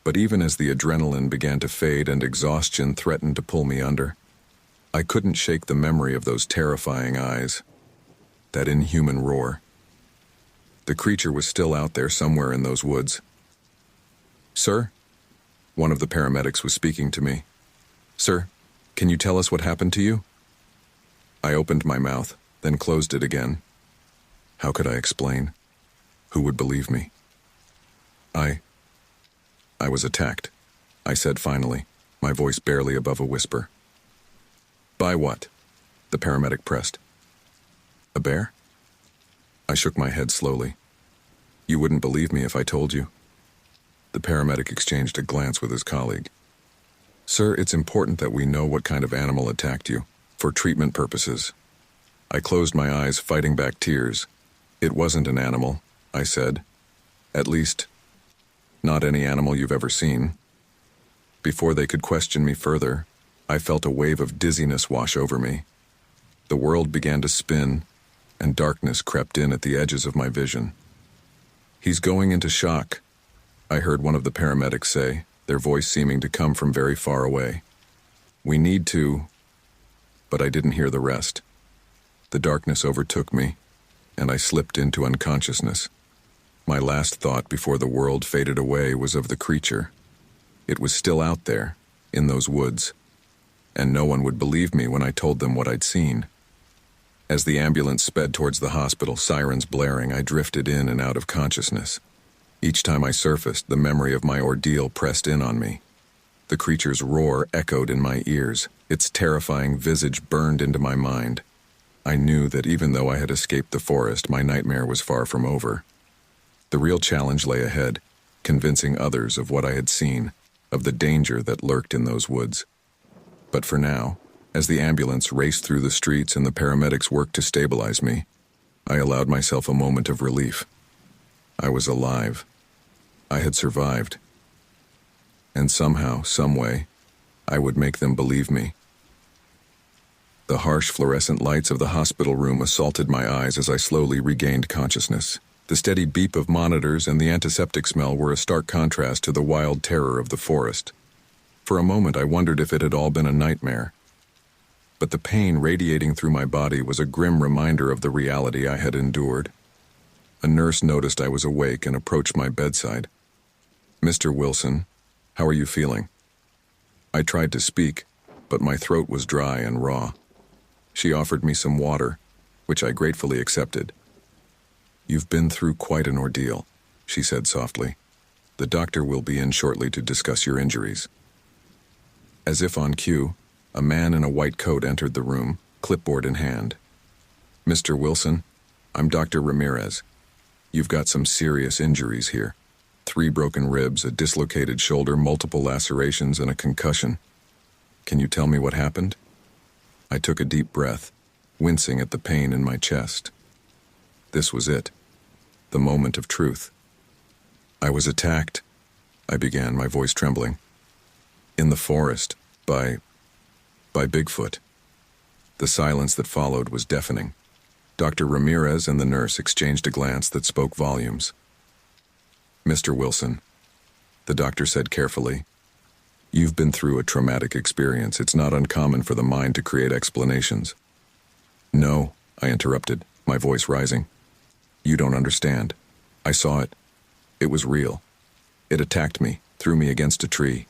But even as the adrenaline began to fade and exhaustion threatened to pull me under, I couldn't shake the memory of those terrifying eyes, that inhuman roar. The creature was still out there somewhere in those woods. "Sir?" One of the paramedics was speaking to me. "Sir, can you tell us what happened to you?" I opened my mouth, then closed it again. How could I explain? Who would believe me? I was attacked, I said finally, my voice barely above a whisper. "By what?" the paramedic pressed. "A bear?" I shook my head slowly. "You wouldn't believe me if I told you." The paramedic exchanged a glance with his colleague. "Sir, it's important that we know what kind of animal attacked you, for treatment purposes." I closed my eyes, fighting back tears. "It wasn't an animal," I said. "At least, not any animal you've ever seen." Before they could question me further, I felt a wave of dizziness wash over me. The world began to spin, and darkness crept in at the edges of my vision. "He's going into shock," I heard one of the paramedics say, their voice seeming to come from very far away. "We need to..." But I didn't hear the rest. The darkness overtook me, and I slipped into unconsciousness. My last thought before the world faded away was of the creature. It was still out there, in those woods, and no one would believe me when I told them what I'd seen. As the ambulance sped towards the hospital, sirens blaring, I drifted in and out of consciousness. Each time I surfaced, the memory of my ordeal pressed in on me. The creature's roar echoed in my ears, its terrifying visage burned into my mind. I knew that even though I had escaped the forest, my nightmare was far from over. The real challenge lay ahead, convincing others of what I had seen, of the danger that lurked in those woods. But for now, as the ambulance raced through the streets and the paramedics worked to stabilize me, I allowed myself a moment of relief. I was alive. I had survived. And somehow, someway, I would make them believe me. The harsh fluorescent lights of the hospital room assaulted my eyes as I slowly regained consciousness. The steady beep of monitors and the antiseptic smell were a stark contrast to the wild terror of the forest. For a moment I wondered if it had all been a nightmare. But the pain radiating through my body was a grim reminder of the reality I had endured. A nurse noticed I was awake and approached my bedside. "Mr. Wilson, how are you feeling?" I tried to speak, but my throat was dry and raw. She offered me some water, which I gratefully accepted. "You've been through quite an ordeal," she said softly. "The doctor will be in shortly to discuss your injuries." As if on cue, a man in a white coat entered the room, clipboard in hand. "Mr. Wilson, I'm Dr. Ramirez. You've got some serious injuries here. 3 broken ribs, a dislocated shoulder, multiple lacerations, and a concussion. Can you tell me what happened?" I took a deep breath, wincing at the pain in my chest. This was it, the moment of truth. "I was attacked," I began, my voice trembling. "In the forest, by Bigfoot." The silence that followed was deafening. Dr. Ramirez and the nurse exchanged a glance that spoke volumes. "Mr. Wilson," the doctor said carefully, "you've been through a traumatic experience. It's not uncommon for the mind to create explanations." "No," I interrupted, my voice rising. "You don't understand. I saw it. It was real. It attacked me, threw me against a tree.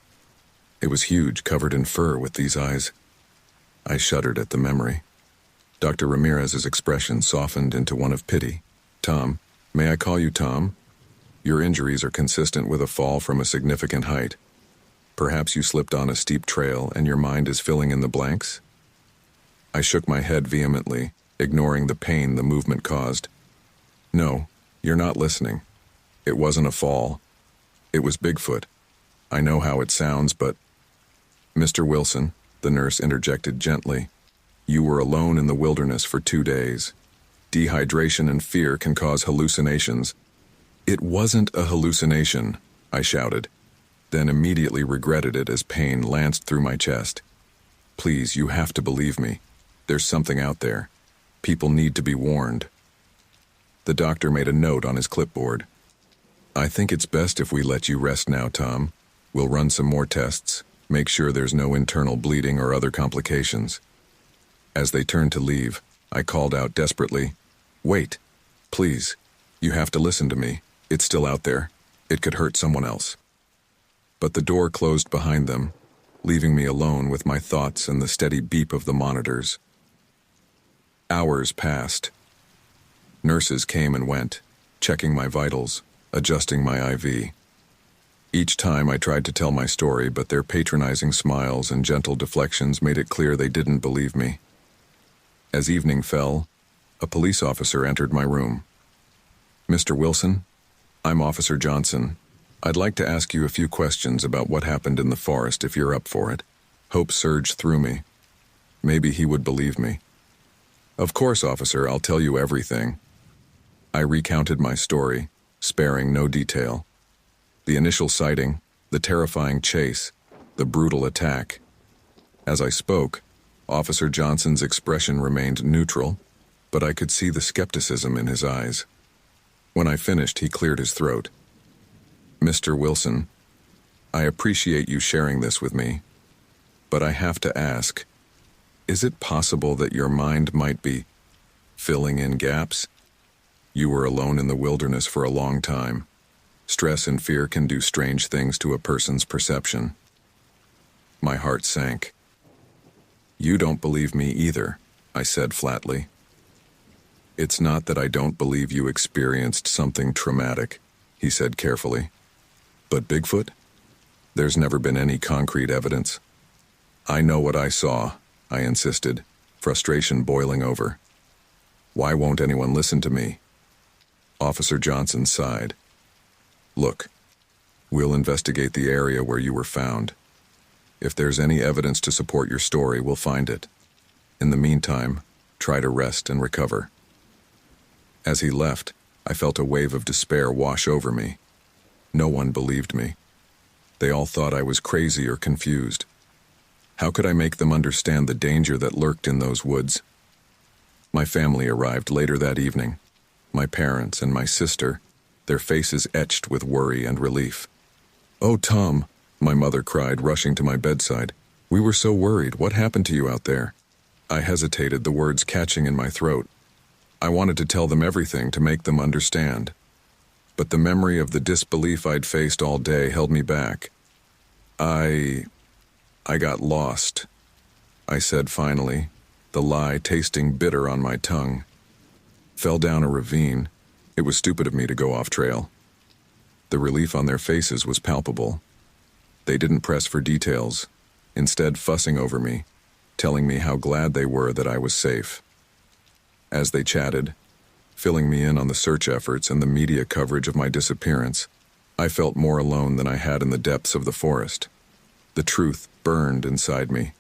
It was huge, covered in fur, with these eyes." I shuddered at the memory. Dr. Ramirez's expression softened into one of pity. "Tom, may I call you Tom? Your injuries are consistent with a fall from a significant height. Perhaps you slipped on a steep trail and your mind is filling in the blanks?" I shook my head vehemently, ignoring the pain the movement caused. "No, you're not listening. It wasn't a fall. It was Bigfoot. I know how it sounds, but—" "Mr. Wilson," the nurse interjected gently, "you were alone in the wilderness for 2 days. Dehydration and fear can cause hallucinations." "It wasn't a hallucination," I shouted, then immediately regretted it as pain lanced through my chest. "Please, you have to believe me. There's something out there. People need to be warned." The doctor made a note on his clipboard. "I think it's best if we let you rest now, Tom. We'll run some more tests, make sure there's no internal bleeding or other complications." As they turned to leave, I called out desperately, "Wait, please. You have to listen to me. It's still out there. It could hurt someone else." But the door closed behind them, leaving me alone with my thoughts and the steady beep of the monitors. Hours passed. Nurses came and went, checking my vitals, adjusting my IV. Each time I tried to tell my story, but their patronizing smiles and gentle deflections made it clear they didn't believe me. As evening fell, a police officer entered my room. "Mr. Wilson, I'm Officer Johnson. I'd like to ask you a few questions about what happened in the forest if you're up for it." Hope surged through me. Maybe he would believe me. "Of course, officer, I'll tell you everything." I recounted my story, sparing no detail. The initial sighting, the terrifying chase, the brutal attack. As I spoke, Officer Johnson's expression remained neutral, but I could see the skepticism in his eyes. When I finished, he cleared his throat. "Mr. Wilson, I appreciate you sharing this with me, but I have to ask, is it possible that your mind might be filling in gaps? You were alone in the wilderness for a long time. Stress and fear can do strange things to a person's perception." My heart sank. "You don't believe me either," I said flatly. "It's not that I don't believe you experienced something traumatic," he said carefully. "But Bigfoot? There's never been any concrete evidence." "I know what I saw," I insisted, frustration boiling over. "Why won't anyone listen to me?" Officer Johnson sighed. "Look, we'll investigate the area where you were found. If there's any evidence to support your story, we'll find it. In the meantime, try to rest and recover." As he left, I felt a wave of despair wash over me. No one believed me. They all thought I was crazy or confused. How could I make them understand the danger that lurked in those woods? My family arrived later that evening. My parents and my sister, their faces etched with worry and relief. "Oh, Tom," my mother cried, rushing to my bedside. "We were so worried. What happened to you out there?" I hesitated, the words catching in my throat. I wanted to tell them everything to make them understand. But the memory of the disbelief I'd faced all day held me back. I got lost," I said finally, the lie tasting bitter on my tongue. "Fell down a ravine, It was stupid of me to go off trail. The relief on their faces was palpable. They didn't press for details, instead fussing over me, telling me how glad they were that I was safe. As they chatted, filling me in on the search efforts and the media coverage of my disappearance, I felt more alone than I had in the depths of the forest. The truth burned inside me,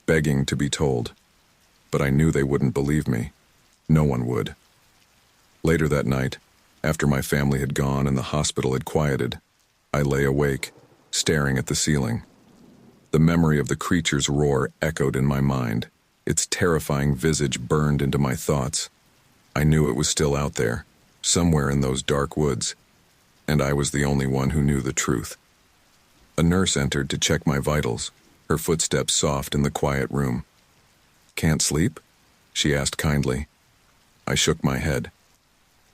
begging to be told. But I knew they wouldn't believe me. No one would. Later that night, after my family had gone and the hospital had quieted, I lay awake, staring at the ceiling. The memory of the creature's roar echoed in my mind. Its terrifying visage burned into my thoughts. I knew it was still out there, somewhere in those dark woods, and I was the only one who knew the truth. A nurse entered to check my vitals, her footsteps soft in the quiet room. "Can't sleep?" she asked kindly. I shook my head.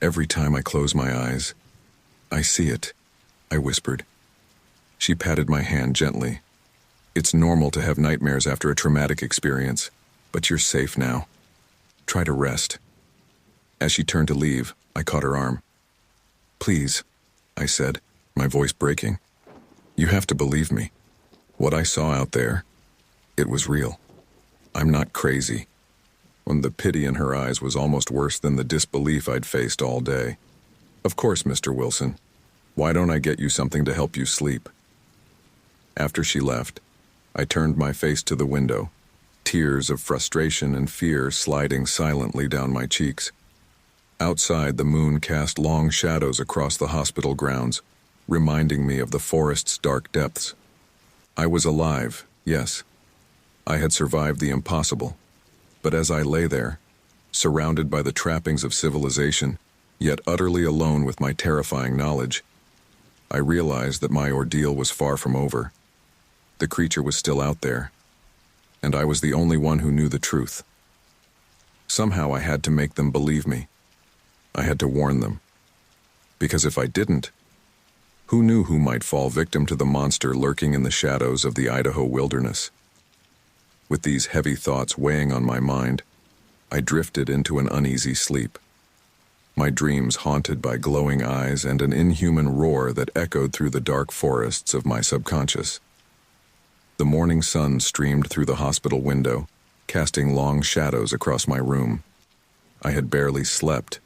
"Every time I close my eyes, I see it," I whispered. She patted my hand gently. "It's normal to have nightmares after a traumatic experience, but you're safe now. Try to rest." As she turned to leave, I caught her arm. "Please," I said, my voice breaking. "You have to believe me. What I saw out there, it was real. I'm not crazy." And the pity in her eyes was almost worse than the disbelief I'd faced all day. "Of course, Mr. Wilson. Why don't I get you something to help you sleep?" After she left, I turned my face to the window, tears of frustration and fear sliding silently down my cheeks. Outside, the moon cast long shadows across the hospital grounds, reminding me of the forest's dark depths. I was alive, yes. I had survived the impossible. But as I lay there, surrounded by the trappings of civilization, yet utterly alone with my terrifying knowledge, I realized that my ordeal was far from over. The creature was still out there, and I was the only one who knew the truth. Somehow I had to make them believe me. I had to warn them. Because if I didn't, who knew who might fall victim to the monster lurking in the shadows of the Idaho wilderness? With these heavy thoughts weighing on my mind, I drifted into an uneasy sleep. My dreams haunted by glowing eyes and an inhuman roar that echoed through the dark forests of my subconscious. The morning sun streamed through the hospital window, casting long shadows across my room. I had barely slept,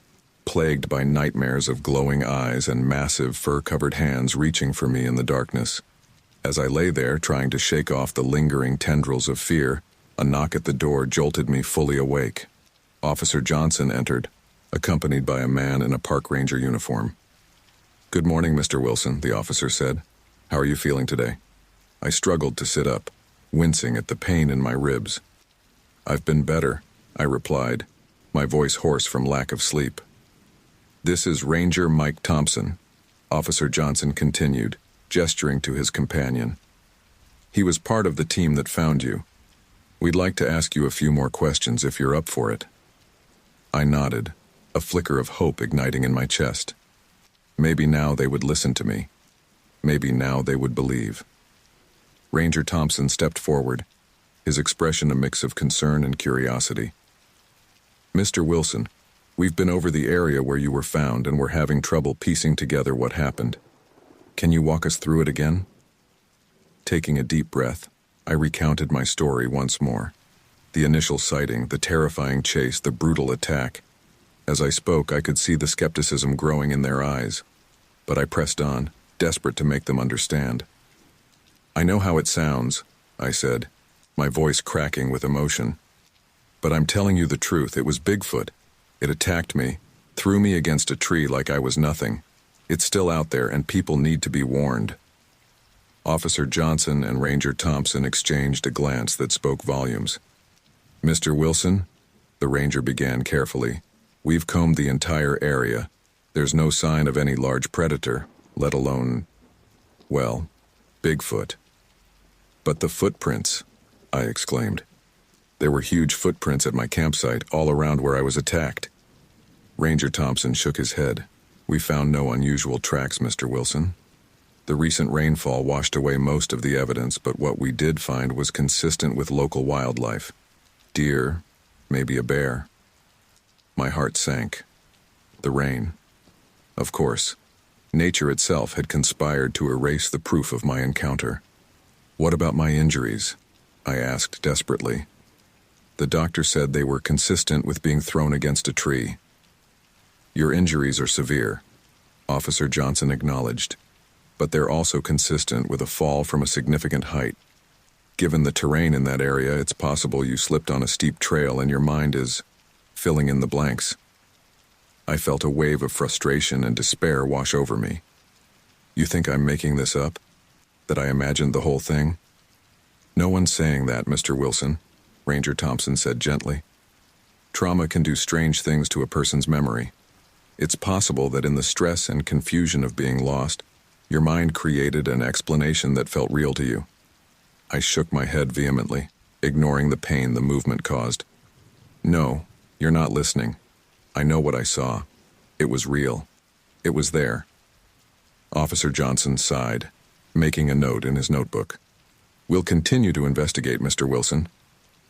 plagued by nightmares of glowing eyes and massive fur-covered hands reaching for me in the darkness. As I lay there trying to shake off the lingering tendrils of fear, a knock at the door jolted me fully awake. Officer Johnson entered, accompanied by a man in a park ranger uniform. "Good morning, Mr. Wilson," the officer said. "How are you feeling today?" I struggled to sit up, wincing at the pain in my ribs. "I've been better," I replied, my voice hoarse from lack of sleep. "This is Ranger Mike Thompson," Officer Johnson continued, gesturing to his companion. "He was part of the team that found you. We'd like to ask you a few more questions if you're up for it." I nodded, a flicker of hope igniting in my chest. Maybe now they would listen to me. Maybe now they would believe. Ranger Thompson stepped forward, his expression a mix of concern and curiosity. "Mr. Wilson, we've been over the area where you were found and we're having trouble piecing together what happened. Can you walk us through it again?" Taking a deep breath, I recounted my story once more. The initial sighting, the terrifying chase, the brutal attack. As I spoke, I could see the skepticism growing in their eyes. But I pressed on, desperate to make them understand. "I know how it sounds," I said, my voice cracking with emotion. "But I'm telling you the truth, it was Bigfoot. It attacked me, threw me against a tree like I was nothing. It's still out there, and people need to be warned." Officer Johnson and Ranger Thompson exchanged a glance that spoke volumes. "Mr. Wilson," the ranger began carefully, "we've combed the entire area. There's no sign of any large predator, let alone, well, Bigfoot." "But the footprints," I exclaimed. "There were huge footprints at my campsite, all around where I was attacked." Ranger Thompson shook his head. "We found no unusual tracks, Mr. Wilson. The recent rainfall washed away most of the evidence, but what we did find was consistent with local wildlife. Deer, maybe a bear." My heart sank. The rain. Of course, nature itself had conspired to erase the proof of my encounter. What about my injuries? I asked desperately. The doctor said they were consistent with being thrown against a tree. Your injuries are severe, Officer Johnson acknowledged, but they're also consistent with a fall from a significant height. Given the terrain in that area, it's possible you slipped on a steep trail and your mind is filling in the blanks. I felt a wave of frustration and despair wash over me. You think I'm making this up? That I imagined the whole thing? No one's saying that, Mr. Wilson, Ranger Thompson said gently. Trauma can do strange things to a person's memory. It's possible that in the stress and confusion of being lost, your mind created an explanation that felt real to you. I shook my head vehemently, ignoring the pain the movement caused. No, you're not listening. I know what I saw. It was real. It was there. Officer Johnson sighed, making a note in his notebook. We'll continue to investigate, Mr. Wilson,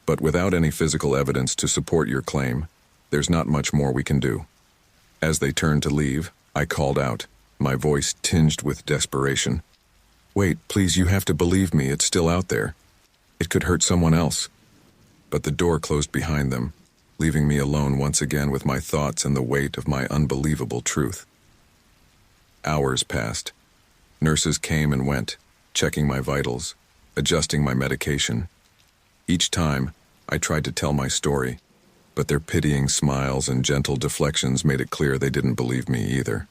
but without any physical evidence to support your claim, there's not much more we can do. As they turned to leave, I called out, my voice tinged with desperation. Wait, please, you have to believe me, it's still out there. It could hurt someone else. But the door closed behind them, leaving me alone once again with my thoughts and the weight of my unbelievable truth. Hours passed. Nurses came and went, checking my vitals, adjusting my medication. Each time, I tried to tell my story, but their pitying smiles and gentle deflections made it clear they didn't believe me either.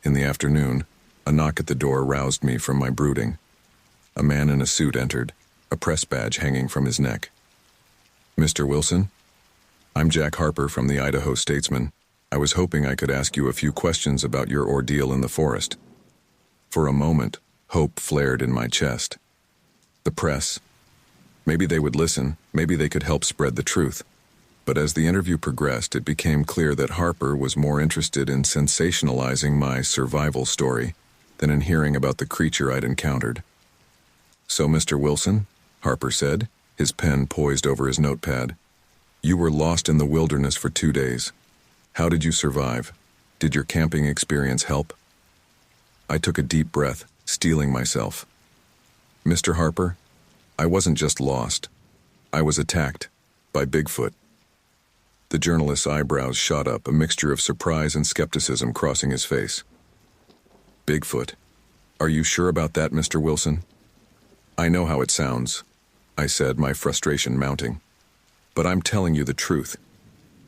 In the afternoon, a knock at the door roused me from my brooding. A man in a suit entered, a press badge hanging from his neck. Mr. Wilson? I'm Jack Harper from the Idaho Statesman. I was hoping I could ask you a few questions about your ordeal in the forest. For a moment, hope flared in my chest. The press. Maybe they would listen, maybe they could help spread the truth. But as the interview progressed, it became clear that Harper was more interested in sensationalizing my survival story than in hearing about the creature I'd encountered. So, Mr. Wilson, Harper said, his pen poised over his notepad, you were lost in the wilderness for 2 days. How did you survive? Did your camping experience help? I took a deep breath, steeling myself. Mr. Harper, I wasn't just lost. I was attacked by Bigfoot. The journalist's eyebrows shot up, a mixture of surprise and skepticism crossing his face. Bigfoot. Are you sure about that, Mr. Wilson? I know how it sounds, I said, my frustration mounting. But I'm telling you the truth.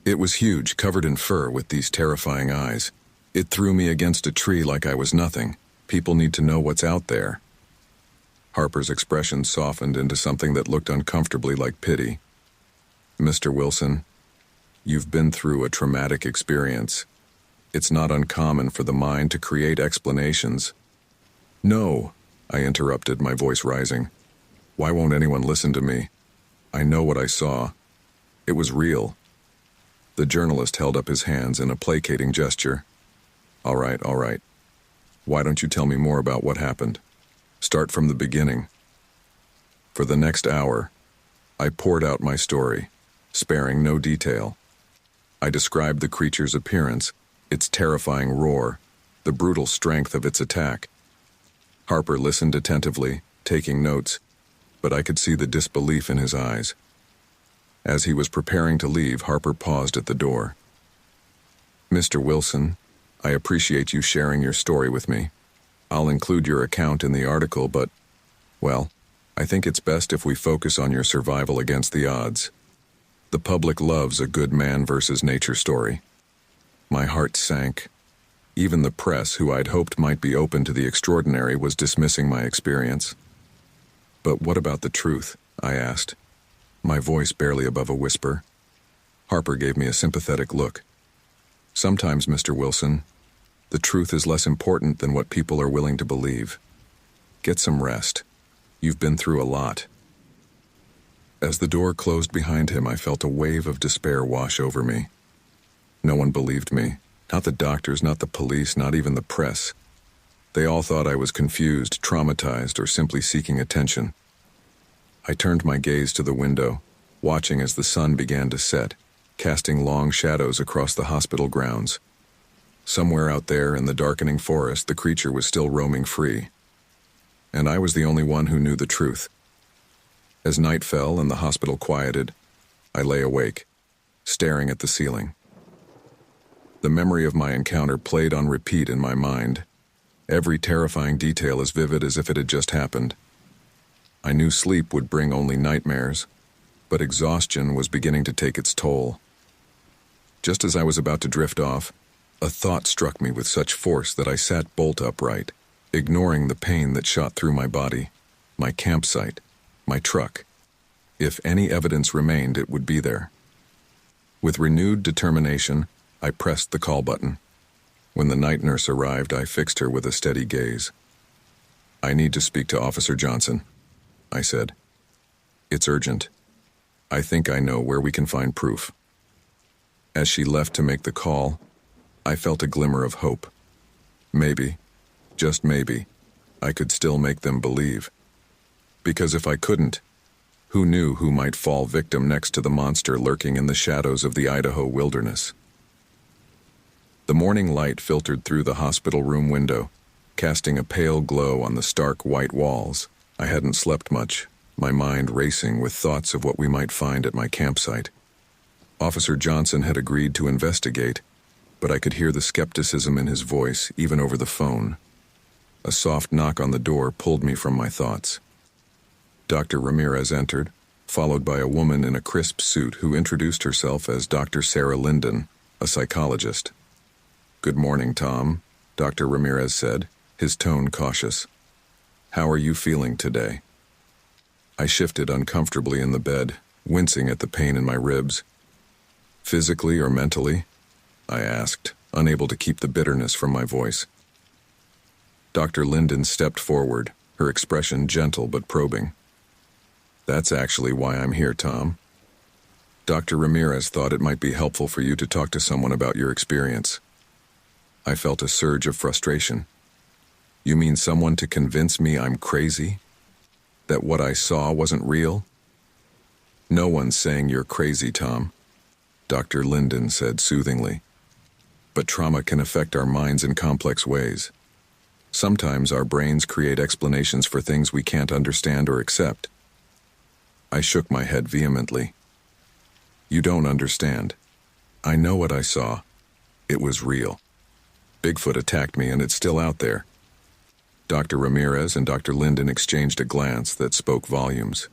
It was huge, covered in fur with these terrifying eyes. It threw me against a tree like I was nothing. People need to know what's out there. Harper's expression softened into something that looked uncomfortably like pity. Mr. Wilson, you've been through a traumatic experience. It's not uncommon for the mind to create explanations. No, I interrupted, my voice rising. Why won't anyone listen to me? I know what I saw. It was real. The journalist held up his hands in a placating gesture. All right. Why don't you tell me more about what happened? Start from the beginning. For the next hour, I poured out my story, sparing no detail. I described the creature's appearance, its terrifying roar, the brutal strength of its attack. Harper listened attentively, taking notes, but I could see the disbelief in his eyes. As he was preparing to leave, Harper paused at the door. Mr. Wilson, I appreciate you sharing your story with me. I'll include your account in the article, but, well, I think it's best if we focus on your survival against the odds. The public loves a good man versus nature story. My heart sank. Even the press, who I'd hoped might be open to the extraordinary, was dismissing my experience. But what about the truth? I asked, my voice barely above a whisper. Harper gave me a sympathetic look. Sometimes, Mr. Wilson, the truth is less important than what people are willing to believe. Get some rest. You've been through a lot. As the door closed behind him, I felt a wave of despair wash over me. No one believed me. Not the doctors, not the police, not even the press. They all thought I was confused, traumatized, or simply seeking attention. I turned my gaze to the window, watching as the sun began to set, casting long shadows across the hospital grounds. Somewhere out there in the darkening forest, the creature was still roaming free. And I was the only one who knew the truth. As night fell and the hospital quieted, I lay awake, staring at the ceiling. The memory of my encounter played on repeat in my mind, every terrifying detail as vivid as if it had just happened. I knew sleep would bring only nightmares, but exhaustion was beginning to take its toll. Just as I was about to drift off, a thought struck me with such force that I sat bolt upright, ignoring the pain that shot through my body, my campsite, my truck. If any evidence remained, it would be there. With renewed determination, I pressed the call button. When the night nurse arrived, I fixed her with a steady gaze. "I need to speak to Officer Johnson," I said. "It's urgent. I think I know where we can find proof." As she left to make the call, I felt a glimmer of hope. Maybe, just maybe, I could still make them believe. Because if I couldn't, who knew who might fall victim next to the monster lurking in the shadows of the Idaho wilderness? The morning light filtered through the hospital room window, casting a pale glow on the stark white walls. I hadn't slept much, my mind racing with thoughts of what we might find at my campsite. Officer Johnson had agreed to investigate, but I could hear the skepticism in his voice even over the phone. A soft knock on the door pulled me from my thoughts. Dr. Ramirez entered, followed by a woman in a crisp suit who introduced herself as Dr. Sarah Linden, a psychologist. "Good morning, Tom," Dr. Ramirez said, his tone cautious. "How are you feeling today?" I shifted uncomfortably in the bed, wincing at the pain in my ribs. "Physically or mentally?" I asked, unable to keep the bitterness from my voice. Dr. Linden stepped forward, her expression gentle but probing. "That's actually why I'm here, Tom. Dr. Ramirez thought it might be helpful for you to talk to someone about your experience." I felt a surge of frustration. "You mean someone to convince me I'm crazy? That what I saw wasn't real?" "No one's saying you're crazy, Tom," Dr. Linden said soothingly. "But trauma can affect our minds in complex ways. Sometimes our brains create explanations for things we can't understand or accept." I shook my head vehemently. "You don't understand. I know what I saw. It was real. Bigfoot attacked me and it's still out there." Dr. Ramirez and Dr. Linden exchanged a glance that spoke volumes.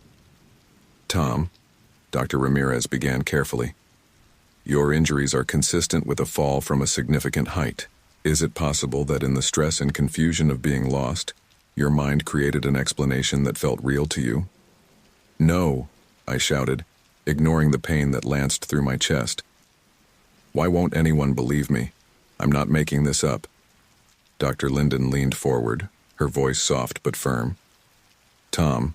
"Tom," Dr. Ramirez began carefully, "your injuries are consistent with a fall from a significant height. Is it possible that in the stress and confusion of being lost, your mind created an explanation that felt real to you?" "No," I shouted, ignoring the pain that lanced through my chest. "Why won't anyone believe me? I'm not making this up." Dr. Linden leaned forward, her voice soft but firm. "Tom,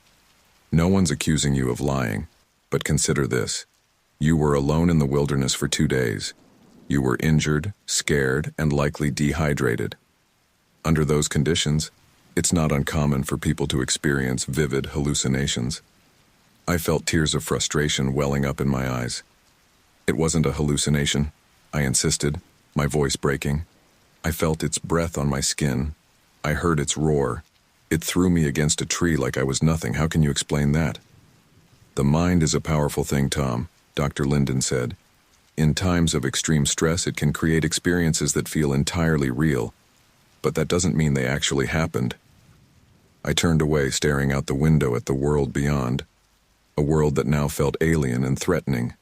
no one's accusing you of lying, but consider this. You were alone in the wilderness for 2 days. You were injured, scared, and likely dehydrated. Under those conditions, it's not uncommon for people to experience vivid hallucinations." I felt tears of frustration welling up in my eyes. "It wasn't a hallucination," I insisted, my voice breaking. "I felt its breath on my skin. I heard its roar. It threw me against a tree like I was nothing. How can you explain that?" "The mind is a powerful thing, Tom," Dr. Linden said. "In times of extreme stress, it can create experiences that feel entirely real, but that doesn't mean they actually happened." I turned away, staring out the window at the world beyond, a world that now felt alien and threatening,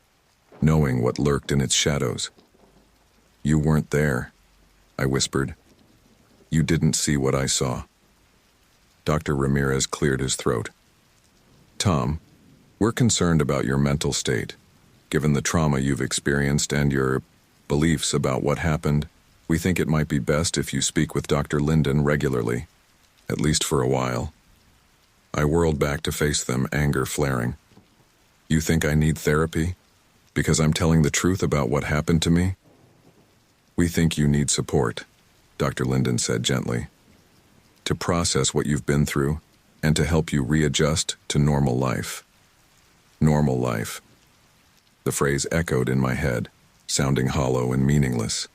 knowing what lurked in its shadows. "You weren't there," I whispered. "You didn't see what I saw." Dr. Ramirez cleared his throat. "Tom, we're concerned about your mental state. Given the trauma you've experienced and your beliefs about what happened, we think it might be best if you speak with Dr. Linden regularly, at least for a while." I whirled back to face them, anger flaring. "You think I need therapy? Because I'm telling the truth about what happened to me?" "We think you need support," Dr. Linden said gently, "to process what you've been through and to help you readjust to normal life." Normal life. The phrase echoed in my head, sounding hollow and meaningless.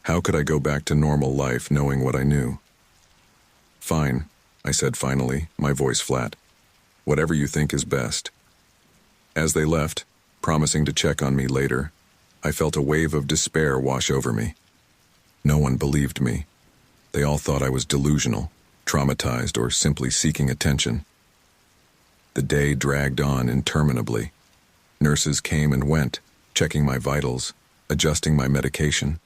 How could I go back to normal life knowing what I knew? Fine, I said finally, my voice flat. Whatever you think is best. As they left, promising to check on me later, I felt a wave of despair wash over me. No one believed me. They all thought I was delusional, traumatized, or simply seeking attention. The day dragged on interminably. Nurses came and went, checking my vitals, adjusting my medication.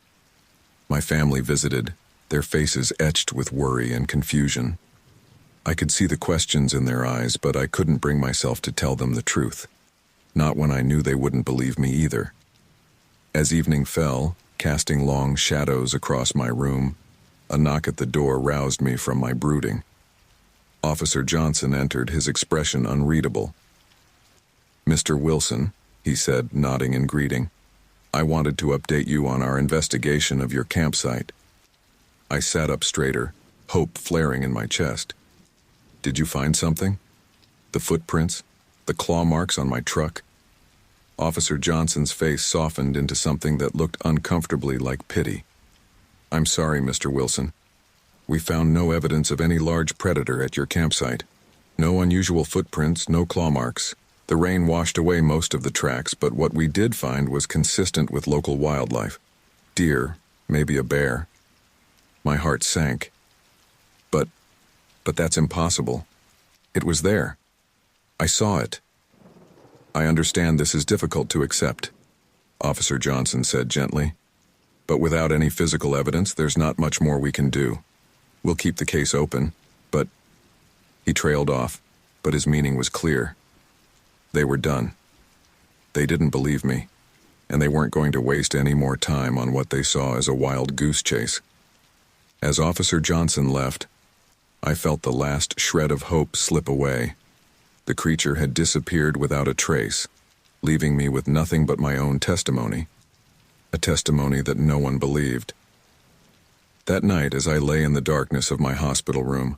My family visited, their faces etched with worry and confusion. I could see the questions in their eyes, but I couldn't bring myself to tell them the truth. Not when I knew they wouldn't believe me either. As evening fell, casting long shadows across my room, a knock at the door roused me from my brooding. Officer Johnson entered, his expression unreadable. "Mr. Wilson," he said, nodding in greeting, "I wanted to update you on our investigation of your campsite." I sat up straighter, hope flaring in my chest. "Did you find something? The footprints? The claw marks on my truck?" Officer Johnson's face softened into something that looked uncomfortably like pity. "I'm sorry, Mr. Wilson. We found no evidence of any large predator at your campsite. No unusual footprints, no claw marks. The rain washed away most of the tracks, but what we did find was consistent with local wildlife. Deer, maybe a bear." My heart sank. But that's impossible. It was there. I saw it. "I understand this is difficult to accept," Officer Johnson said gently. "But without any physical evidence, there's not much more we can do. We'll keep the case open, but..." He trailed off, but his meaning was clear. They were done. They didn't believe me, and they weren't going to waste any more time on what they saw as a wild goose chase. As Officer Johnson left, I felt the last shred of hope slip away. The creature had disappeared without a trace, leaving me with nothing but my own testimony, a testimony that no one believed. That night, as I lay in the darkness of my hospital room,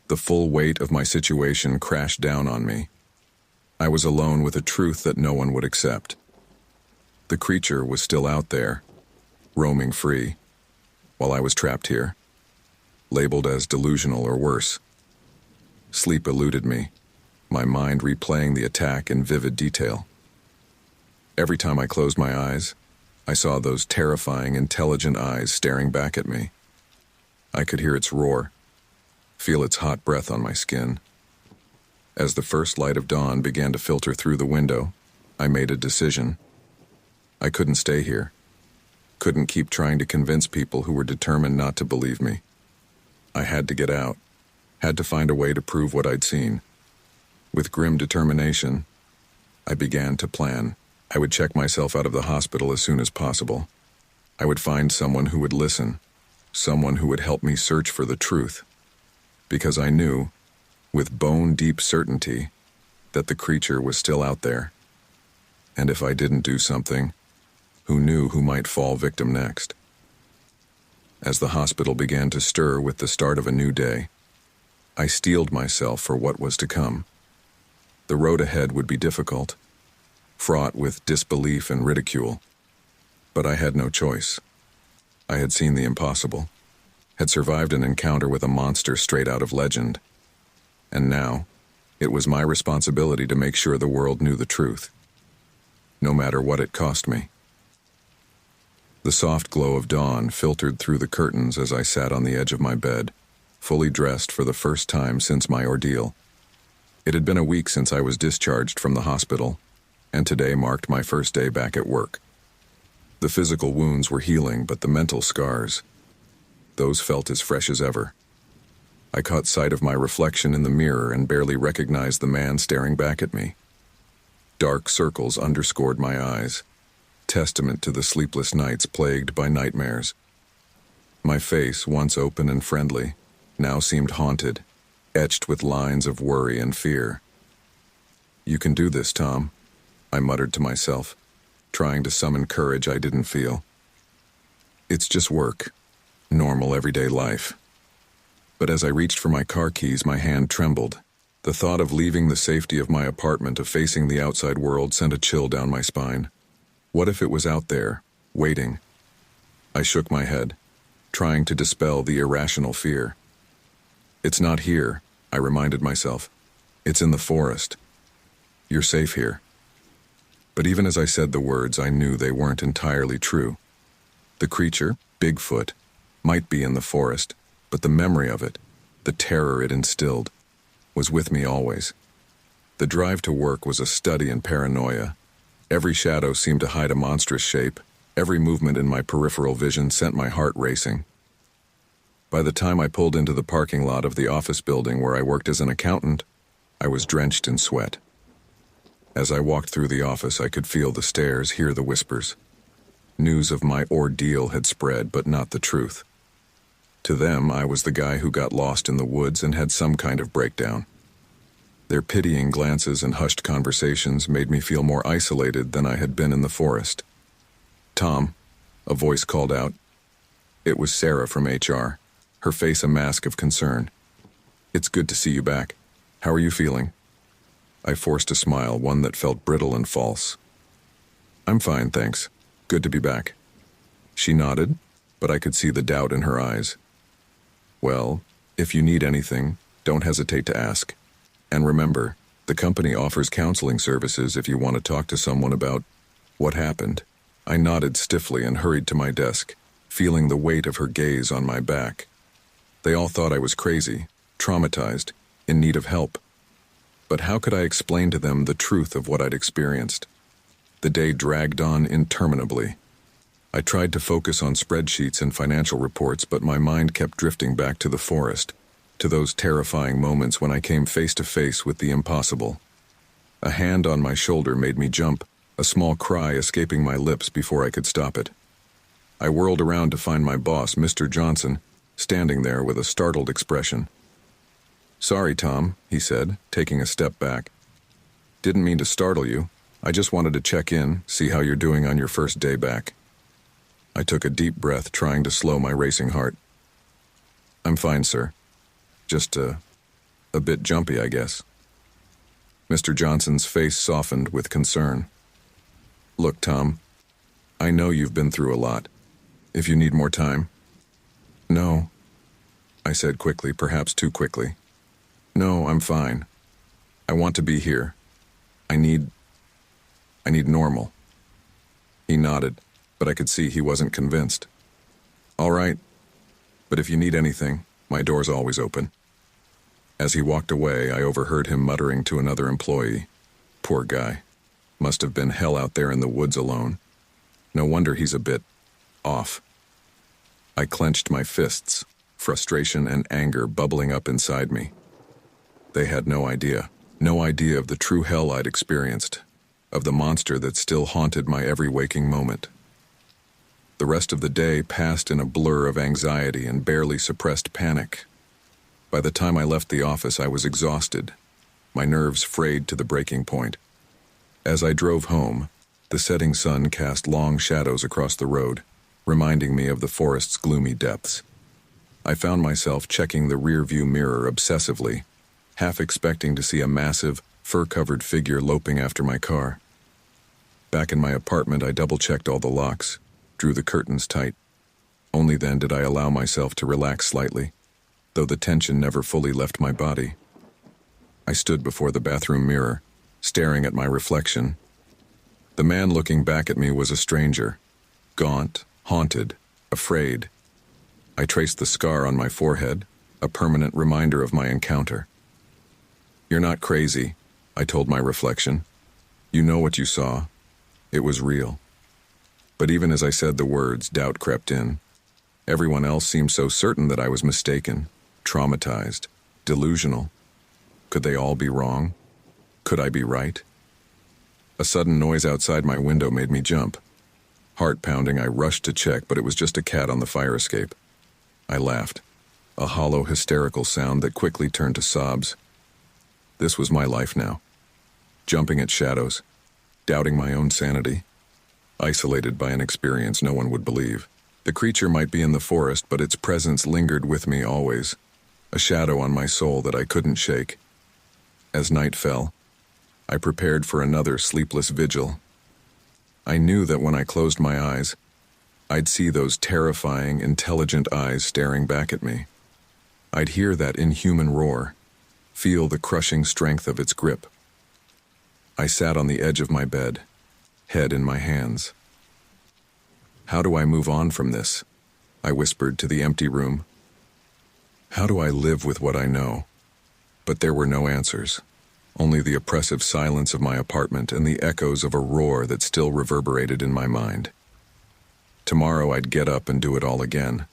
the full weight of my situation crashed down on me. I was alone with a truth that no one would accept. The creature was still out there, roaming free, while I was trapped here, labeled as delusional or worse. Sleep eluded me, my mind replaying the attack in vivid detail. Every time I closed my eyes, I saw those terrifying, intelligent eyes staring back at me. I could hear its roar, feel its hot breath on my skin. As the first light of dawn began to filter through the window, I made a decision. I couldn't stay here. Couldn't keep trying to convince people who were determined not to believe me. I had to get out, had to find a way to prove what I'd seen. With grim determination, I began to plan. I would check myself out of the hospital as soon as possible. I would find someone who would listen, someone who would help me search for the truth. Because I knew, with bone-deep certainty, that the creature was still out there. And if I didn't do something, who knew who might fall victim next? As the hospital began to stir with the start of a new day, I steeled myself for what was to come. The road ahead would be difficult, fraught with disbelief and ridicule. But I had no choice. I had seen the impossible, had survived an encounter with a monster straight out of legend. And now, it was my responsibility to make sure the world knew the truth, no matter what it cost me. The soft glow of dawn filtered through the curtains as I sat on the edge of my bed, fully dressed for the first time since my ordeal. It had been a week since I was discharged from the hospital, and today marked my first day back at work. The physical wounds were healing, but the mental scars, those felt as fresh as ever. I caught sight of my reflection in the mirror and barely recognized the man staring back at me. Dark circles underscored my eyes, testament to the sleepless nights plagued by nightmares. My face, once open and friendly, now seemed haunted, etched with lines of worry and fear. "You can do this, Tom," I muttered to myself, trying to summon courage I didn't feel. "It's just work, normal everyday life." But as I reached for my car keys, my hand trembled. The thought of leaving the safety of my apartment, of facing the outside world, sent a chill down my spine. What if it was out there, waiting? I shook my head, trying to dispel the irrational fear. It's not here, I reminded myself. It's in the forest. You're safe here. But even as I said the words, I knew they weren't entirely true. The creature, Bigfoot, might be in the forest, but the memory of it, the terror it instilled, was with me always. The drive to work was a study in paranoia. Every shadow seemed to hide a monstrous shape. Every movement in my peripheral vision sent my heart racing. By the time I pulled into the parking lot of the office building where I worked as an accountant, I was drenched in sweat. As I walked through the office, I could feel the stares, hear the whispers. News of my ordeal had spread, but not the truth. To them, I was the guy who got lost in the woods and had some kind of breakdown. Their pitying glances and hushed conversations made me feel more isolated than I had been in the forest. "Tom," a voice called out. It was Sarah from HR, her face a mask of concern. "It's good to see you back. How are you feeling?" I forced a smile, one that felt brittle and false. "I'm fine, thanks. Good to be back." She nodded, but I could see the doubt in her eyes. "Well, if you need anything, don't hesitate to ask. And remember, the company offers counseling services if you want to talk to someone about what happened." I nodded stiffly and hurried to my desk, feeling the weight of her gaze on my back. They all thought I was crazy, traumatized, in need of help. But how could I explain to them the truth of what I'd experienced? The day dragged on interminably. I tried to focus on spreadsheets and financial reports, but my mind kept drifting back to the forest, to those terrifying moments when I came face to face with the impossible. A hand on my shoulder made me jump, a small cry escaping my lips before I could stop it. I whirled around to find my boss, Mr. Johnson, standing there with a startled expression. "Sorry, Tom," he said, taking a step back. "Didn't mean to startle you. I just wanted to check in, see how you're doing on your first day back." I took a deep breath, trying to slow my racing heart. "I'm fine, sir. Just a bit jumpy, I guess." Mr. Johnson's face softened with concern. "Look, Tom, I know you've been through a lot. If you need more time—" "No," I said quickly, perhaps too quickly. "No, I'm fine. I want to be here. I need normal." He nodded, but I could see he wasn't convinced. "All right, but if you need anything, my door's always open." As he walked away, I overheard him muttering to another employee. "Poor guy. Must have been hell out there in the woods alone. No wonder he's a bit off." I clenched my fists, frustration and anger bubbling up inside me. They had no idea of the true hell I'd experienced, of the monster that still haunted my every waking moment. The rest of the day passed in a blur of anxiety and barely suppressed panic. By the time I left the office, I was exhausted, my nerves frayed to the breaking point. As I drove home, the setting sun cast long shadows across the road, reminding me of the forest's gloomy depths. I found myself checking the rearview mirror obsessively, half expecting to see a massive, fur-covered figure loping after my car. Back in my apartment, I double-checked all the locks, drew the curtains tight. Only then did I allow myself to relax slightly, though the tension never fully left my body. I stood before the bathroom mirror, staring at my reflection. The man looking back at me was a stranger, gaunt, haunted, afraid. I traced the scar on my forehead, a permanent reminder of my encounter. "You're not crazy," I told my reflection. "You know what you saw. It was real." But even as I said the words, doubt crept in. Everyone else seemed so certain that I was mistaken, traumatized, delusional. Could they all be wrong? Could I be right? A sudden noise outside my window made me jump. Heart pounding, I rushed to check, but it was just a cat on the fire escape. I laughed, a hollow, hysterical sound that quickly turned to sobs. This was my life now. Jumping at shadows, doubting my own sanity, isolated by an experience no one would believe. The creature might be in the forest, but its presence lingered with me always, a shadow on my soul that I couldn't shake. As night fell, I prepared for another sleepless vigil. I knew that when I closed my eyes, I'd see those terrifying, intelligent eyes staring back at me. I'd hear that inhuman roar, feel the crushing strength of its grip. I sat on the edge of my bed, head in my hands. How do I move on from this? I whispered to the empty room. How do I live with what I know? But there were no answers, only the oppressive silence of my apartment and the echoes of a roar that still reverberated in my mind. Tomorrow I'd get up and do it all again.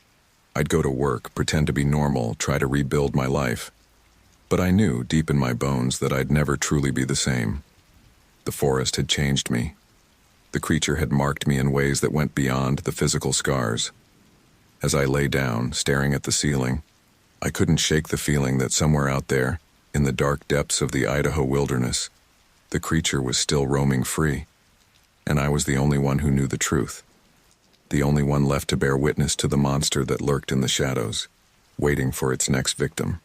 I'd go to work, pretend to be normal, try to rebuild my life. But I knew, deep in my bones, that I'd never truly be the same. The forest had changed me. The creature had marked me in ways that went beyond the physical scars. As I lay down, staring at the ceiling, I couldn't shake the feeling that somewhere out there, in the dark depths of the Idaho wilderness, the creature was still roaming free, and I was the only one who knew the truth. The only one left to bear witness to the monster that lurked in the shadows, waiting for its next victim.